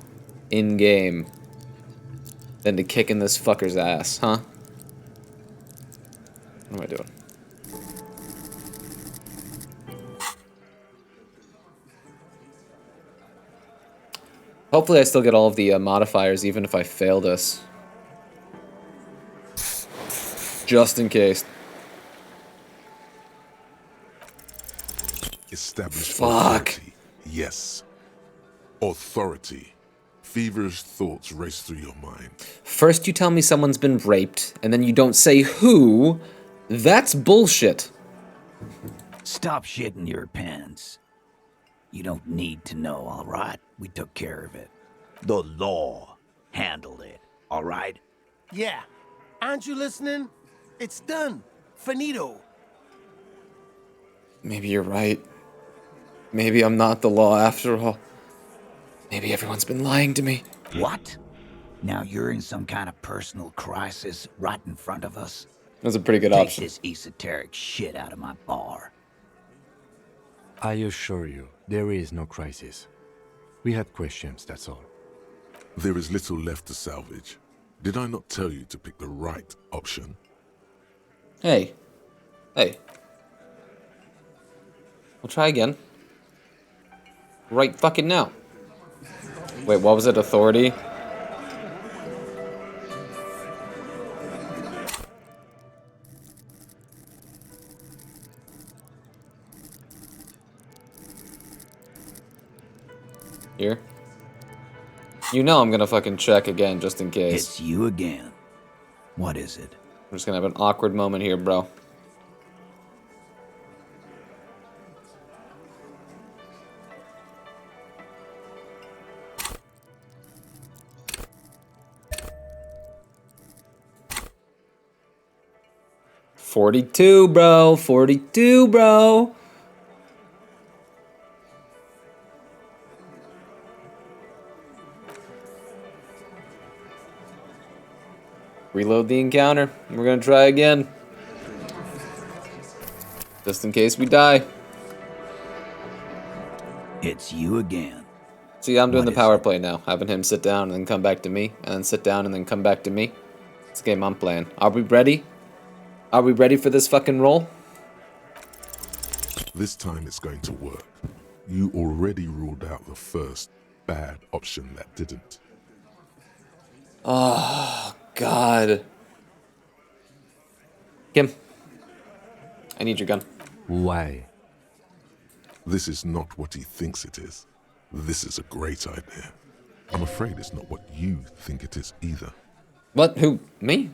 in-game than to kick in this fucker's ass, huh? What am I doing? Hopefully I still get all of the modifiers even if I fail this. Just in case. Establish Fuck. authority. Yes. Authority. Feverish thoughts race through your mind. First you tell me someone's been raped, and then you don't say who. That's bullshit. Stop shitting your pants. You don't need to know, all right? We took care of it. The law handled it, all right? Yeah. Aren't you listening? It's done. Finito. Maybe you're right. Maybe I'm not the law after all. Maybe everyone's been lying to me. What? Now you're in some kind of personal crisis right in front of us? That's a pretty good Take option. this esoteric shit out of my bar. I assure you, there is no crisis. We had questions, that's all. There is little left to salvage. Did I not tell you to pick the right option? Hey. Hey. We'll try again. Right fucking now. Wait, what was it? Authority? Here. You know I'm gonna fucking check again just in case. It's you again. What is it? I'm just gonna have an awkward moment here, bro. $42, bro. $42, bro. Reload the encounter. We're gonna try again. Just in case we die. It's you again. See, I'm doing the power play now. Having him sit down and then come back to me. And then sit down and then come back to me. It's a game I'm playing. Are we ready? Are we ready for this fucking roll? This time it's going to work. You already ruled out the first bad option that didn't. Oh, God. Kim. I need your gun. Why? This is not what he thinks it is. This is a great idea. I'm afraid it's not what you think it is either. What? Who? Me?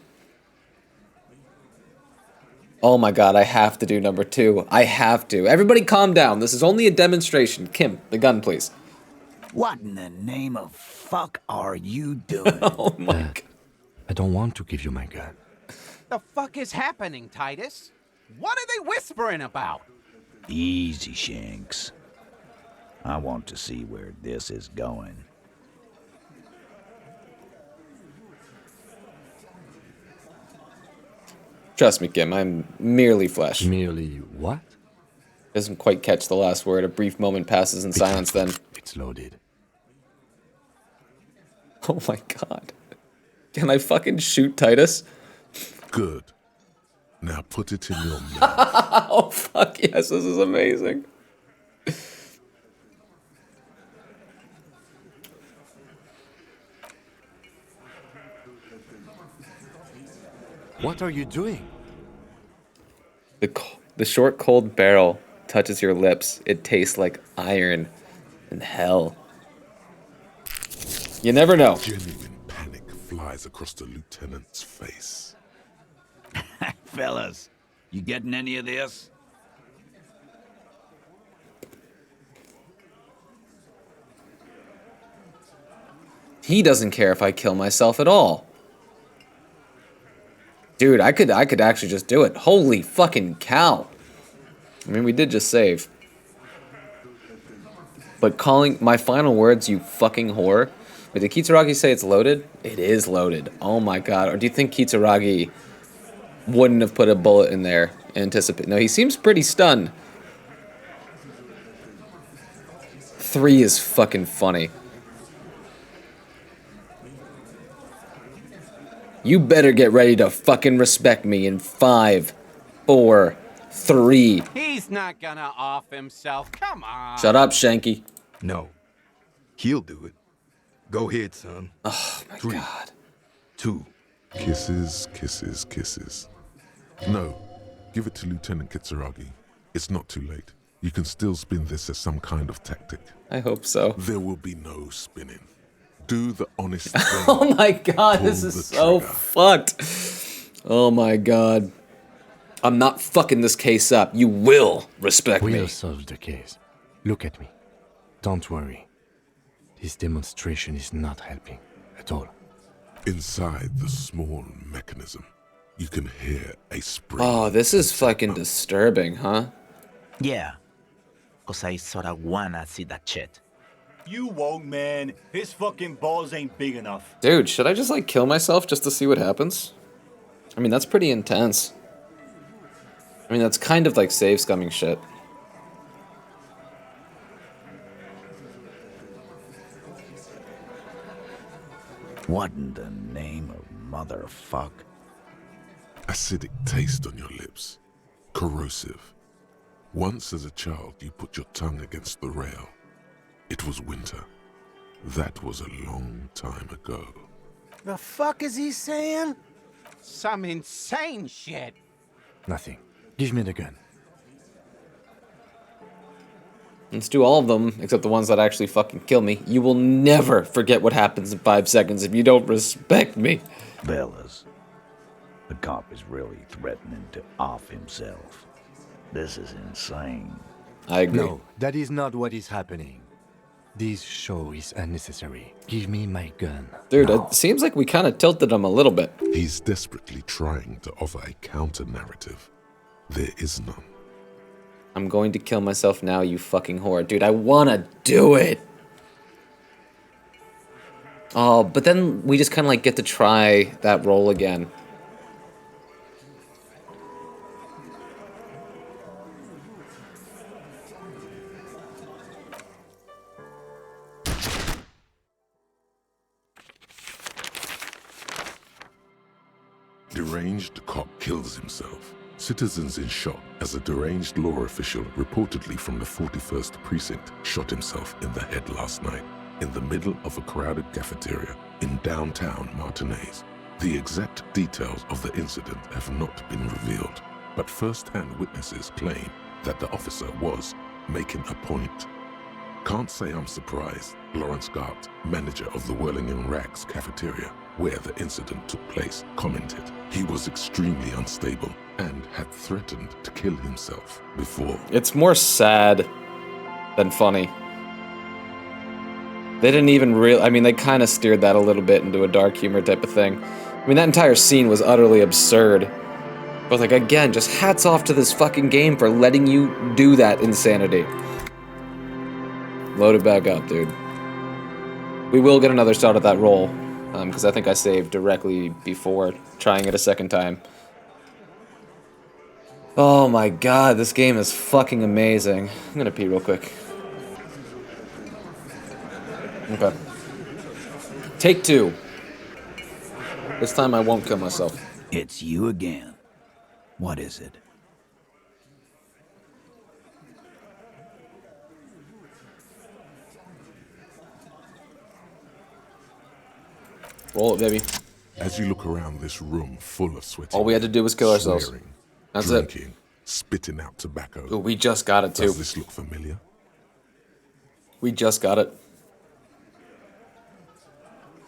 Oh my God, I have to do number 2. I have to. Everybody calm down. This is only a demonstration. Kim, the gun, please. What in the name of fuck are you doing? Oh my God. I don't want to give you my gun. The fuck is happening, Titus? What are they whispering about? Easy, Shanks. I want to see where this is going. Trust me, Kim, I'm merely flesh. Merely what? Doesn't quite catch the last word. A brief moment passes in silence then. It's loaded. Oh my God. Can I fucking shoot Titus? Good. Now put it in your mouth. Oh fuck yes, this is amazing. What are you doing? The short, cold barrel touches your lips. It tastes like iron and hell. You never know. Genuine panic flies across the lieutenant's face. Fellas, you getting any of this? He doesn't care if I kill myself at all. Dude, I could actually just do it. Holy fucking cow. I mean, we did just save. But calling my final words, you fucking whore. Wait, did Kitsuragi say it's loaded? It is loaded. Oh my God. Or do you think Kitsuragi wouldn't have put a bullet in there? Anticipate. No, he seems pretty stunned. 3 is fucking funny. You better get ready to fucking respect me in 5, 4, 3. He's not gonna off himself. Come on. Shut up, Shanky. No. He'll do it. Go ahead, son. Oh my 3, God. 2. Kisses, kisses, kisses. No. Give it to Lieutenant Kitsuragi. It's not too late. You can still spin this as some kind of tactic. I hope so. There will be no spinning. Do the honest thing. Oh my God, Pull this the is so trigger. fucked. Oh my God. I'm not fucking this case up. You will respect me. We'll solve the case. Look at me. Don't worry. This demonstration is not helping at all. Inside the small mechanism, you can hear a spring. Oh, this is fucking disturbing, huh? Yeah. Cause I sorta wanna see that shit. You won't, man. His fucking balls ain't big enough. Dude, should I just like kill myself just to see what happens? I mean, that's pretty intense. I mean, that's kind of like save scumming shit. What in the name of motherfuck? Acidic taste on your lips. Corrosive. Once as a child, you put your tongue against the rail. It was winter. That was a long time ago. The fuck is he saying? Some insane shit. Nothing. Give me the gun. Let's do all of them, except the ones that actually fucking kill me. You will never forget what happens in 5 seconds if you don't respect me. Fellas, the cop is really threatening to off himself. This is insane. I agree. No, that is not what is happening. This show is unnecessary. Give me my gun. Dude, it seems like we kind of tilted him a little bit. He's desperately trying to offer a counter-narrative. There is none. I'm going to kill myself now, you fucking whore. Dude, I wanna do it! Oh, but then we just kind of like get to try that role again. Deranged cop kills himself. Citizens in shock as a deranged law official reportedly from the 41st precinct shot himself in the head last night in the middle of a crowded cafeteria in downtown Martinez. The exact details of the incident have not been revealed, but first-hand witnesses claim that the officer was making a point. Can't say I'm surprised, Lawrence Gart, manager of the Whirling in Rags cafeteria, where the incident took place, commented he was extremely unstable and had threatened to kill himself before. It's more sad than funny. They didn't even I mean, they kind of steered that a little bit into a dark humor type of thing. I mean, that entire scene was utterly absurd. But like, again, just hats off to this fucking game for letting you do that insanity. Load it back up, dude. We will get another shot at that roll, because I think I saved directly before trying it a second time. Oh my god, this game is fucking amazing. I'm gonna pee real quick. Okay. Take 2. This time I won't kill myself. It's you again. What is it? Roll it, baby. As you look around this room full of sweating, all we had to do was kill ourselves. swearing, That's drinking, it. Spitting out tobacco. Ooh, we just got it too. Does this look familiar? We just got it.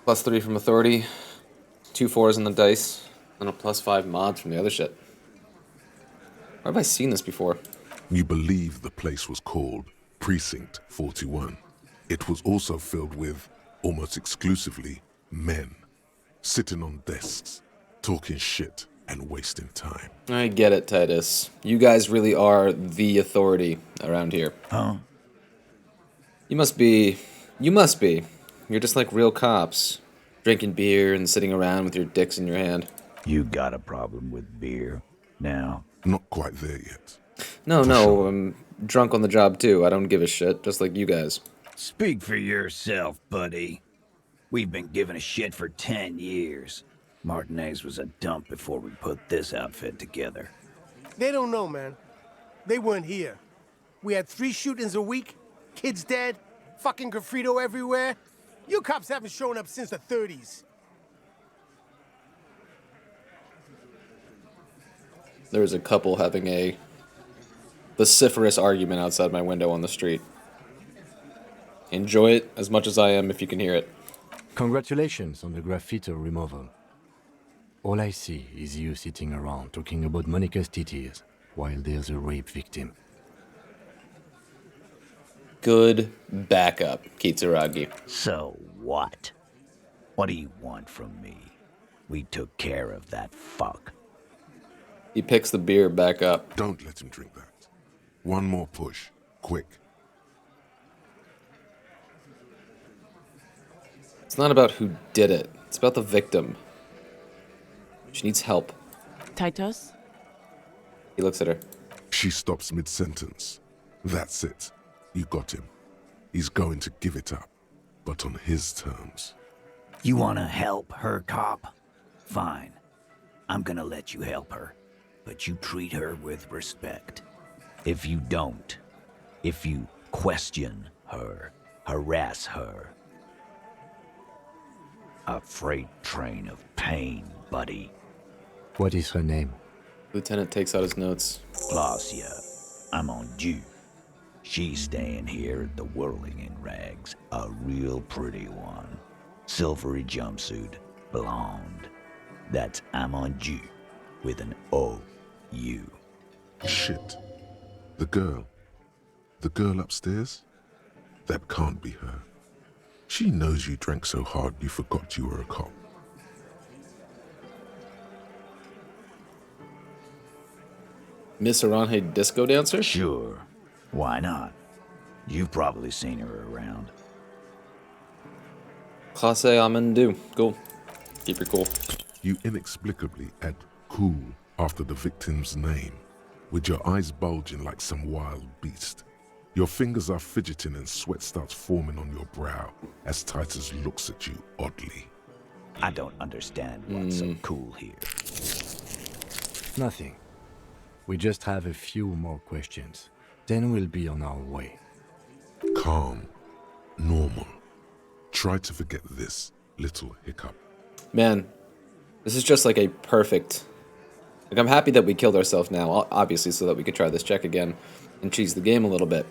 +3 from authority, 2 4s in the dice, and a +5 mods from the other shit. Where have I seen this before? You believe the place was called Precinct 41. It was also filled with, almost exclusively, men. Sitting on desks, talking shit, and wasting time. I get it, Titus. You guys really are the authority around here. Huh? You must be. You're just like real cops. Drinking beer and sitting around with your dicks in your hand. You got a problem with beer now? Not quite there yet. No, I'm drunk on the job too. I don't give a shit, just like you guys. Speak for yourself, buddy. We've been giving a shit for 10 years. Martinez was a dump before we put this outfit together. They don't know, man. They weren't here. We had 3 shootings a week, kids dead, fucking graffito everywhere. You cops haven't shown up since the 30s. There was a couple having a vociferous argument outside my window on the street. Enjoy it as much as I am if you can hear it. Congratulations on the graffiti removal. All I see is you sitting around talking about Monica's titties while there's a rape victim. Good backup, Kitsuragi. So what? What do you want from me? We took care of that fuck. He picks the beer back up. Don't let him drink that. One more push. Quick. It's not about who did it. It's about the victim. She needs help. Titus? He looks at her. She stops mid-sentence. That's it. You got him. He's going to give it up, but on his terms. You wanna help her, cop? Fine. I'm gonna let you help her. But you treat her with respect. If you don't, if you question her, harass her, a freight train of pain, buddy. What is her name? Lieutenant takes out his notes. Glacia, I'm on due. She's staying here at the Whirling in Rags, a real pretty one. Silvery jumpsuit, blonde. That's I'm on due with an O-U. Shit. The girl. The girl upstairs? That can't be her. She knows you drank so hard you forgot you were a cop. Miss Aranhe disco dancer? Sure. Why not? You've probably seen her around. Classe Amendu. Cool. Keep her cool. You inexplicably add cool after the victim's name, with your eyes bulging like some wild beast. Your fingers are fidgeting and sweat starts forming on your brow as Titus looks at you oddly. I don't understand what's so cool here. Nothing. We just have a few more questions. Then we'll be on our way. Calm. Normal. Try to forget this little hiccup. Man, this is just like a perfect... Like, I'm happy that we killed ourselves now, obviously, so that we could try this check again and cheese the game a little bit.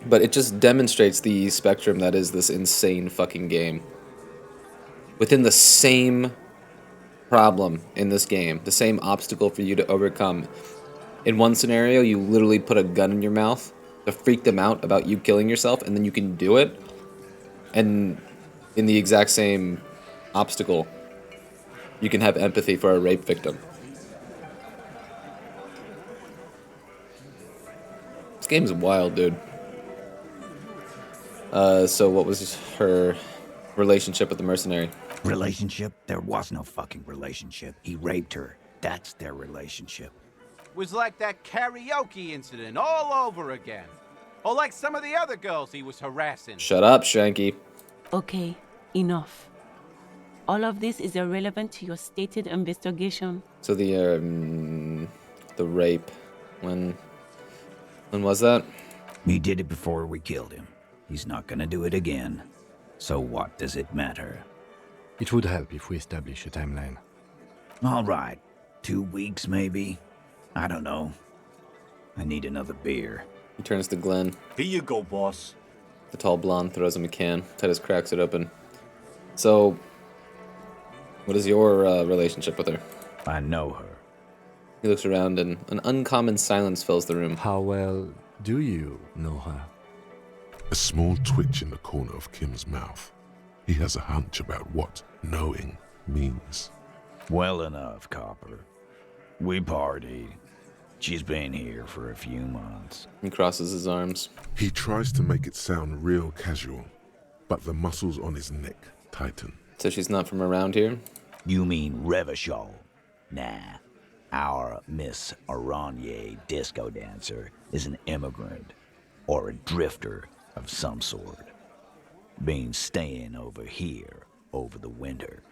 But it just demonstrates the spectrum that is this insane fucking game. Within the same problem in this game, the same obstacle for you to overcome. In one scenario, you literally put a gun in your mouth to freak them out about you killing yourself, and then you can do it. And in the exact same obstacle, you can have empathy for a rape victim. This game's wild, dude. So what was her relationship with the mercenary? Relationship? There was no fucking relationship. He raped her. That's their relationship. Was like that karaoke incident all over again. Or like some of the other girls he was harassing. Shut up, Shanky. Okay, enough. All of this is irrelevant to your stated investigation. So the rape, when was that? He did it before we killed him. He's not gonna do it again. So what does it matter? It would help if we establish a timeline. All right. 2 weeks, maybe? I don't know. I need another beer. He turns to Glenn. Here you go, boss. The tall blonde throws him a can. Titus cracks it open. So, what is your relationship with her? I know her. He looks around and an uncommon silence fills the room. How well do you know her? A small twitch in the corner of Kim's mouth. He has a hunch about what knowing means. Well enough, Copper. We partied. She's been here for a few months. He crosses his arms. He tries to make it sound real casual, but the muscles on his neck tighten. So she's not from around here? You mean Revachol? Nah. Our Miss Aranye disco dancer is an immigrant or a drifter of some sort. Been staying over here over the winter.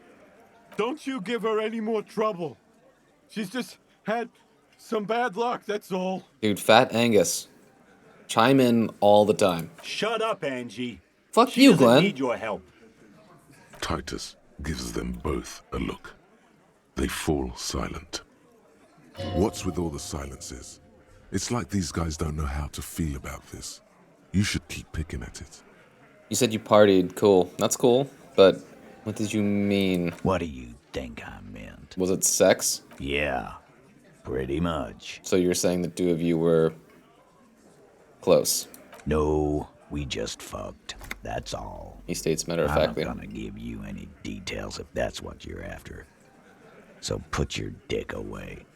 Don't you give her any more trouble. She's just had some bad luck, that's all. Dude, Fat Angus. Chime in all the time. Shut up, Angie. Fuck She you, doesn't Glenn. need your help. Titus gives them both a look. They fall silent. What's with all the silences? It's like these guys don't know how to feel about this. You should keep picking at it. You said you partied. Cool. That's cool. But what did you mean? What do you think I meant? Was it sex? Yeah, pretty much. So you're saying the two of you were close? No, we just fucked. That's all. He states matter-of-factly. I'm not gonna give you any details if that's what you're after. So put your dick away.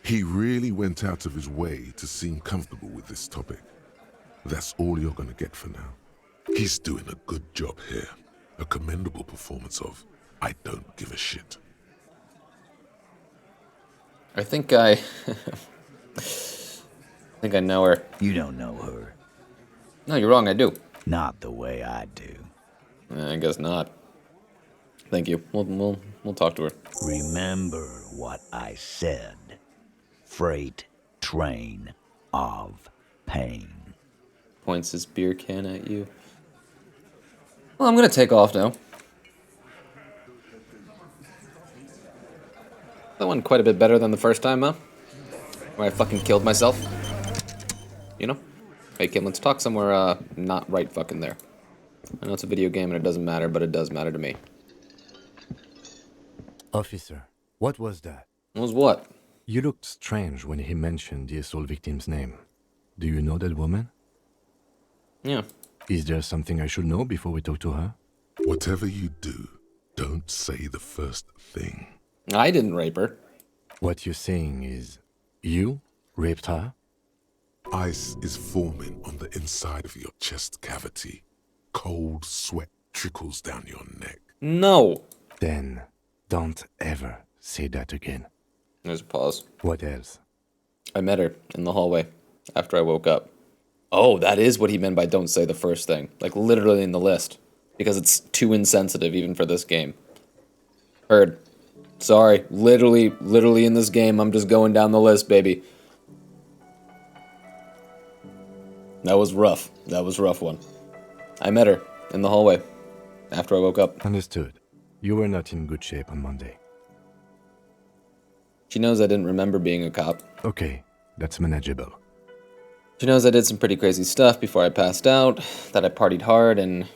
He really went out of his way to seem comfortable with this topic. That's all you're gonna get for now. He's doing a good job here. A commendable performance of I don't give a shit. I think I know her. You don't know her. No, you're wrong. I do. Not the way I do. I guess not. Thank you. We'll talk to her. Remember what I said. Freight train of pain. Points his beer can at you. Well, I'm gonna take off now. That went quite a bit better than the first time, huh? Where I fucking killed myself. You know? Hey, kid, let's talk somewhere, not right fucking there. I know it's a video game and it doesn't matter, but it does matter to me. Officer, what was that? Was what? You looked strange when he mentioned the assault victim's name. Do you know that woman? Yeah. Is there something I should know before we talk to her? Whatever you do, don't say the first thing. I didn't rape her. What you're saying is, you raped her? Ice is forming on the inside of your chest cavity. Cold sweat trickles down your neck. No. Then, don't ever say that again. There's a pause. What else? I met her in the hallway after I woke up. Oh, that is what he meant by don't say the first thing. Like, literally in the list. Because it's too insensitive even for this game. Heard. Sorry. Literally in this game, I'm just going down the list, baby. That was rough. That was a rough one. I met her in the hallway after I woke up. Understood. You were not in good shape on Monday. She knows I didn't remember being a cop. Okay, that's manageable. She knows I did some pretty crazy stuff before I passed out, that I partied hard, and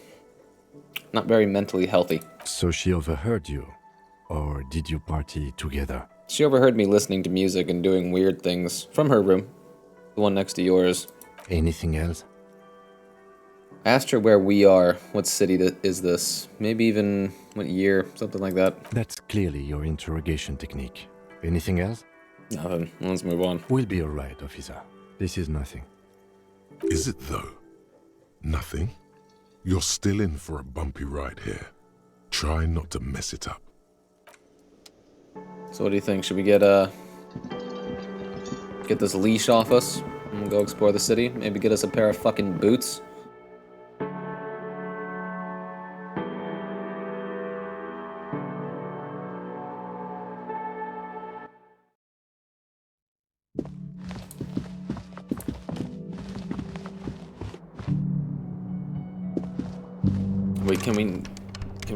not very mentally healthy. So she overheard you? Or did you party together? She overheard me listening to music and doing weird things from her room, the one next to yours. Anything else? I asked her where we are, what city is this, maybe even what year, something like that. That's clearly your interrogation technique. Anything else? Nothing. Let's move on. We'll be alright, officer. This is nothing. Is it though? Nothing? You're still in for a bumpy ride here. Try not to mess it up. So what do you think? Should we get this leash off us and go explore the city? Maybe get us a pair of fucking boots? Wait, can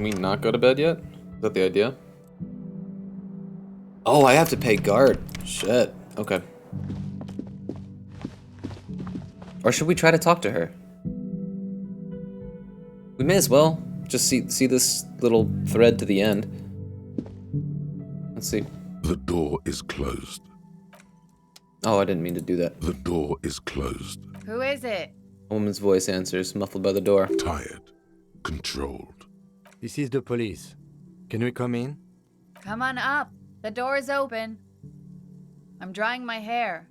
we not go to bed yet? Is that the idea? Oh, I have to pay guard. Shit. Okay. Or should we try to talk to her? We may as well. Just see this little thread to the end. Let's see. The door is closed. Oh, I didn't mean to do that. The door is closed. Who is it? A woman's voice answers, muffled by the door. Tired. Controlled. This is the police. Can we come in? Come on up. The door is open. I'm drying my hair.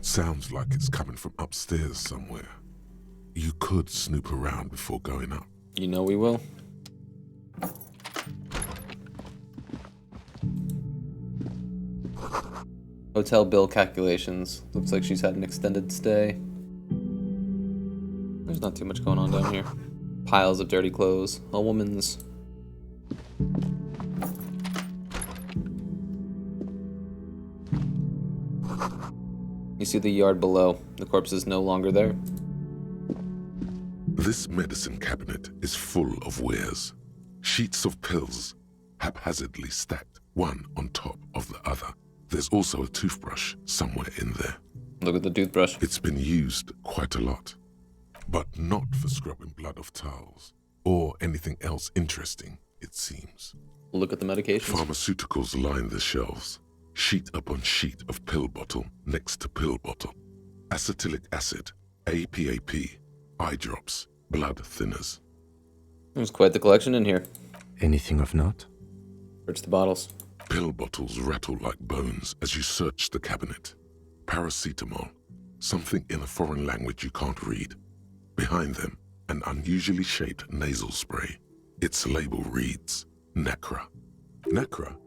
Sounds like it's coming from upstairs somewhere. You could snoop around before going up. You know we will. Hotel bill calculations. Looks like she's had an extended stay. There's not too much going on down here. Piles of dirty clothes. A woman's. You see the yard below. The corpse is no longer there. This medicine cabinet is full of wares. Sheets of pills, haphazardly stacked, one on top of the other. There's also a toothbrush somewhere in there. Look at the toothbrush. It's been used quite a lot, but not for scrubbing blood off towels or anything else interesting, it seems. Look at the medications. Pharmaceuticals line the shelves. Sheet upon sheet of pill bottle next to pill bottle. Acetylic acid, APAP, eye drops, blood thinners. There's quite the collection in here. Anything of note? Search the bottles. Pill bottles rattle like bones as you search the cabinet. Paracetamol, something in a foreign language you can't read. Behind them, an unusually shaped nasal spray. Its label reads, Nacra. Nacra?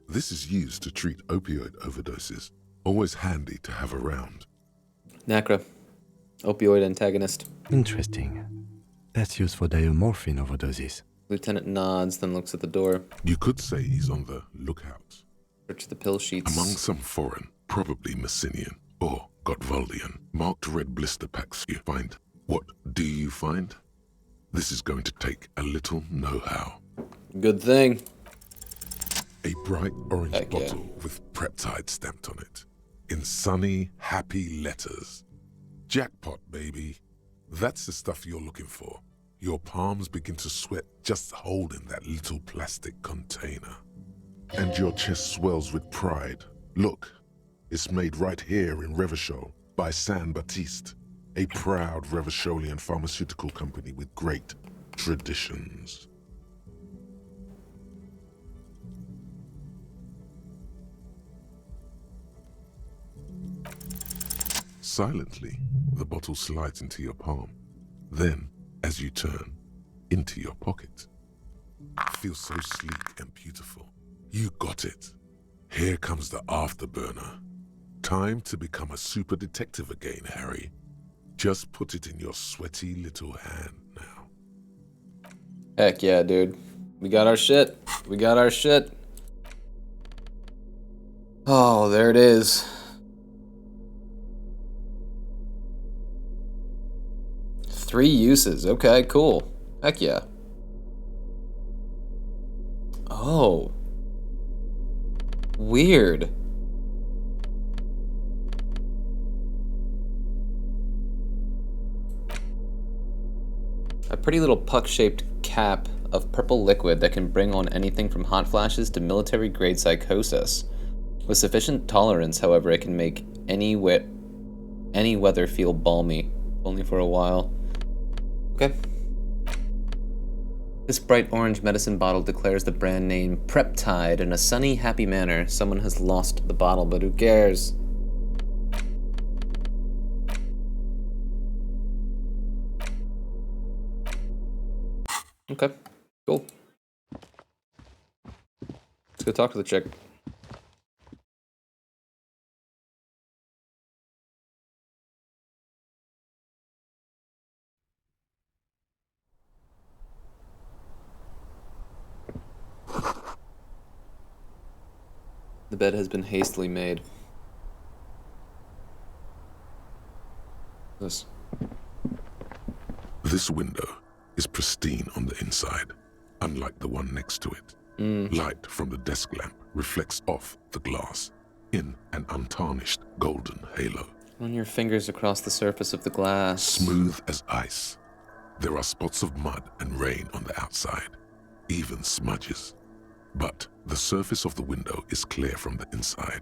This is used to treat opioid overdoses. Always handy to have around. Nacra. Opioid antagonist. Interesting. That's used for diamorphine overdoses. Lieutenant nods, then looks at the door. You could say he's on the lookout. Search the pill sheets. Among some foreign, probably Messinian or Gotvaldian, marked red blister packs you find. What do you find? This is going to take a little know-how. Good thing. A bright orange bottle with Preptide stamped on it. In sunny, happy letters. Jackpot, baby. That's the stuff you're looking for. Your palms begin to sweat just holding that little plastic container. And your chest swells with pride. Look, it's made right here in Revachol by San Baptiste, a proud Revacholian pharmaceutical company with great traditions. Silently, the bottle slides into your palm. Then, as you turn, into your pocket. It feels so sleek and beautiful. You got it. Here comes the afterburner. Time to become a super detective again, Harry. Just put it in your sweaty little hand now. Heck yeah, dude. We got our shit. We got our shit. Oh, there it is. 3 uses. Okay, cool. Heck yeah. Oh. Weird. A pretty little puck-shaped cap of purple liquid that can bring on anything from hot flashes to military-grade psychosis. With sufficient tolerance, however, it can make any weather feel balmy, only for a while. Okay. This bright orange medicine bottle declares the brand name Preptide in a sunny, happy manner. Someone has lost the bottle, but who cares? Okay, cool. Let's go talk to the chick. The bed has been hastily made. This window is pristine on the inside, unlike the one next to it. Light from the desk lamp reflects off the glass in an untarnished golden halo. Run your fingers across the surface of the glass. Smooth as ice. There are spots of mud and rain on the outside, even smudges. But the surface of the window is clear from the inside.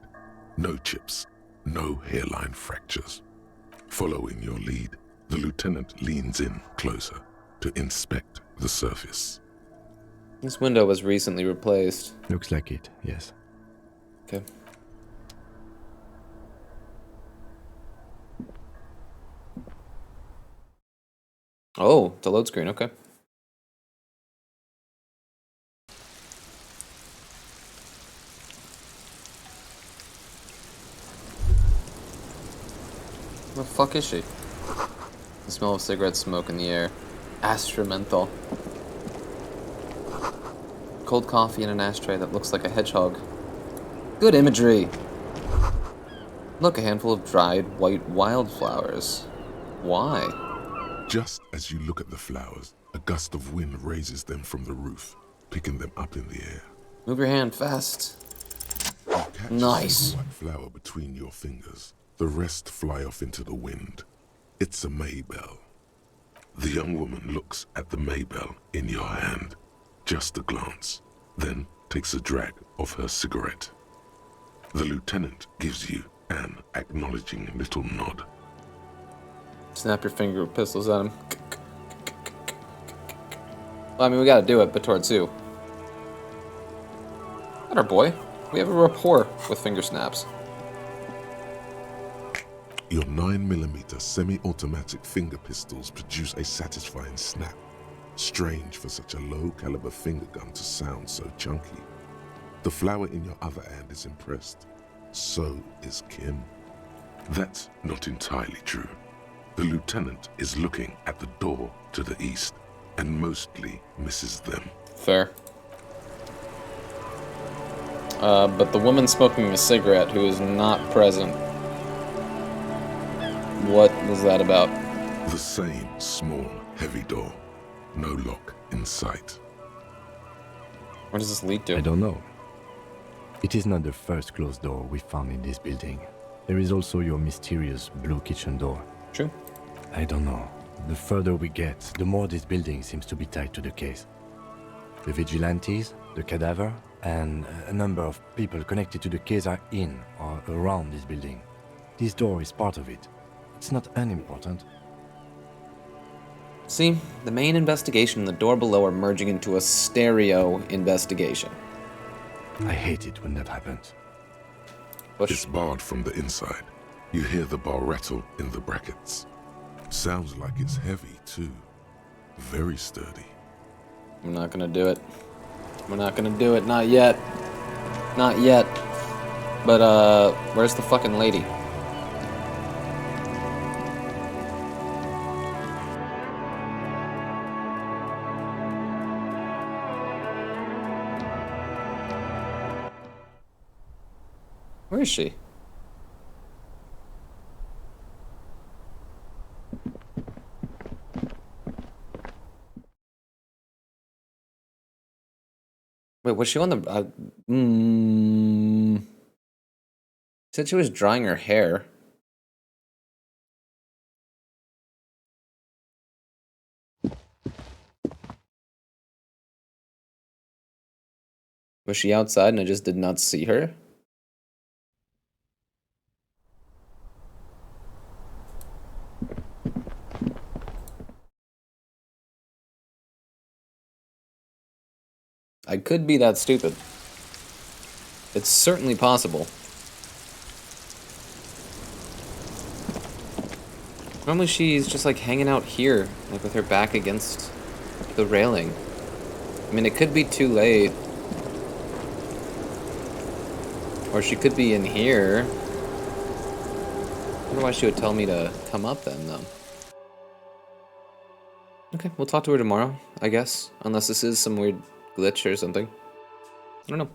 No chips, no hairline fractures. Following your lead, the lieutenant leans in closer to inspect the surface. This window was recently replaced. Looks like it, yes. Okay. Oh, the load screen, okay. Where the fuck is she? The smell of cigarette smoke in the air. Astra menthol. Cold coffee in an ashtray that looks like a hedgehog. Good imagery! Look, a handful of dried white wildflowers. Why? Just as you look at the flowers, a gust of wind raises them from the roof, picking them up in the air. Move your hand fast. You catch Nice. a white flower between your fingers. The rest fly off into the wind. It's a Maybell. The young woman looks at the Maybell in your hand. Just a glance, then takes a drag of her cigarette. The lieutenant gives you an acknowledging little nod. Snap your finger with pistols at him. Well, I mean, we gotta do it, but towards who? At our boy. We have a rapport with finger snaps. Your 9mm semi-automatic finger pistols produce a satisfying snap. Strange for such a low-caliber finger gun to sound so chunky. The flower in your other hand is impressed. So is Kim. That's not entirely true. The lieutenant is looking at the door to the east. and mostly misses them. Fair. But the woman smoking a cigarette who is not present. What was that about? The same small, heavy door. No lock in sight. Where does this lead to? I don't know. It is not the first closed door we found in this building. There is also your mysterious blue kitchen door. True. I don't know. The further we get, the more this building seems to be tied to the case. The vigilantes, the cadaver, and a number of people connected to the case are in or around this building. This door is part of it. It's not unimportant. See, the main investigation and the door below are merging into a stereo investigation. I hate it when that happens. It's barred from the inside. You hear the bar rattle in the brackets. Sounds like it's heavy, too. Very sturdy. I'm not gonna do it. We're not gonna do it. Not yet. Not yet. But, where's the fucking lady? Where is she? Wait, was she on the... Said she was drying her hair. Was she outside and I just did not see her? I could be that stupid. It's certainly possible. Normally she's just like hanging out here, like with her back against the railing. I mean, it could be too late. Or she could be in here. I wonder why she would tell me to come up then, though. Okay, we'll talk to her tomorrow, I guess. Unless this is some weird glitch or something. I don't know.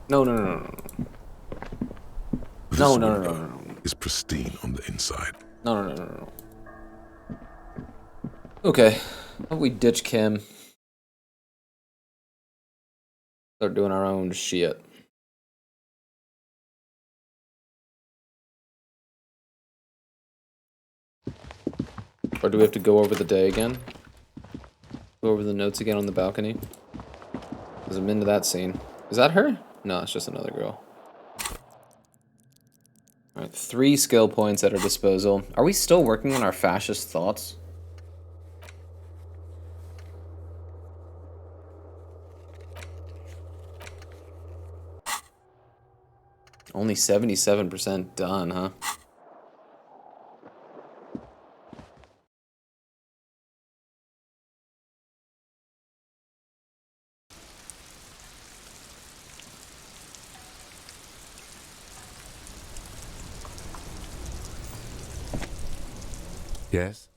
No. No. Is pristine on the inside. No. Okay. How about we ditch Kim? Start doing our own shit. Or do we have to go over the day again? Go over the notes again on the balcony? Because I'm into that scene. Is that her? No, it's just another girl. Alright, 3 skill points at our disposal. Are we still working on our fascist thoughts? Only 77% done, huh? Yes?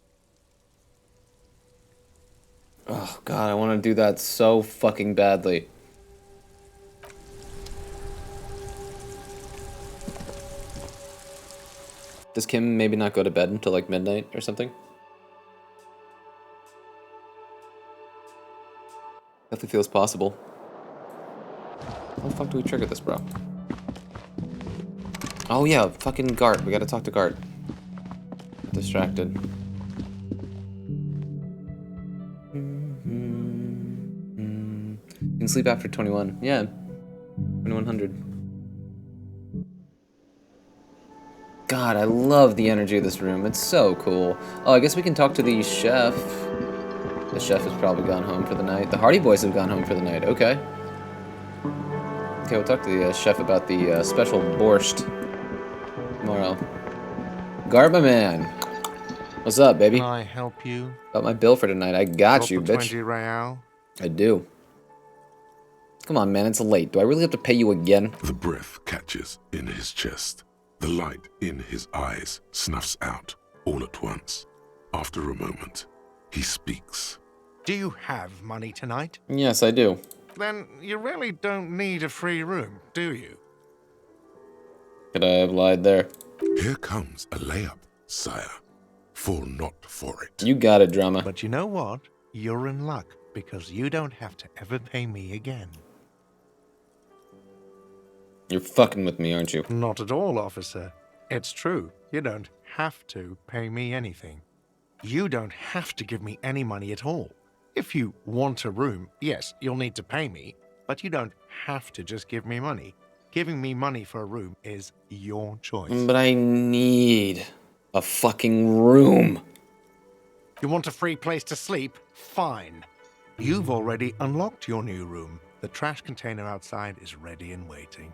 Oh god, I want to do that so fucking badly. Does Kim maybe not go to bed until like midnight or something? Definitely feels possible. How the fuck do we trigger this, bro? Oh yeah, fucking Gart. We gotta talk to Gart. Distracted. You can sleep after 21. Yeah. 2100. God, I love the energy of this room. It's so cool. Oh, I guess we can talk to the chef. The chef has probably gone home for the night. The Hardy Boys have gone home for the night. Okay. Okay, we'll talk to the chef about the special borscht tomorrow. Garba man. What's up, baby? Can I help you? About my bill for tonight. I got you, bitch. 20 real. I do. Come on, man. It's late. Do I really have to pay you again? The breath catches in his chest. The light in his eyes snuffs out all at once. After a moment, He speaks. Do you have money tonight? Yes, I do. Then you really don't need a free room, do you? Could I have lied there? Here comes a layup, sire. Fall not for it. You got it, drama. But you know what? You're in luck, because you don't have to ever pay me again. You're fucking with me, aren't you? Not at all, officer. It's true. You don't have to pay me anything. You don't have to give me any money at all. If you want a room, yes, you'll need to pay me, but you don't have to just give me money. Giving me money for a room is your choice. But I need a fucking room. You want a free place to sleep? Fine. You've already unlocked your new room. The trash container outside is ready and waiting.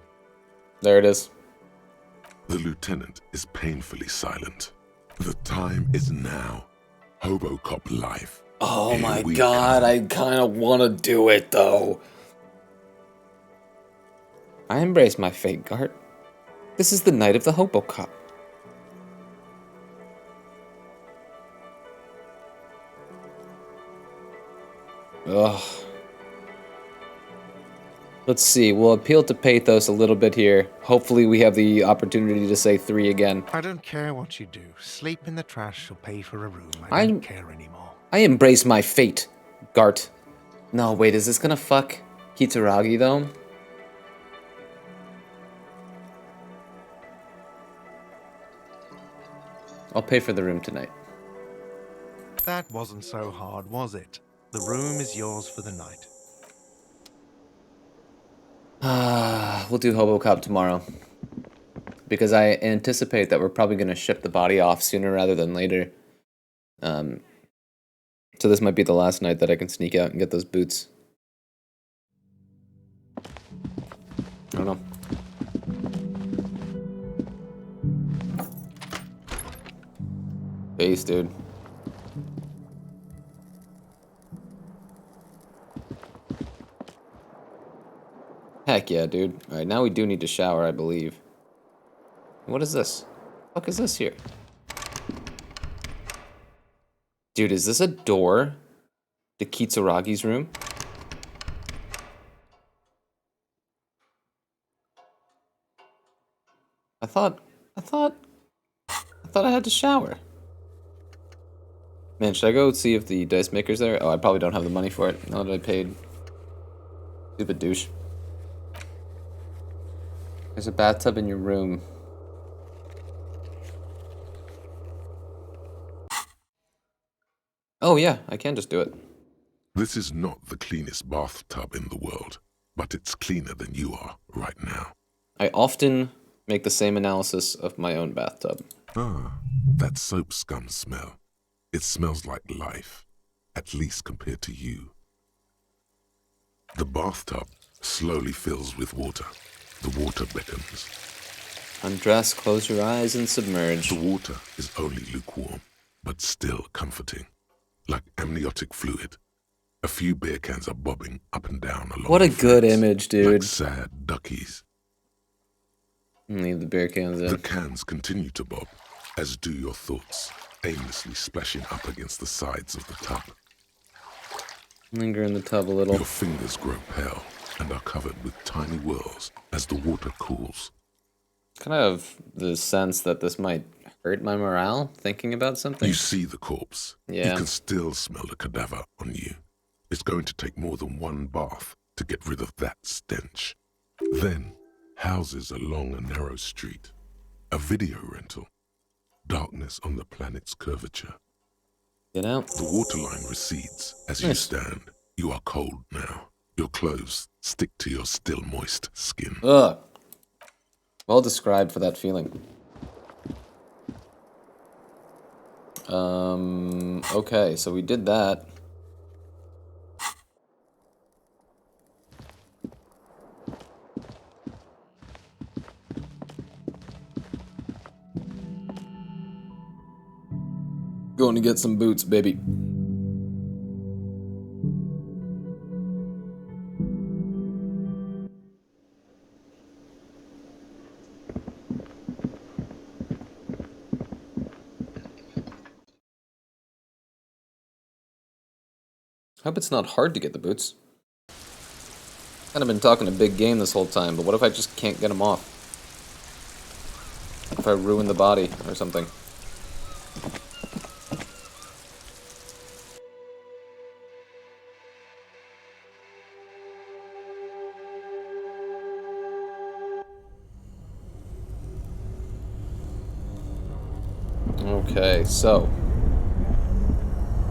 There it is. The lieutenant is painfully silent. The time is now. Hobocop life. Oh Here my we god, I kind of want to do it though. I embrace my fate, Gart. This is the night of the Hobocop. Ugh. Let's see, we'll appeal to pathos a little bit here. Hopefully we have the opportunity to say 3 again. I don't care what you do. Sleep in the trash or pay for a room. I don't care anymore. I embrace my fate, Gart. No, wait, is this gonna fuck Kitsuragi though? I'll pay for the room tonight. That wasn't so hard, was it? The room is yours for the night. We'll do Hobocop tomorrow. Because I anticipate that we're probably going to ship the body off sooner rather than later. So this might be the last night that I can sneak out and get those boots. I don't know. Base, dude. Heck yeah, dude. Alright, now we do need to shower, I believe. What is this? What the fuck is this here? Dude, is this a door to Kitsuragi's room? I thought I had to shower. Man, should I go see if the dice maker's there? Oh, I probably don't have the money for it. Now that I paid. Stupid douche. There's a bathtub in your room. Oh yeah, I can just do it. This is not the cleanest bathtub in the world, but it's cleaner than you are right now. I often make the same analysis of my own bathtub. Ah, that soap scum smell. It smells like life, at least compared to you. The bathtub slowly fills with water. The water beckons. Undress, close your eyes, and submerge. The water is only lukewarm, but still comforting. Like amniotic fluid. A few beer cans are bobbing up and down along What a the good fence, image, dude. like sad duckies. Leave the beer cans in. The cans continue to bob, as do your thoughts, aimlessly splashing up against the sides of the tub. Linger in the tub a little. Your fingers grow pale and are covered with tiny whirls as the water cools. Kind of have the sense that this might hurt my morale, thinking about something. You see the corpse. Yeah. You can still smell the cadaver on you. It's going to take more than one bath to get rid of that stench. Then, houses along a narrow street. A video rental. Darkness on the planet's curvature. Get out. The waterline recedes as you stand. You are cold now. Your clothes stick to your still moist skin. Ugh. Well described for that feeling. Okay, so we did that. Going to get some boots, baby. hope it's not hard to get the boots. Kind of been talking a big game this whole time, but what if I just can't get them off? If I ruin the body or something? Okay, so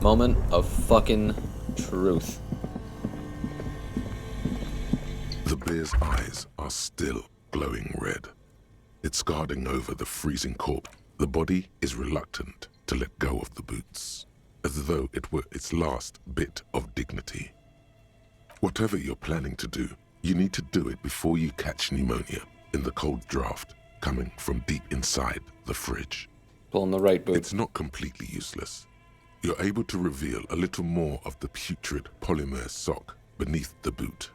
moment of fucking truth. The bear's eyes are still glowing red. It's guarding over the freezing corpse. The body is reluctant to let go of the boots, as though it were its last bit of dignity. Whatever you're planning to do, you need to do it before you catch pneumonia in the cold draft coming from deep inside the fridge. Pulling the right boot. It's not completely useless. You're able to reveal a little more of the putrid polymer sock beneath the boot.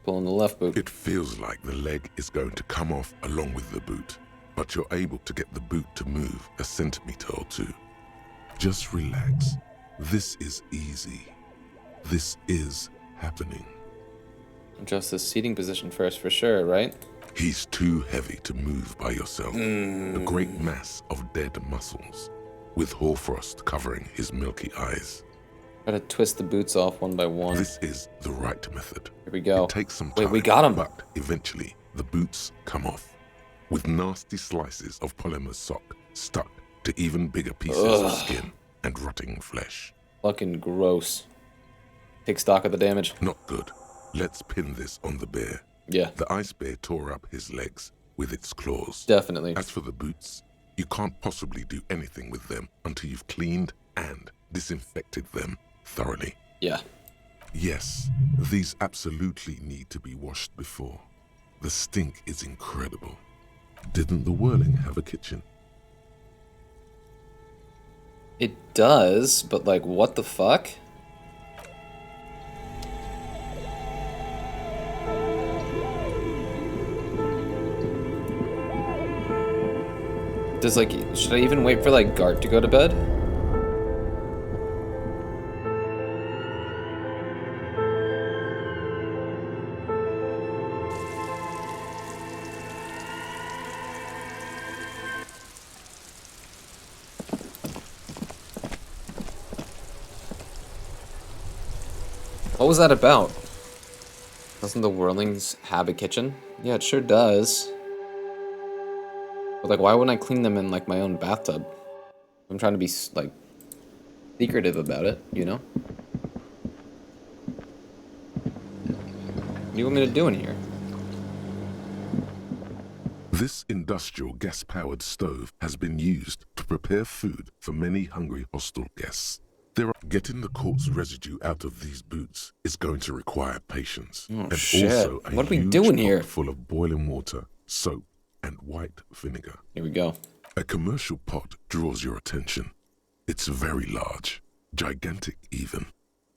Pulling the left boot. It feels like the leg is going to come off along with the boot, but you're able to get the boot to move a centimeter or two. Just relax. This is easy. This is happening. Adjust the seating position first for sure, right? He's too heavy to move by yourself. A great mass of dead muscles, with hoarfrost covering his milky eyes. Try to twist the boots off one by one. This is the right method. Here we go. It takes some time. Wait, we got him. But eventually, the boots come off, with nasty slices of polymer sock stuck to even bigger pieces of skin and rotting flesh. Fucking gross. Take stock of the damage. Not good. Let's pin this on the bear. Yeah. The ice bear tore up his legs with its claws. Definitely. As for the boots, you can't possibly do anything with them until you've cleaned and disinfected them thoroughly. Yeah. Yes, these absolutely need to be washed before. The stink is incredible. Didn't the Whirling have a kitchen? It does, but like, what the fuck? Does, like, should I even wait for, like, Gart to go to bed? What was that about? Doesn't the Whirlings have a kitchen? Yeah, it sure does. But, like, why wouldn't I clean them in, like, my own bathtub? I'm trying to be, like, secretive about it, you know? What do you want me to do in here? This industrial gas-powered stove has been used to prepare food for many hungry hostel guests. Getting the corpse residue out of these boots is going to require patience. Oh, and shit. also a What are we huge doing pot here? full of boiling water, soap, and white vinegar. Here we go. A commercial pot draws your attention. It's very large, gigantic even.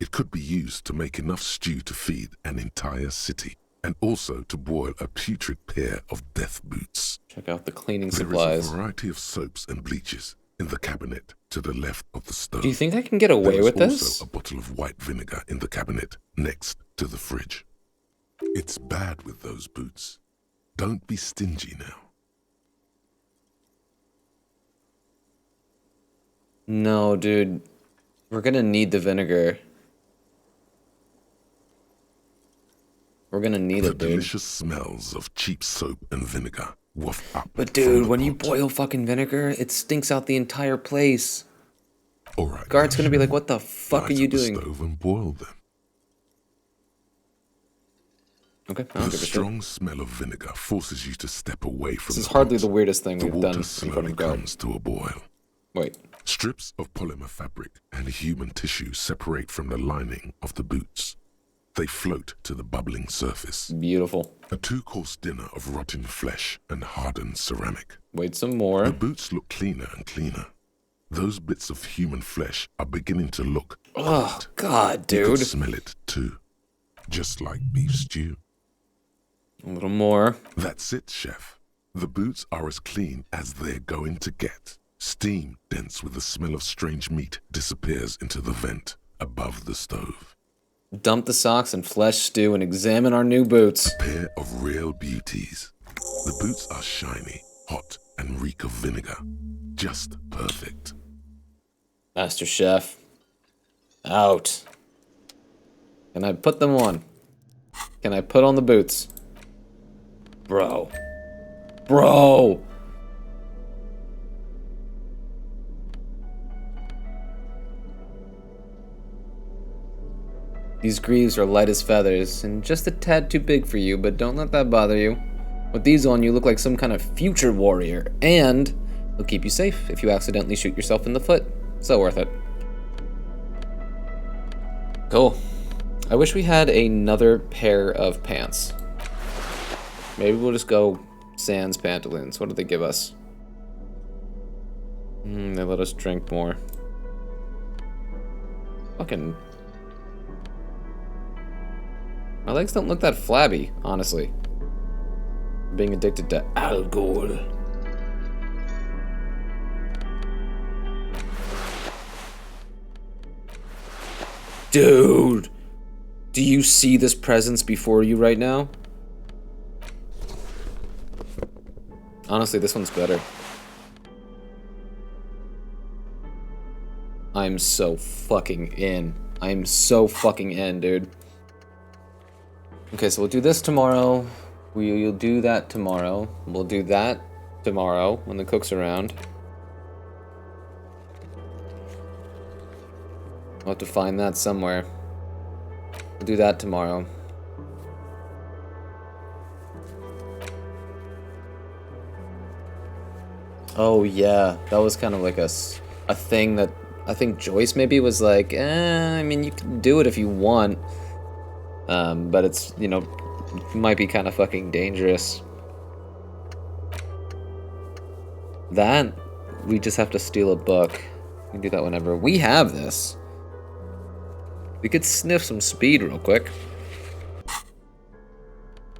It could be used to make enough stew to feed an entire city, and also to boil a putrid pair of death boots. Check out the cleaning There supplies. is a variety of soaps and bleaches in the cabinet to the left of the stove. Do you think I can get away with There is this? also a bottle of white vinegar in the cabinet next to the fridge. It's bad with those boots. Don't be stingy now. No, dude. We're gonna need the vinegar. We're gonna need The it, dude. delicious smells of cheap soap and vinegar waft up. But dude, when you boil fucking vinegar, it stinks out the entire place. All right. Guard's gonna be like, "What the fuck are Light you up the doing?" stove and boil them. Okay, I don't The give a shit. strong smell of vinegar forces you to step away from This is the hardly pot. the weirdest thing The we've done water in front slowly of Guard. comes to a boil. Wait. Strips of polymer fabric and human tissue separate from the lining of the boots. They float to the bubbling surface. Beautiful. A two-course dinner of rotten flesh and hardened ceramic. Wait some more. The boots look cleaner and cleaner. Those bits of human flesh are beginning to look. Oh, God, You dude. can smell it too. Just like beef stew. A little more. That's it, chef. The boots are as clean as they're going to get. Steam, dense with the smell of strange meat, disappears into the vent above the stove. Dump the socks and flesh stew and examine our new boots. A pair of real beauties. The boots are shiny, hot, and reek of vinegar. Just perfect. Master Chef. Out. Can I put them on? Can I put on the boots? Bro. Bro! These greaves are light as feathers, and just a tad too big for you, but don't let that bother you. With these on, you look like some kind of future warrior, and they'll keep you safe if you accidentally shoot yourself in the foot. So worth it. Cool. I wish we had another pair of pants. Maybe we'll just go sans pantaloons. What did they give us? They let us drink more. Fucking... My legs don't look that flabby, honestly. Being addicted to alcohol. Dude! Do you see this presence before you right now? Honestly, this one's better. I'm so fucking in. I'm so fucking in, dude. Okay, so we'll do this tomorrow. We'll do that tomorrow. We'll do that tomorrow when the cook's around. I'll have to find that somewhere. We'll do that tomorrow. Oh yeah, that was kind of like a thing that I think Joyce maybe was like, I mean, you can do it if you want. But it's, you know, might be kind of fucking dangerous. That, we just have to steal a book. We can do that whenever. We have this. We could sniff some speed real quick.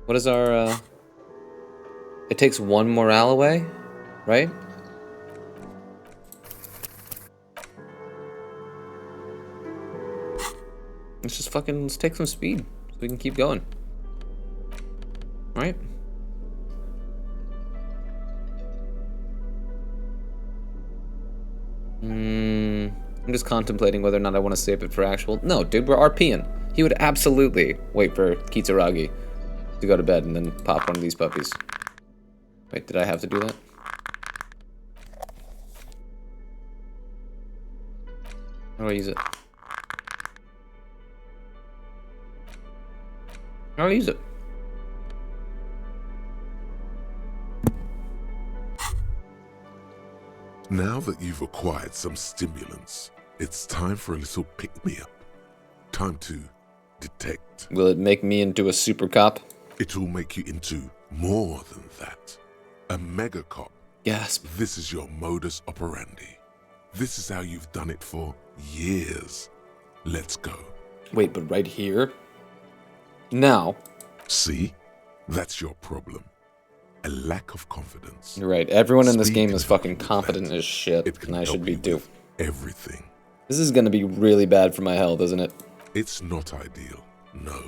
What is our, It takes 1 morale away, right? Let's take some speed so we can keep going. Right? I'm just contemplating whether or not I want to save it for actual. No, dude, we're RPing. He would absolutely wait for Kitsuragi to go to bed and then pop one of these puppies. Wait, did I have to do that? How do I use it? How do I use it? Now that you've acquired some stimulants, it's time for a little pick-me-up. Time to detect. Will it make me into a super cop? It will make you into more than that. A mega cop. Gasp. This is your modus operandi. This is how you've done it for years. Let's go. Wait, but right here? Now. See? That's your problem. A lack of confidence. You're right. Everyone in this game is fucking confident as shit, and I should be too. Everything. This is gonna be really bad for my health, isn't it? It's not ideal, no.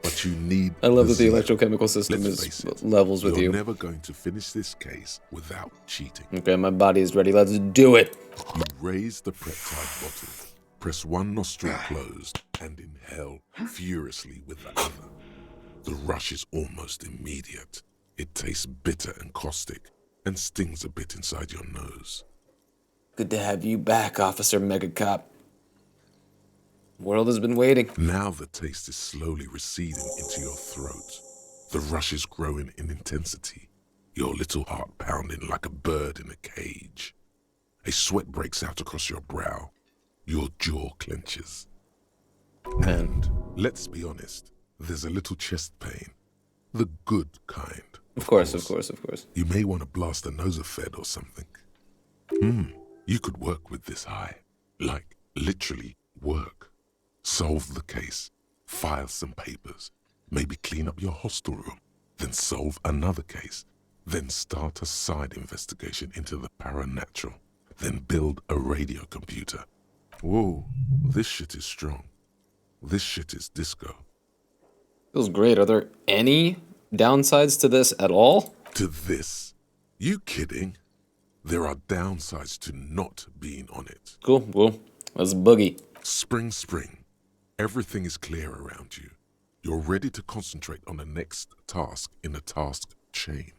But you need. I love that the electrochemical system is levels with you. You're never going to finish this case without cheating. Okay, my body is ready. Let's do it. You raise the peptide bottle, press one nostril closed, and inhale furiously with the other. The rush is almost immediate. It tastes bitter and caustic, and stings a bit inside your nose. Good to have you back, Officer Megacop. World has been waiting. Now the taste is slowly receding into your throat. The rush is growing in intensity, your little heart pounding like a bird in a cage. A sweat breaks out across your brow. Your jaw clenches. And let's be honest, there's a little chest pain. The good kind. Of course, of course, of course. You may want to blast a nosophed or something. You could work with this high. Like, literally work. Solve the case. File some papers. Maybe clean up your hostel room. Then solve another case. Then start a side investigation into the paranatural. Then build a radio computer. Whoa, this shit is strong. This shit is disco. Feels great. Are there any downsides to this at all? To this? You kidding? There are downsides to not being on it. Cool, cool. Let's boogie. Spring, spring. Everything is clear around you. You're ready to concentrate on the next task in the task chain.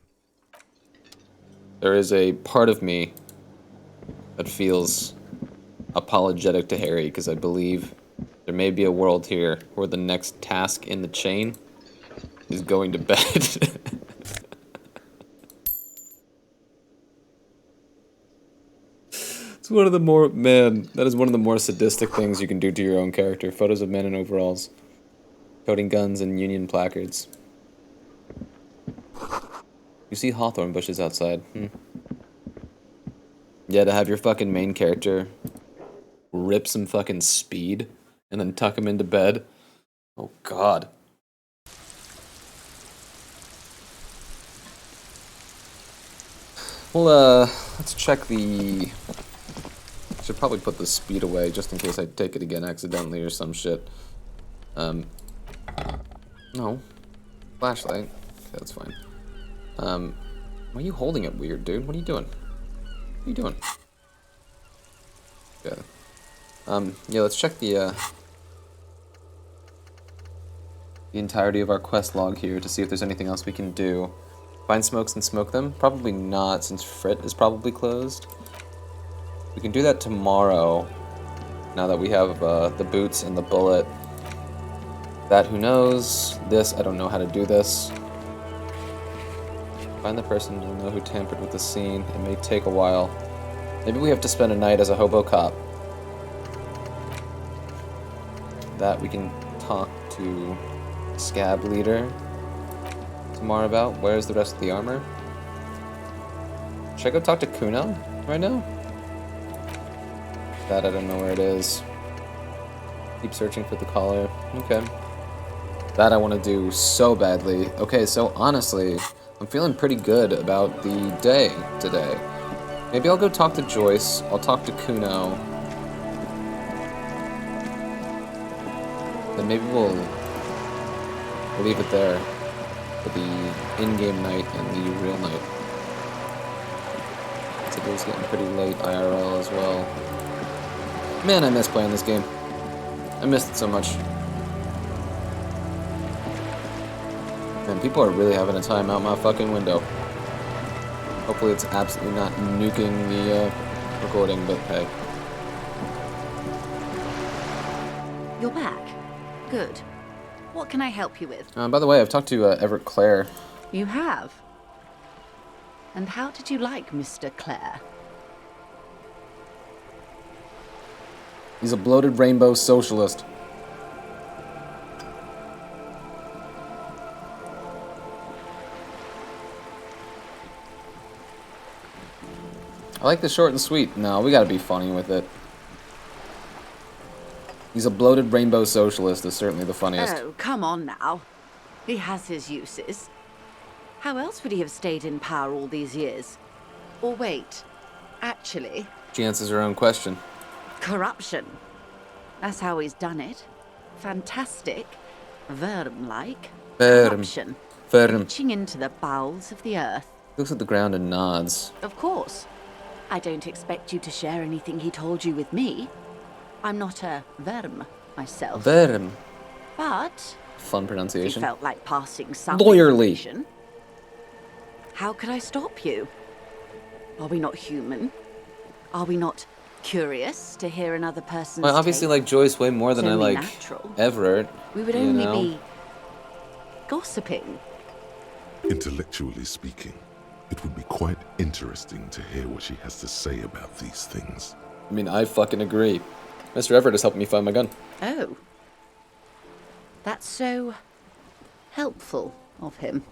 There is a part of me that feels apologetic to Harry because I believe there may be a world here where the next task in the chain is going to bed. It's one of the more, man, that is one of the more sadistic things you can do to your own character. Photos of men in overalls, toting guns and Union placards. You see hawthorn bushes outside. Yeah, to have your fucking main character rip some fucking speed and then tuck him into bed. Oh, God. Well, let's check the... I should probably put the speed away just in case I take it again accidentally or some shit. No. Flashlight. Okay, that's fine. Why are you holding it weird, dude? What are you doing? What are you doing? Okay. Yeah, let's check the entirety of our quest log here to see if there's anything else we can do. Find smokes and smoke them? Probably not, since Frit is probably closed. We can do that tomorrow, now that we have the boots and the bullet. That, who knows? This, I don't know how to do this. Find the person, you'll know who tampered with the scene. It may take a while. Maybe we have to spend a night as a hobo cop. That we can talk to Scab Leader tomorrow about. Where's the rest of the armor? Should I go talk to Kuno right now? That I don't know where it is. Keep searching for the collar. Okay. That I want to do so badly. Okay, so honestly, I'm feeling pretty good about the day today. Maybe I'll go talk to Joyce. I'll talk to Kuno. Then maybe we'll leave it there for the in-game night and the real night. So it was getting pretty late IRL as well. Man, I miss playing this game. I missed it so much. Man, people are really having a time out my fucking window. Hopefully it's absolutely not nuking the recording, but hey. You're back. Good. What can I help you with? By the way, I've talked to Everett Clare. You have? And how did you like Mr. Clare? He's a bloated rainbow socialist. I like the short and sweet. No, we gotta be funny with it. He's a bloated rainbow socialist is certainly the funniest. Oh, come on now. He has his uses. How else would he have stayed in power all these years? Or wait, actually... She answers her own question. Corruption. That's how he's done it. Fantastic. Worm-like. Corruption. Reaching into the bowels of the earth. Looks at the ground and nods. Of course. I don't expect you to share anything he told you with me. I'm not a Worm myself. Worm. But... Fun pronunciation. He felt like passing some lawyerly. information. How could I stop you? Are we not human? Are we not curious to hear another person's I obviously take? like Joyce way more than It's I only like natural. Everett. We would only be gossiping. Intellectually speaking, it would be quite interesting to hear what she has to say about these things. I mean, I fucking agree. Mr. Everett has helped me find my gun. Oh. That's so helpful of him.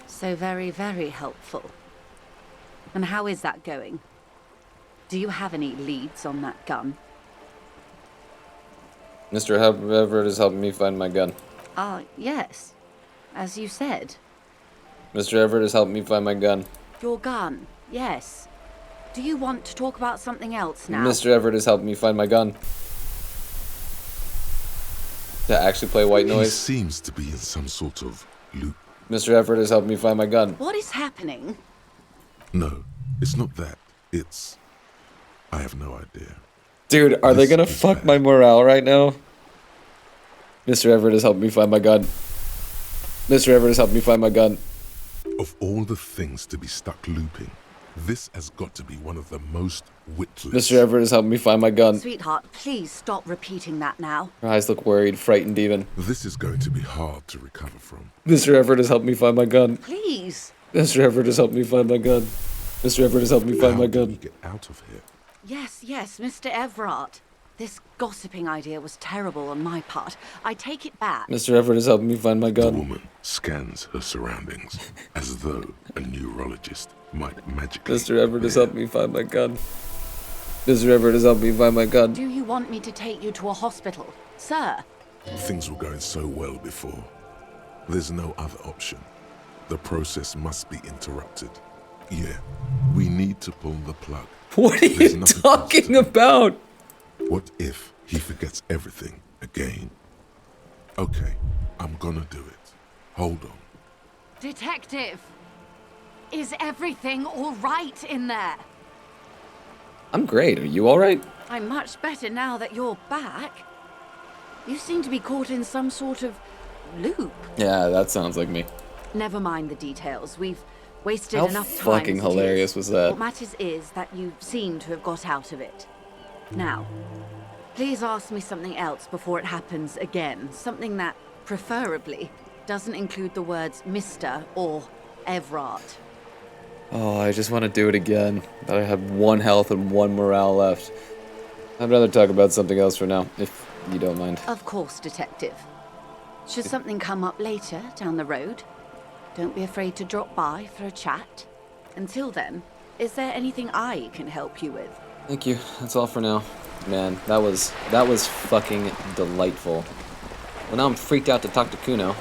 So very, very helpful. And how is that going? Do you have any leads on that gun? Mr. Everett is helping me find my gun. Yes. As you said. Mr. Everett is helping me find my gun. Your gun, yes. Do you want to talk about something else now? Mr. Everett is helping me find my gun. To actually play white He noise? seems to be in some sort of loop. Mr. Everett has helped me find my gun. What is happening? No, it's not that. It's... I have no idea. Dude, are they gonna fuck my morale right now? Mr. Everett has helped me find my gun. Mr. Everett has helped me find my gun. Of all the things to be stuck looping, this has got to be one of the most witless. Mr. Everett has helped me find my gun. Sweetheart, please stop repeating that now. Her eyes look worried, frightened even. This is going to be hard to recover from. Mr. Everett has helped me find my gun. Please. Mr. Everett has helped me find my gun. Mr. Everett has helped me find my gun. Get out of here. Yes, Mr. Everard. This gossiping idea was terrible on my part. I take it back. Mr. Everett has helped me find my gun. The woman scans her surroundings as though a neurologist might magically... Mr. Everett has helped me find my gun. Mr. Everett has helped me find my gun. Do you want me to take you to a hospital, sir? Things were going so well before. There's no other option. The process must be interrupted. Yeah, we need to pull the plug. What are you talking about? What if he forgets everything again? Okay, I'm gonna do it. Hold on. Detective, is everything all right in there? I'm great. Are you alright? I'm much better now that you're back. You seem to be caught in some sort of loop. Yeah, that sounds like me. Never mind the details. We've wasted How enough time. fucking hilarious was that? What matters is that you seem to have got out of it. Now, please ask me something else before it happens again. Something that, preferably, doesn't include the words Mr. or Everard. Oh, I just want to do it again. But I have 1 health and 1 morale left. I'd rather talk about something else for now, if you don't mind. Of course, Detective. Should something come up later down the road, don't be afraid to drop by for a chat. Until then, is there anything I can help you with? Thank you. That's all for now. Man, that was fucking delightful. Well, now I'm freaked out to talk to Kuno.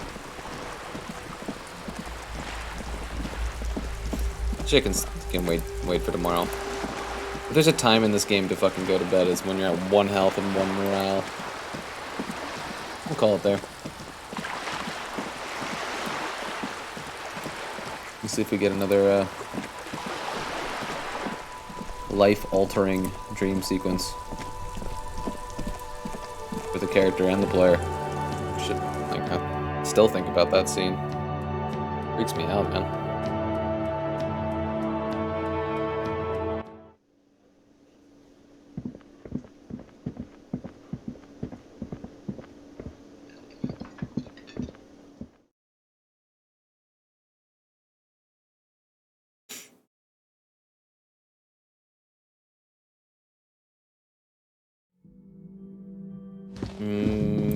Chickens can wait for tomorrow. If there's a time in this game to fucking go to bed, is when you're at 1 health and 1 morale. We'll call it there. Let's see if we get another life-altering dream sequence for the character and the player. Shit, I still think about that scene. Freaks me out, man.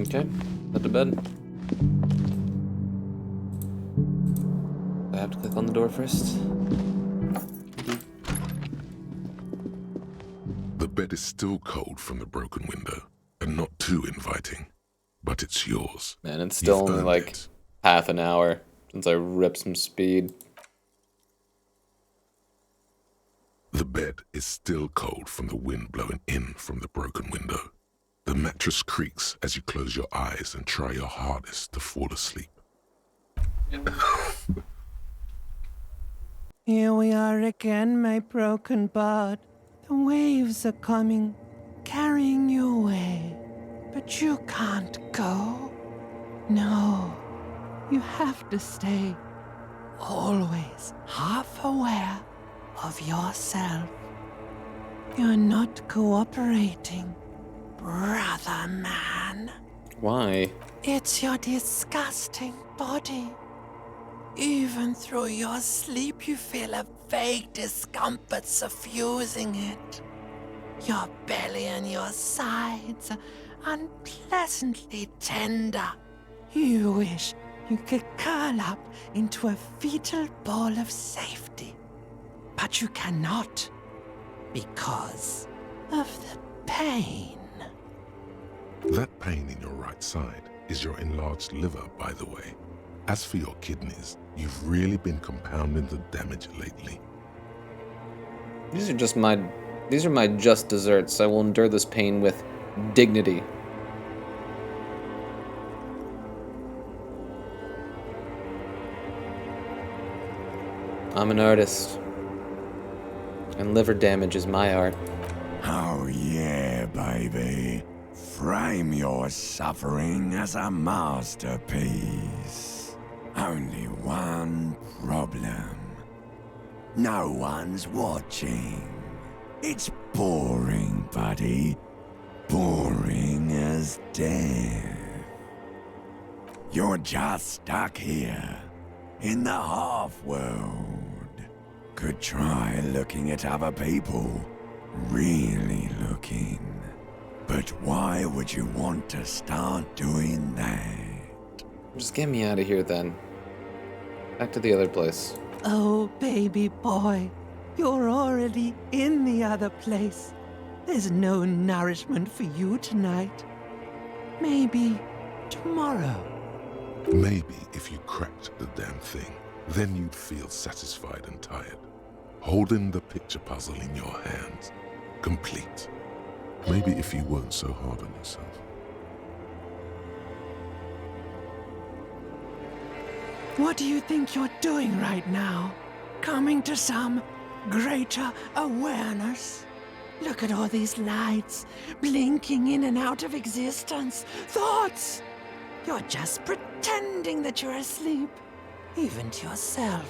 Okay, head to bed. I have to click on the door first. The bed is still cold from the broken window, and not too inviting, but it's yours. Man, it's still only like half an hour since I ripped some speed. The bed is still cold from the wind blowing in from the broken window. The mattress creaks as you close your eyes and try your hardest to fall asleep. Here we are again, my broken bud. The waves are coming, carrying you away. But you can't go. No, you have to stay. Always half aware of yourself. You're not cooperating, brother man. Why? It's your disgusting body. Even through your sleep, you feel a vague discomfort suffusing it. Your belly and your sides are unpleasantly tender. You wish you could curl up into a fetal ball of safety. But you cannot, because of the pain. That pain in your right side is your enlarged liver, by the way. As for your kidneys, you've really been compounding the damage lately. These are my just desserts. I will endure this pain with dignity. I'm an artist. And liver damage is my art. Oh yeah, baby. Frame your suffering as a masterpiece. Only one problem. No one's watching. It's boring, buddy. Boring as death. You're just stuck here, in the half-world. Could try looking at other people. Really looking. But why would you want to start doing that? Just get me out of here then. Back to the other place. Oh, baby boy, you're already in the other place. There's no nourishment for you tonight. Maybe tomorrow. Maybe if you cracked the damn thing, then you'd feel satisfied and tired. Holding the picture puzzle in your hands, complete. Maybe if you weren't so hard on yourself. What do you think you're doing right now? Coming to some greater awareness? Look at all these lights, blinking in and out of existence. Thoughts! You're just pretending that you're asleep, even to yourself,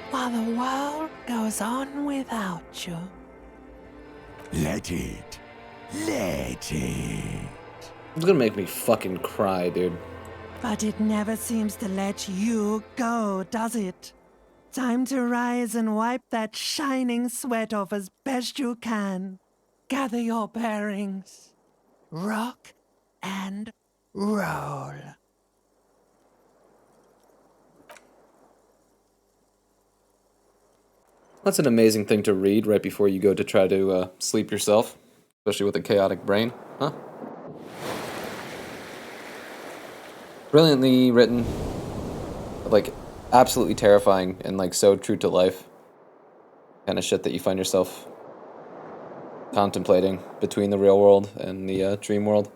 while the world goes on without you. Let it. Let it. It's gonna make me fucking cry, dude. But it never seems to let you go, does it? Time to rise and wipe that shining sweat off as best you can. Gather your bearings. Rock and roll. That's an amazing thing to read right before you go to try to sleep yourself, especially with a chaotic brain, huh? Brilliantly written, like absolutely terrifying and like so true to life. Kind of shit that you find yourself contemplating between the real world and the dream world.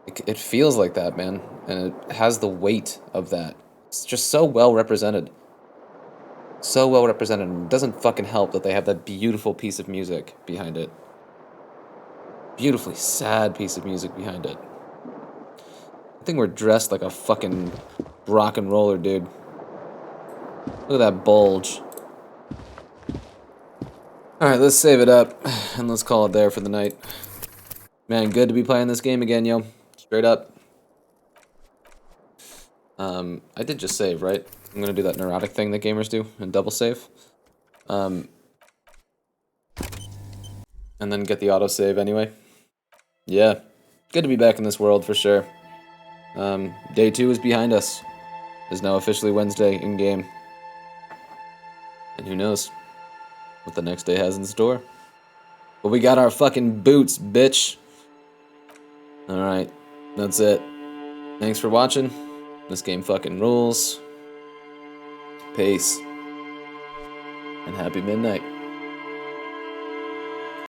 It feels like that, man, and it has the weight of that. It's just so well represented. So well represented, and it doesn't fucking help that they have that beautiful piece of music behind it. Beautifully sad piece of music behind it. I think we're dressed like a fucking rock and roller, dude. Look at that bulge. Alright, let's save it up, and let's call it there for the night. Man, good to be playing this game again, yo. Straight up. I did just save, right? I'm gonna do that neurotic thing that gamers do and double save. And then get the autosave anyway. Yeah, good to be back in this world for sure. Day 2 is behind us. It's now officially Wednesday in-game. And who knows what the next day has in store. But we got our fucking boots, bitch. Alright, that's it. Thanks for watching. This game fucking rules. Peace. And happy midnight.